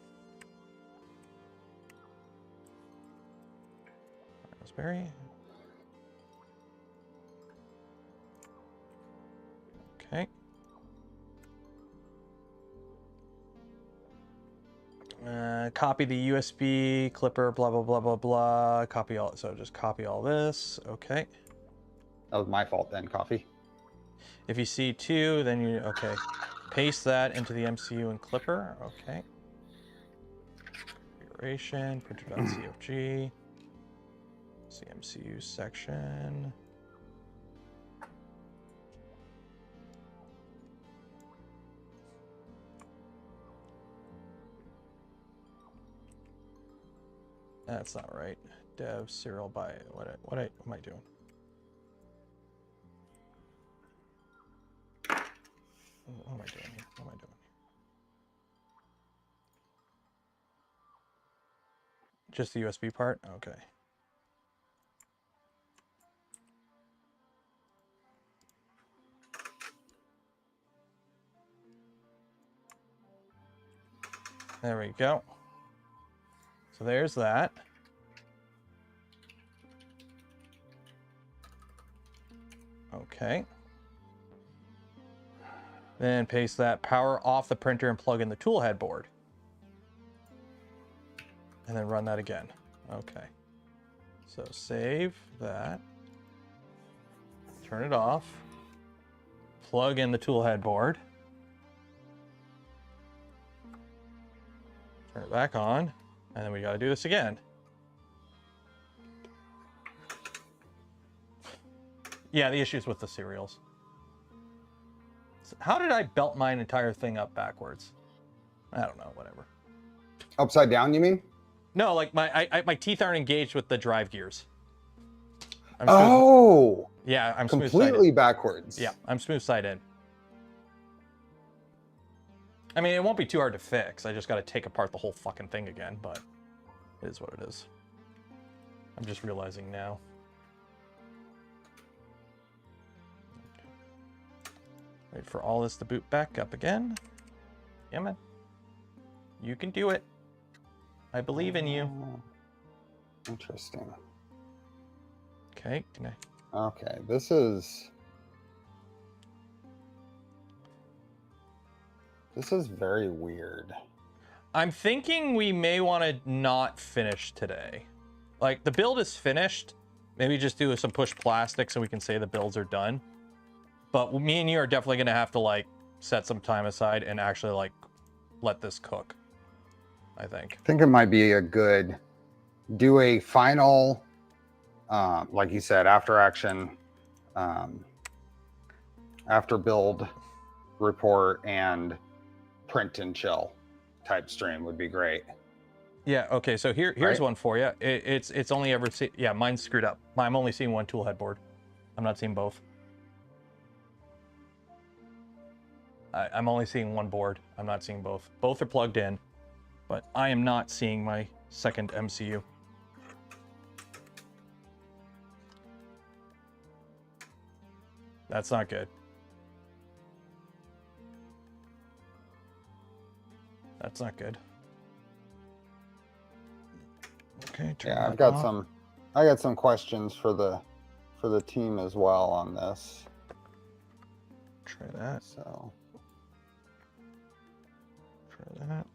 Raspberry. Okay. Copy the USB clipper, blah, blah, blah, blah, blah. Copy all, so just copy all this. Okay. That was my fault then, Coffee. If you see 2, then you, okay. Paste that into the MCU and clipper. Okay. Configuration, printer.cfg. CMCU section. That's not right. Dev serial by what am I doing? What am I doing here? What am I doing? Just the USB part? Okay. There we go. So there's that. Okay. Then paste that, power off the printer and plug in the toolhead board. And then run that again. Okay. So save that. Turn it off. Plug in the toolhead board. Turn it back on. And then we got to do this again. Yeah, the issue's with the serials. So how did I belt my entire thing up backwards? I don't know, whatever. Upside down, you mean? No, like my teeth aren't engaged with the drive gears. Yeah, I'm completely backwards. Yeah, I'm smooth side in. I mean, it won't be too hard to fix. I just got to take apart the whole fucking thing again, but it is what it is. I'm just realizing now. Wait for all this to boot back up again. Yeah, man. You can do it. I believe in you. Interesting. Okay, can I? Okay, this is very weird. I'm thinking we may want to not finish today. Like, the build is finished. Maybe just do some push plastic so we can say the builds are done. But me and you are definitely going to have to, like, set some time aside and actually, like, let this cook, I think. I think it might be a good, do a final, like you said, after action, after build report and print and chill type stream would be great. Yeah, okay, so here's one for you. It's only ever yeah, mine's screwed up. I'm only seeing one tool head board. I'm not seeing both. I'm only seeing one board. I'm not seeing both. Both are plugged in, but I am not seeing my second MCU. That's not good. That's not good. Okay, yeah, I got some questions for the team as well on this. Try that. So Try that.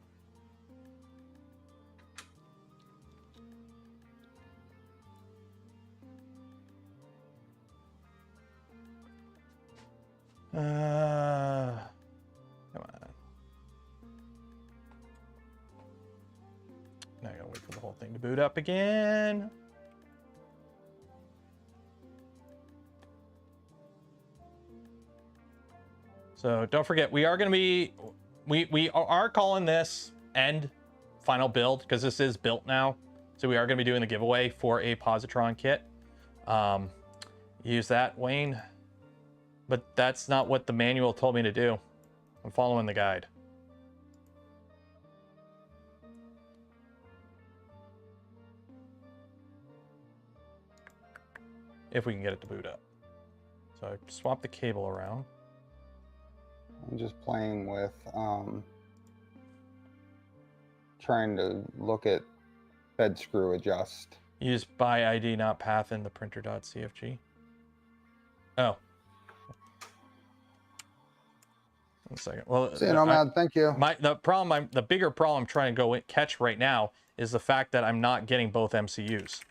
Come on. Now I gotta wait for the whole thing to boot up again. So don't forget, we are going to be, we are calling this end final build because this is built now. So we are going to be doing the giveaway for a POSITRON kit. Use that, Wayne. But that's not what the manual told me to do. I'm following the guide. If we can get it to boot up. So I swap the cable around. I'm just playing with trying to look at bed screw adjust. Use by ID, not path in the printer.cfg. Oh. 1 second. Well, see you, Nomad. Thank you. The bigger problem I'm trying to go catch right now is the fact that I'm not getting both MCUs.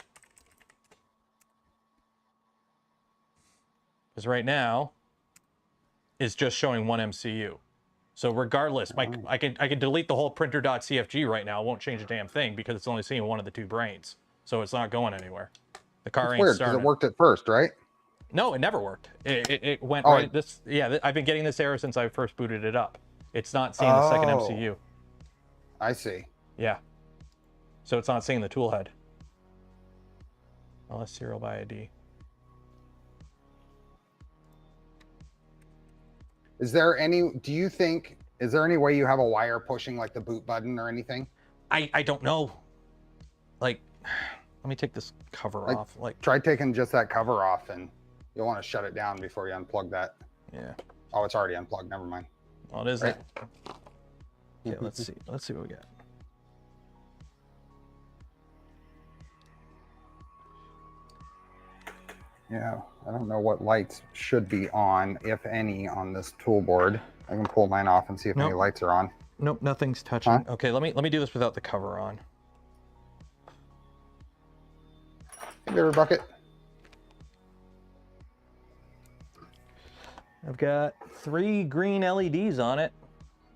Because right now, it's just showing one MCU. So regardless, I can delete the whole printer.cfg right now. It won't change a damn thing because it's only seeing one of the two brains. So it's not going anywhere. The car ain't weird starting. Because it worked at first, right? No, it never worked. It went right. I've been getting this error since I first booted it up. It's not seeing the second MCU. I see. Yeah. So it's not seeing the tool head. LS serial by ID. Is there any, do you think, is there any way you have a wire pushing like the boot button or anything? I don't know. Like, let me take this cover off. Like, try taking just that cover off and you'll want to shut it down before you unplug that. Yeah. Oh, it's already unplugged. Never mind. Well, it is. Right. Okay, let's see. Let's see what we got. Yeah, I don't know what lights should be on, if any, on this tool board. I can pull mine off and see if any lights are on. Nope, nothing's touching. Huh? Okay, let me do this without the cover on. Hey, Beaver Bucket. I've got 3 green LEDs on it,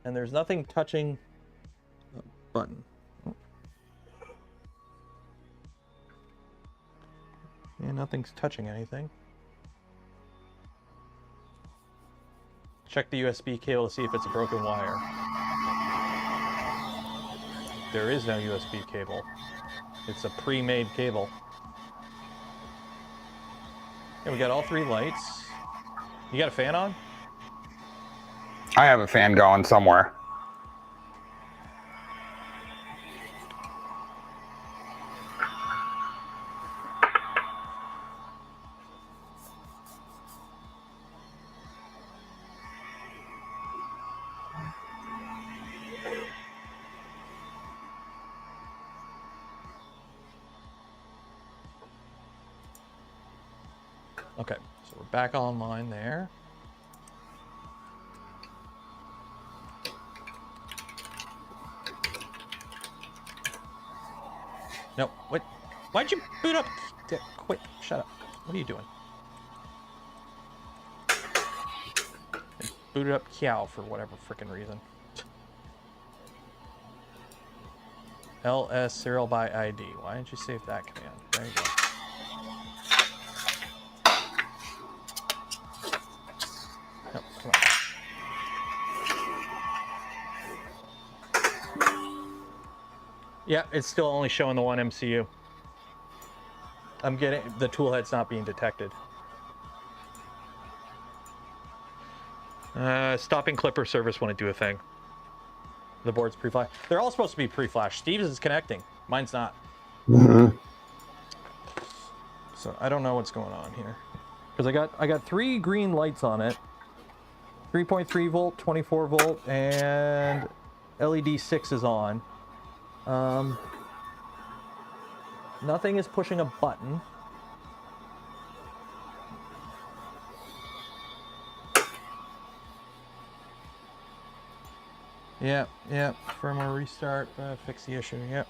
and there's nothing touching the button. Yeah, nothing's touching anything. Check the USB cable to see if it's a broken wire. There is no USB cable. It's a pre-made cable. Okay, we got all 3 lights. You got a fan on? I have a fan going somewhere. Okay, so we're back online there. No, wait. Why'd you boot up? Quick, shut up. What are you doing? It booted up Kiao for whatever freaking reason. LS serial by ID. Why didn't you save that command? There you go. No, come on. Yeah, it's still only showing the one MCU. I'm getting the toolhead's not being detected. Stopping Clipper service when I do a thing. The board's pre-flash. They're all supposed to be pre-flash. Steve's is connecting. Mine's not. Mm-hmm. So I don't know what's going on here. Because I got 3 green lights on it. 3.3 volt, 24 volt, and LED 6 is on. Nothing is pushing a button. Yeah, firmware restart, fix the issue, yep.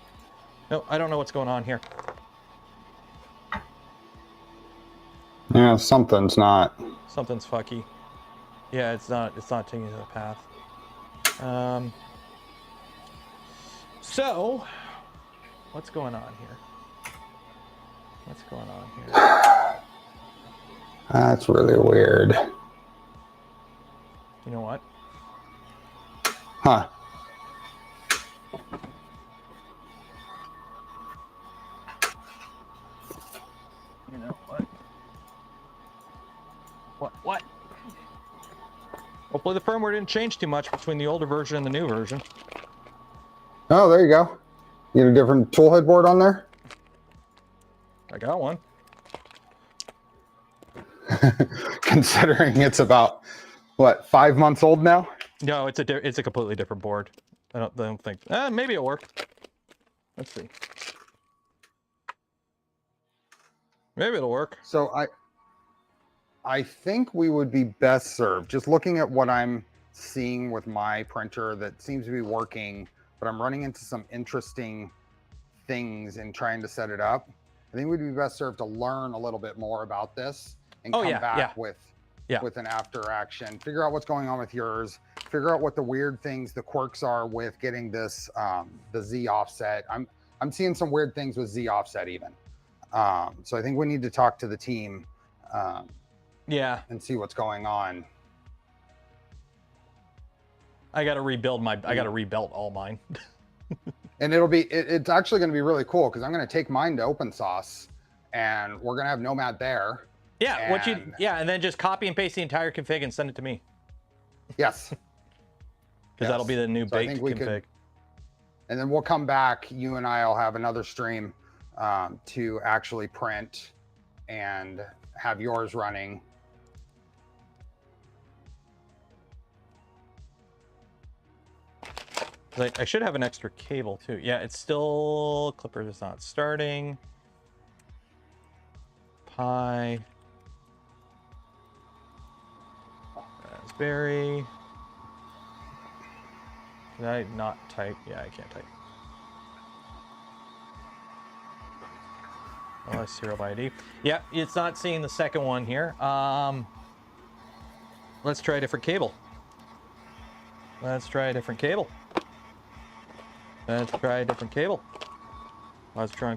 No, I don't know what's going on here. Yeah, something's not. Something's fucky. Yeah, it's not taking the path. So, what's going on here? What's going on here? That's really weird. You know what? Huh. You know what? What? Hopefully the firmware didn't change too much between the older version and the new version. Oh, there you go. You get a different toolhead board on there? I got one. Considering it's about, what, 5 months old now? No, it's a completely different board. I don't think. Maybe it'll work. Let's see. Maybe it'll work. So I think we would be best served, just looking at what I'm seeing with my printer that seems to be working, but I'm running into some interesting things in trying to set it up. I think we'd be best served to learn a little bit more about this and come back with an after action, figure out what's going on with yours, figure out what the weird things, the quirks are with getting this, the Z offset. I'm seeing some weird things with Z offset even. So I think we need to talk to the team and see what's going on. I got to rebuild all mine. And it's actually going to be really cool because I'm going to take mine to open source and we're going to have Nomad there. Yeah, and then just copy and paste the entire config and send it to me. Yes. Because that'll be the new baked config. And then we'll come back, you and I'll have another stream to actually print and have yours running. I should have an extra cable too. Yeah, it's still, Clipper is not starting. Pi. Raspberry. Can I not type? Yeah, I can't type. Oh, serial by ID. Yeah, it's not seeing the second one here. Let's try a different cable. Let's try a different cable. Positron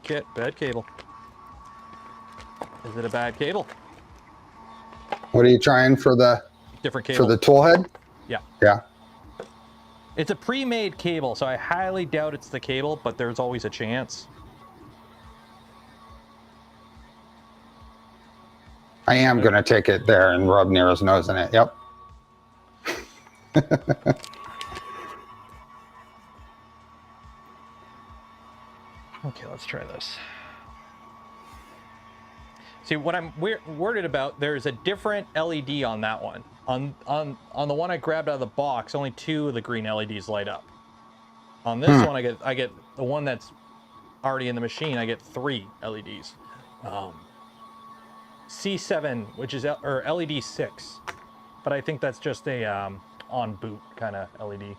kit, bad cable. Is it a bad cable? What are you trying for the different cable for the toolhead? Yeah. Yeah. It's a pre-made cable, so I highly doubt it's the cable, but there's always a chance. I am going to take it there and rub Nero's nose in it. Yep. Okay, let's try this. See, what I'm worried about, there's a different LED on that one. On the one I grabbed out of the box, only 2 of the green LEDs light up. On this one, I get the one that's already in the machine, I get 3 LEDs. C7, which is or LED 6, but I think that's just a on boot kind of LED.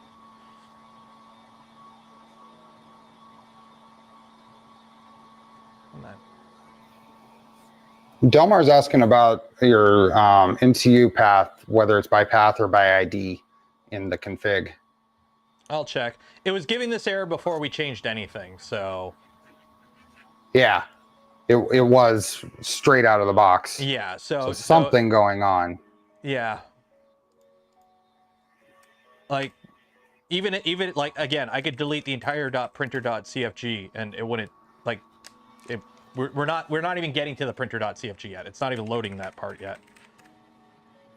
Delmar's asking about your MCU path, whether it's by path or by ID in the config. I'll check. It was giving this error before we changed anything, so. Yeah, it was straight out of the box. Yeah, so something going on. Yeah. Like, even like, again, I could delete the entire .printer.cfg and it wouldn't, like, we're not even getting to the printer.cfg yet. It's not even loading that part yet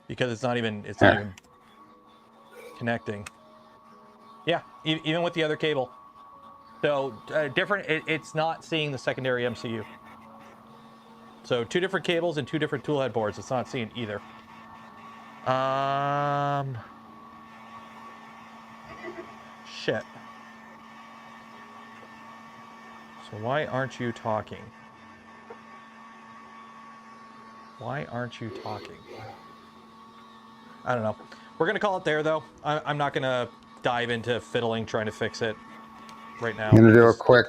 because it's not even connecting. Yeah, even with the other cable. So it's not seeing the secondary MCU. So 2 different cables and 2 different toolhead boards. It's not seeing either. Shit. So why aren't you talking? Why aren't you talking? I don't know. We're going to call it there, though. I'm not going to dive into fiddling, trying to fix it right now. I'm going to do a quick...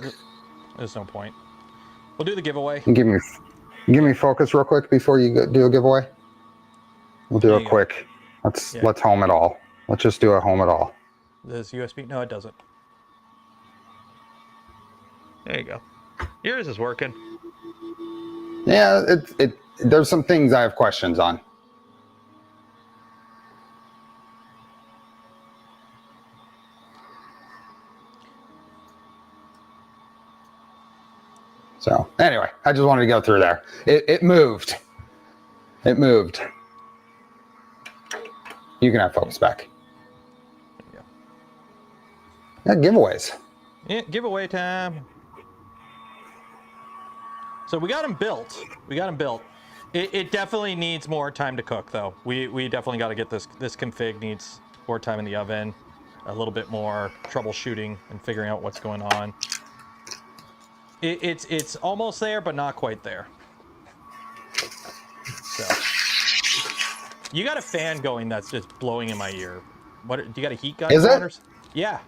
There's no point. We'll do the giveaway. Give me focus real quick before you do a giveaway. We'll do a quick... Let's home it all. Let's just do a home it all. Does USB? No, it doesn't. There you go. Yours is working. Yeah, there's some things I have questions on. So anyway, I just wanted to go through there. It moved. It moved. You can have focus back. There you go. Yeah, giveaways. Yeah, giveaway time. So we got them built. It definitely needs more time to cook, though. We definitely got to get this config needs more time in the oven, a little bit more troubleshooting and figuring out what's going on. It's almost there, but not quite there. So you got a fan going that's just blowing in my ear. What do you got? A heat gun? Is it? Yeah.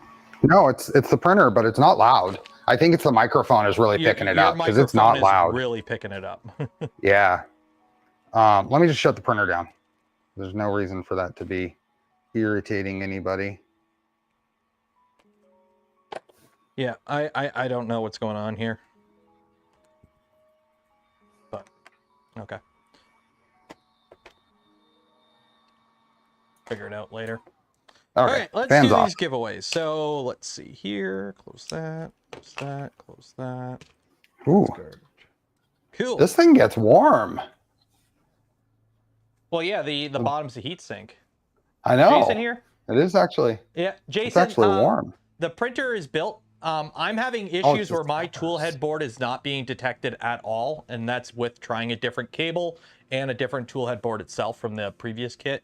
No, it's the printer, but it's not loud. I think it's the microphone is really picking it up because it's not loud. Really picking it up. Yeah. Let me just shut the printer down. There's no reason for that to be irritating anybody. Yeah, I don't know what's going on here. But okay. Figure it out later. Okay. All right, let's do these giveaways. So let's see here. Close that. Close that. Close that. Ooh. Cool. This thing gets warm. Well, yeah, the bottom's the heat sink. I know. Jason here? It is actually. Yeah, Jason. It's actually warm. The printer is built. I'm having issues where my toolhead board is not being detected at all, and that's with trying a different cable and a different toolhead board itself from the previous kit.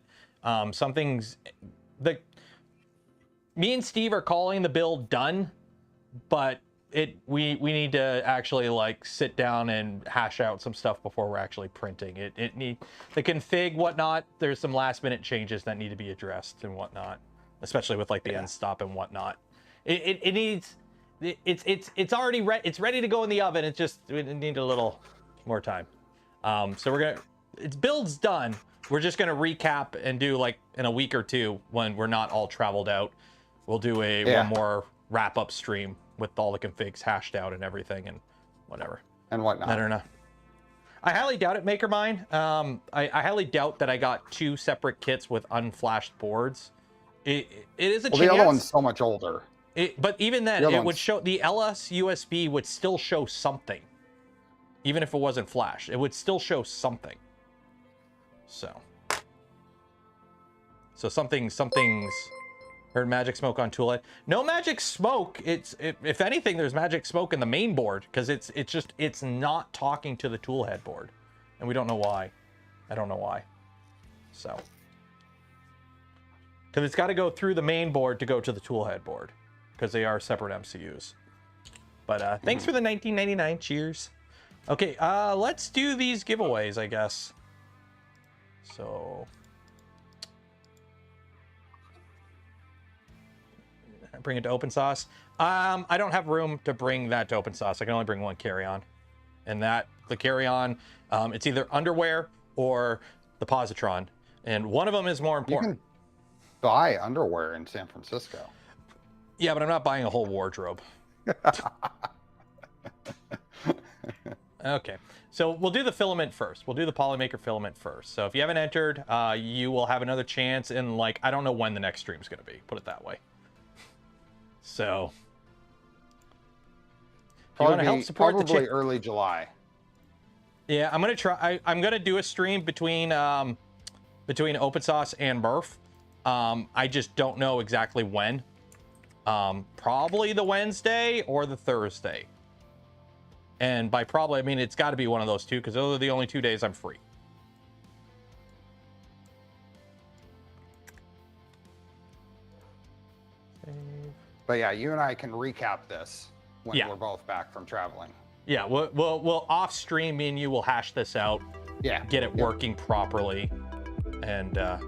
Me and Steve are calling the build done, but we need to actually like sit down and hash out some stuff before we're actually printing. It need the config, whatnot. There's some last minute changes that need to be addressed and whatnot, especially with like the end stop and whatnot. It needs. It's already it's ready to go in the oven. It's just we need a little more time. So its build's done. We're just gonna recap and do like in a week or two when we're not all traveled out. We'll do one more wrap up stream with all the configs hashed out and everything and whatever. And whatnot. I don't know. I highly doubt it, MakerMine. I highly doubt that I got 2 separate kits with unflashed boards. It is a chance. The other one's so much older. But even then, it would show the LS USB would still show something, even if it wasn't flash. It would still show something. So something's heard magic smoke on toolhead. No magic smoke. If anything, there's magic smoke in the main board because it's not talking to the toolhead board, and we don't know why. I don't know why. So because it's got to go through the main board to go to the toolhead board. Because they are separate MCUs. But thanks for the 1999. Cheers. Okay, let's do these giveaways, I guess. So bring it to open sauce. I don't have room to bring that to open sauce. I can only bring one carry-on. And the carry-on, it's either underwear or the POSITRON. And one of them is more important. You can buy underwear in San Francisco. Yeah, but I'm not buying a whole wardrobe. Okay, so we'll do the filament first. We'll do the POLYMAKER filament first. So if you haven't entered, you will have another chance in, like, I don't know when the next stream is going to be. Put it that way. So if you want to help support the probably early July. Yeah, I'm gonna try. I'm gonna do a stream between Open Sauce and Murph. I just don't know exactly when. Probably the Wednesday or the Thursday. And by probably, I mean it's got to be one of those two, because those are the only 2 days I'm free. But yeah, you and I can recap this when Yeah. we're both back from traveling. Yeah, we'll off stream, me and you will hash this out. Yeah. Get it working properly, and yeah,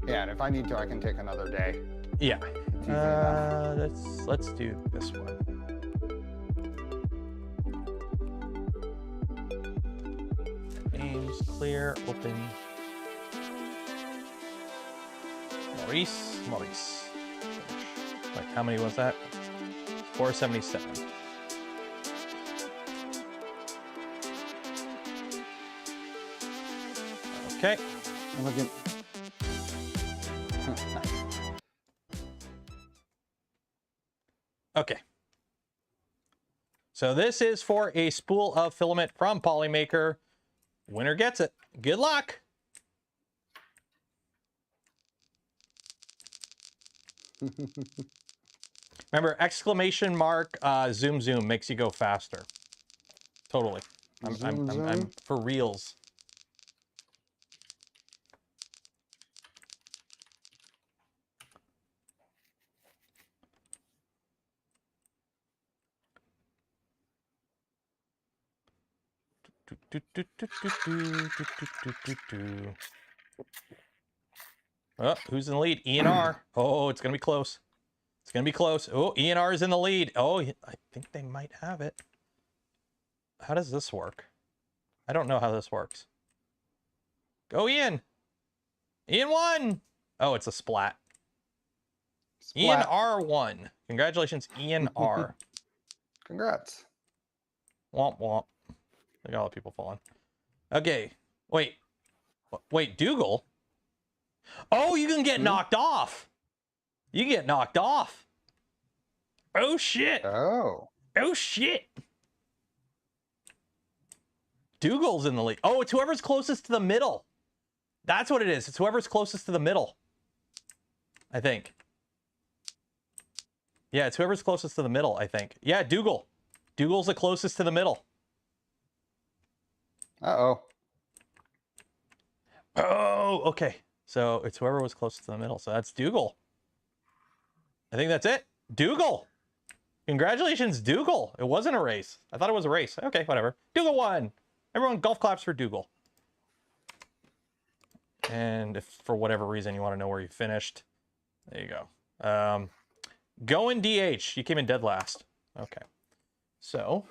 and if I need to, I can take another day. yeah. Let's do this one. Names clear, open. Maurice. Wait, how many was that? 477. Okay. Okay. So this is for a spool of filament from POLYMAKER. Winner gets it. Good luck. Remember, exclamation mark, zoom makes you go faster. Totally. I'm for reals. Oh, who's in the lead? E&R. Oh, it's gonna be close. It's gonna be close. Oh, E&R is in the lead. Oh, I think they might have it. How does this work? I don't know how this works. Go Ian. Ian won. Oh, it's a splat. Ian R won. Congratulations, Ian R. Congrats. Womp womp. Look at all the people falling. Okay. Wait, Dougal? Oh, you can get knocked off. You get knocked off. Oh, shit. Oh. Oh, shit. Dougal's in the lead. Oh, it's whoever's closest to the middle. That's what it is. It's whoever's closest to the middle, I think. Yeah, it's whoever's closest to the middle, I think. Yeah, Dougal. Dougal's the closest to the middle. Uh-oh. Oh, okay. So it's whoever was closest to the middle. So that's Dougal. I think that's it. Dougal. Congratulations, Dougal. It wasn't a race. I thought it was a race. Okay, whatever. Dougal won. Everyone golf claps for Dougal. And if for whatever reason you want to know where you finished, there you go. Going DH. You came in dead last. Okay. So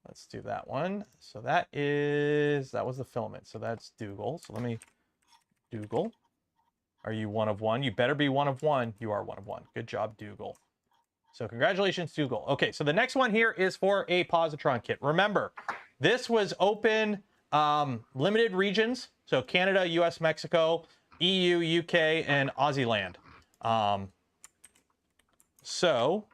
let's do that one. So that was the filament. So that's Dougal. So let me, Dougal. Are you one of one? You better be one of one. You are one of one. Good job, Dougal. So congratulations, Dougal. Okay, so the next one here is for a positron kit. Remember, this was open limited regions. So Canada, US, Mexico, EU, UK, and Aussie land. So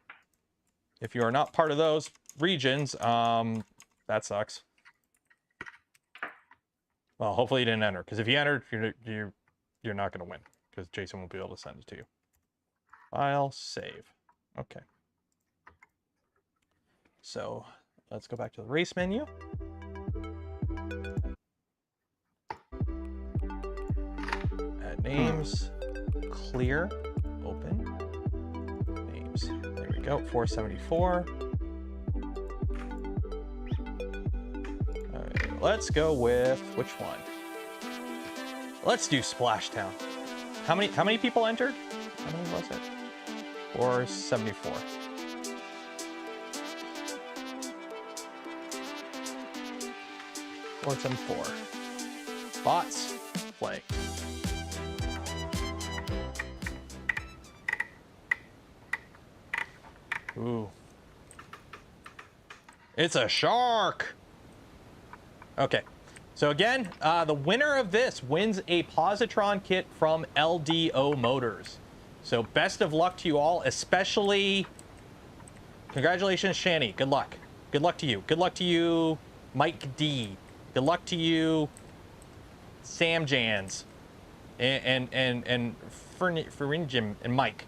if you are not part of those regions, that sucks. Well, hopefully you didn't enter, because if you entered, you're not going to win, because Jason won't be able to send it to you. File, save. Okay. So let's go back to the race menu. Add names, clear, open, names. There we go, 474. All right, let's go with which one? Let's do Splashtown. How many people entered? How many was it? 474. Bots, play. Ooh. It's a shark. Okay. So again, the winner of this wins a positron kit from LDO Motors. So best of luck to you all, especially congratulations, Shani. Good luck. Good luck to you. Good luck to you, Mike D. Good luck to you, Sam Jans, and Jim and Mike.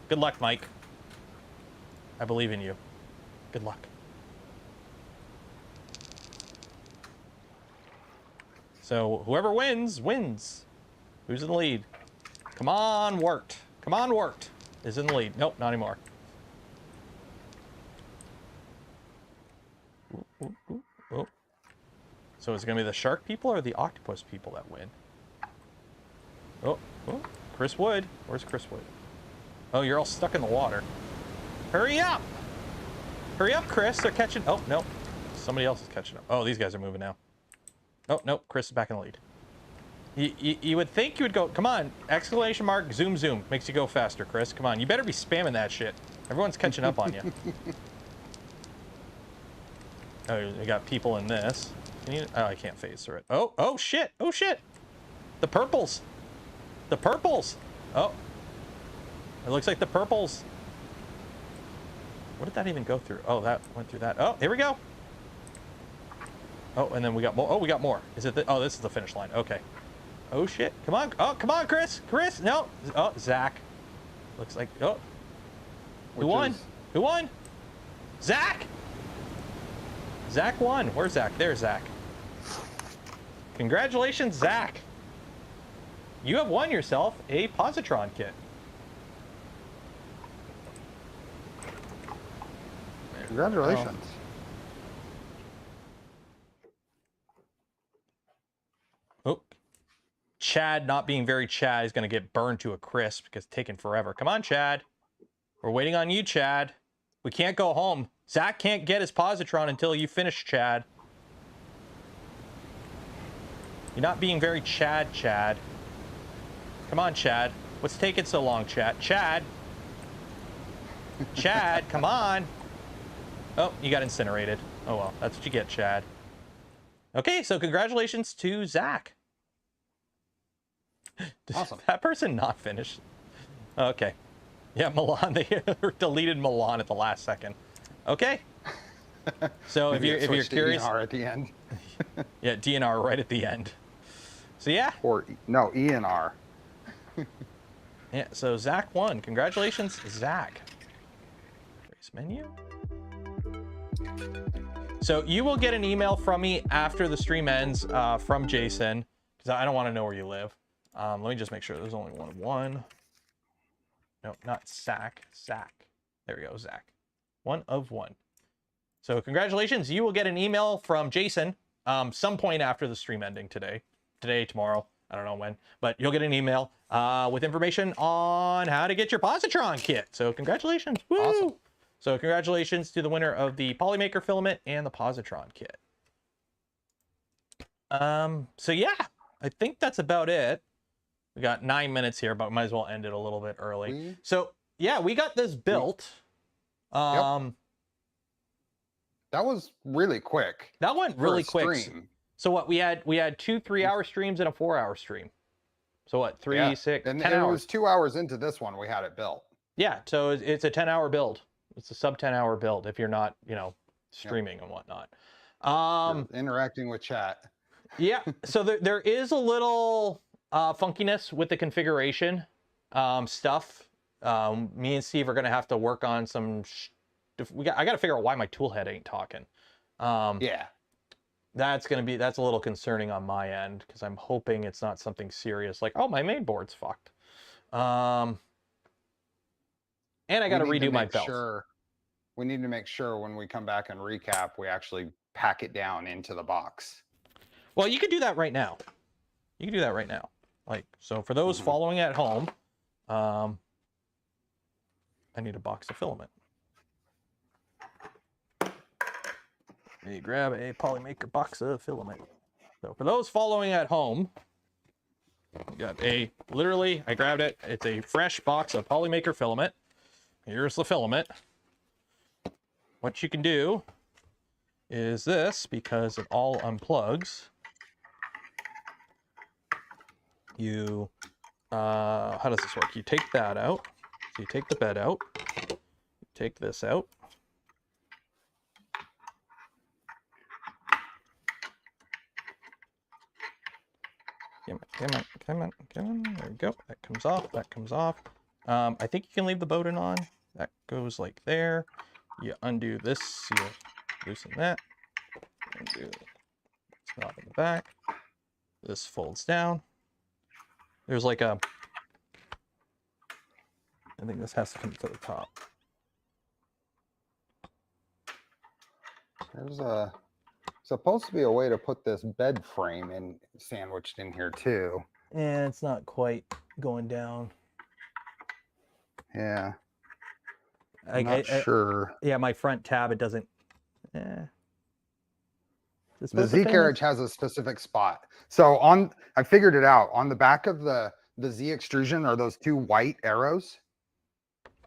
Good luck, Mike. I believe in you. Good luck. So whoever wins, wins. Who's in the lead? Come on, Worked. Come on, Worked. Is in the lead. Nope, not anymore. Ooh, ooh, ooh, ooh. So is it going to be the shark people or the octopus people that win? Oh, oh, Chris Wood. Where's Chris Wood? Oh, you're all stuck in the water. Hurry up! Hurry up, Chris. They're catching... Oh, no. Somebody else is catching up. Oh, these guys are moving now. Oh, no. Chris is back in the lead. You would think you would go... Come on. Exclamation mark, zoom, zoom. Makes you go faster, Chris. Come on. You better be spamming that shit. Everyone's catching up on you. Oh, you got people in this. Can you... Oh, I can't phase through it. Oh, oh, shit. Oh, shit. The purples. The purples. Oh. It looks like the purples. What did that even go through? Oh, that went through that. Oh, here we go. Oh, and then we got more. Oh, we got more. Is it the... Oh, this is the finish line. Okay. Oh, shit. Come on. Oh, come on, Chris. Chris. No. Oh, Zach. Looks like... Oh. Who won? Who won? Zach! Zach won. Where's Zach? There's Zach. Congratulations, Zach. You have won yourself a POSITRON kit. Congratulations. Oh. Chad, not being very Chad, is going to get burned to a crisp because it's taking forever. Come on, Chad. We're waiting on you, Chad. We can't go home. Zach can't get his positron until you finish, Chad. You're not being very Chad, Chad. Come on, Chad. What's taking so long, Chad? Chad. Chad, come on. Oh, you got incinerated. Oh, well, that's what you get, Chad. Okay, so congratulations to Zach. Awesome. That person not finished. Okay. Yeah, Milan, they deleted Milan at the last second. Okay. So if you're curious, DNR at the end. Yeah, DNR right at the end. So yeah. Or no, ENR. Yeah, so Zach won. Congratulations, Zach. Race menu. So you will get an email from me after the stream ends from Jason, because I don't want to know where you live. Let me just make sure there's only one. No, not Zach. Zach. There we go, Zach. 1 of 1. So congratulations. You will get an email from Jason some point after the stream ending today. Today, tomorrow. I don't know when. But you'll get an email with information on how to get your POSITRON kit. So congratulations. Woo! Awesome. So congratulations to the winner of the POLYMAKER filament and the POSITRON kit. So yeah, I think that's about it. We got 9 minutes here, but might as well end it a little bit early. So yeah, we got this built. Yep. That was really quick. That went really quick. Stream. So what, we had 2 3-hour streams and a 4-hour stream. So what, 3, 6, and 10 it hours. was 2 hours into this one we had it built. Yeah, so it's a 10-hour build. It's a sub 10-hour build if you're not, streaming and whatnot. You're interacting with chat. Yeah, so there is a little funkiness with the configuration stuff. Me and Steve are going to have to work on some... I got to figure out why my toolhead ain't talking. Yeah. That's a little concerning on my end, because I'm hoping it's not something serious like, oh, my main board's fucked. And I got to redo my belt. We need to make sure when we come back and recap, we actually pack it down into the box. Well, you can do that right now. You can do that right now. Like, so for those following at home, I need a box of filament. Let me grab a POLYMAKER box of filament. So for those following at home, we got literally, I grabbed it. It's a fresh box of POLYMAKER filament. Here's the filament. What you can do is this, because it all unplugs. You, how does this work? You take that out. So you take the bed out, take this out. Come on. There we go. That comes off. That comes off. I think you can leave the bowden on. That goes like there. You undo this. You loosen that. Undo. It's not in the back. This folds down. There's like a. I think this has to come to the top. There's supposed to be a way to put this bed frame in sandwiched in here too. Yeah, it's not quite going down. Yeah. I'm not sure. Yeah, my front tab, it doesn't. The Z carriage has a specific spot. So I figured it out. On the back of the Z extrusion are those two white arrows.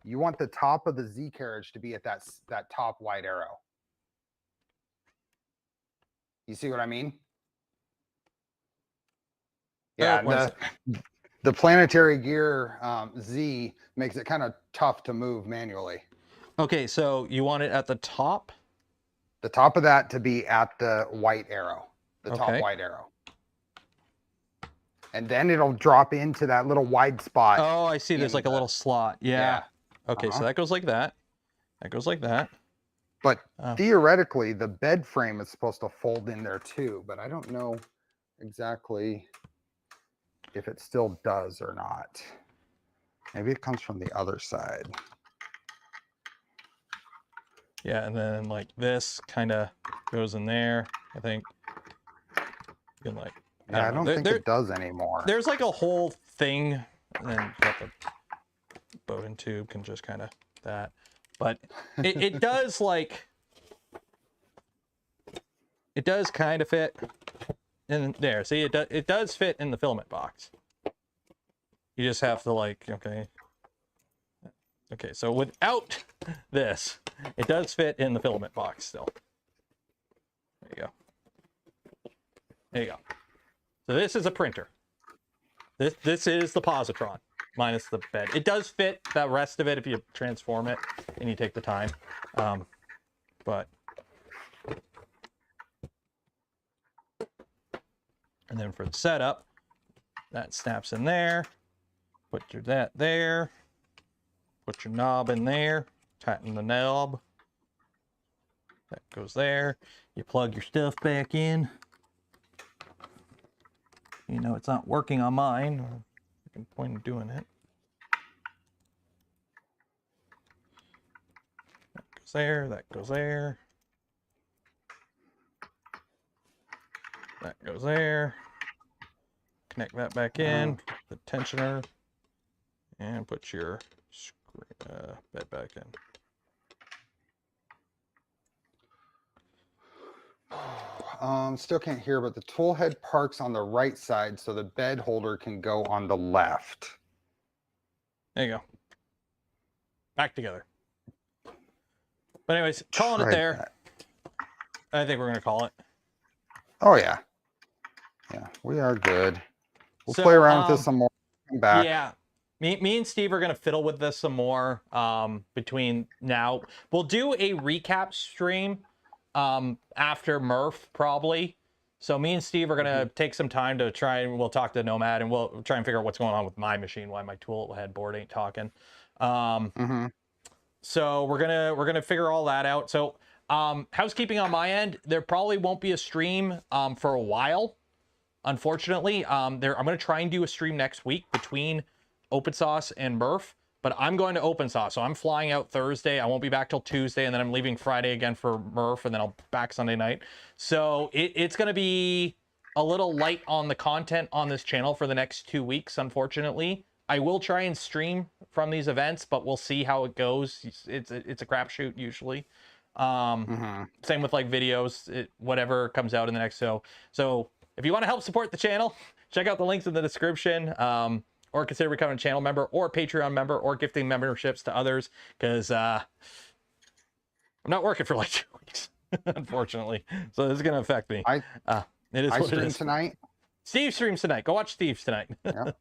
You want the top of the Z carriage to be at that top white arrow. You see what I mean? Yeah, the planetary gear Z makes it kind of tough to move manually. Okay, so you want it at the top? The top of that to be at the white arrow, the top white arrow. And then it'll drop into that little wide spot. Oh, I see. There's like a little slot. Yeah. Okay, so that goes like that. That goes like that. But theoretically, the bed frame is supposed to fold in there too, but I don't know exactly if it still does or not. Maybe it comes from the other side. Yeah, and then like this kind of goes in there. I think you can like. I don't think it does anymore. There's like a whole thing, and then the bowden tube can just kind of that. But it does like, it does kind of fit in there. See, it does fit in the filament box. You just have to like, okay, so without this, it does fit in the filament box still. There you go. There you go. So this is a printer. This is the positron minus the bed. It does fit the rest of it if you transform it and you take the time. But and then for the setup, that snaps in there. Put that there. Put your knob in there. Tighten the knob. That goes there. You plug your stuff back in. You know, it's not working on mine. I can point to doing it. That goes there. That goes there. That goes there. Connect that back in. The tensioner. And put your bed back in. Still can't hear, but the tool head parks on the right side so the bed holder can go on the left. There you go. Back together. But anyways, calling it there. I think we're going to call it. Oh, yeah. Yeah, we are good. We'll play around with this some more. Come back. Yeah. Me and Steve are going to fiddle with this some more between now. We'll do a recap stream after Murph, probably. So me and Steve are going to take some time to try, and we'll talk to Nomad, and we'll try and figure out what's going on with my machine, why my tool head board ain't talking. So we're gonna figure all that out. So housekeeping on my end, there probably won't be a stream for a while, unfortunately. I'm gonna try and do a stream next week between OpenSauce and Murph, but I'm going to OpenSauce, so I'm flying out Thursday. I won't be back till Tuesday, and then I'm leaving Friday again for Murph, and then I'll back Sunday night. So it's gonna be a little light on the content on this channel for the next 2 weeks, unfortunately. I will try and stream from these events, but we'll see how it goes. It's a crapshoot usually. Same with like videos, whatever comes out in the next. So if you want to help support the channel, check out the links in the description, or consider becoming a channel member or a Patreon member or gifting memberships to others, because I'm not working for like 2 weeks, unfortunately. So this is going to affect me. It is what it is. Tonight. Steve streams tonight. Go watch Steve's tonight. Yep.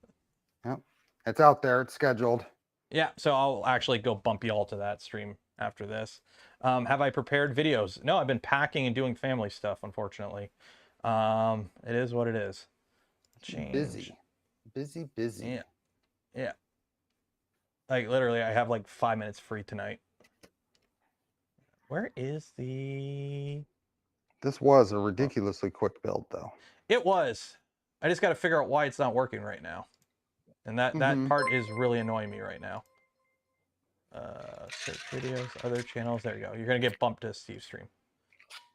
It's out there. It's scheduled. Yeah, so I'll actually go bump you all to that stream after this. Have I prepared videos? No, I've been packing and doing family stuff, unfortunately. It is what it is. Change. Busy. Yeah. Yeah. Like literally, I have like 5 minutes free tonight. Where is the... This was a ridiculously quick build, though. It was. I just got to figure out why it's not working right now. And that part is really annoying me right now. Search videos, other channels. There you go. You're going to get bumped to Steve's stream.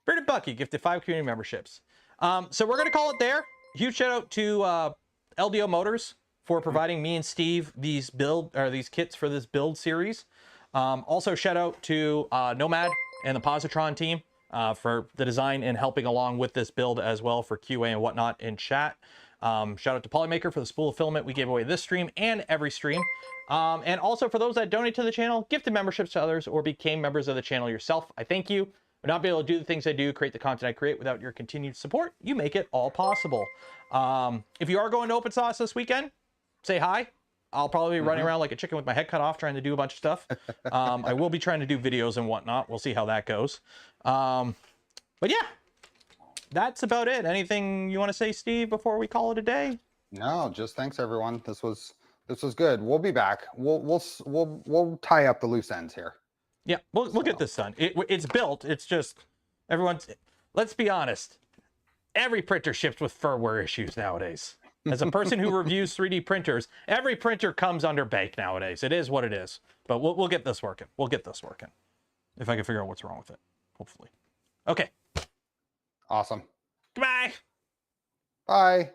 Bearded Bucky gifted 5 community memberships. So we're going to call it there. Huge shout out to LDO Motors for providing me and Steve these kits for this build series. Also shout out to Nomad and the Positron team for the design and helping along with this build as well for QA and whatnot in chat. Shout out to POLYMAKER for the spool of filament we gave away this stream and every stream. And also for those that donate to the channel, gifted memberships to others, or became members of the channel yourself, I thank you. Would not be able to do the things I do, create the content I create without your continued support. You make it all possible. If you are going to Open Sauce this weekend, say hi. I'll probably be running around like a chicken with my head cut off trying to do a bunch of stuff. I will be trying to do videos and whatnot. We'll see how that goes. But yeah, that's about it. Anything you want to say, Steve, before we call it a day? No, just thanks everyone. This was good. We'll be back. We'll tie up the loose ends here. Yeah, we'll get this done. It's built. It's just everyone's. Let's be honest. Every printer ships with firmware issues nowadays. As a person who reviews 3D printers, every printer comes under bank nowadays. It is what it is. But we'll get this working. We'll get this working. If I can figure out what's wrong with it, hopefully. Okay. Awesome. Goodbye. Bye.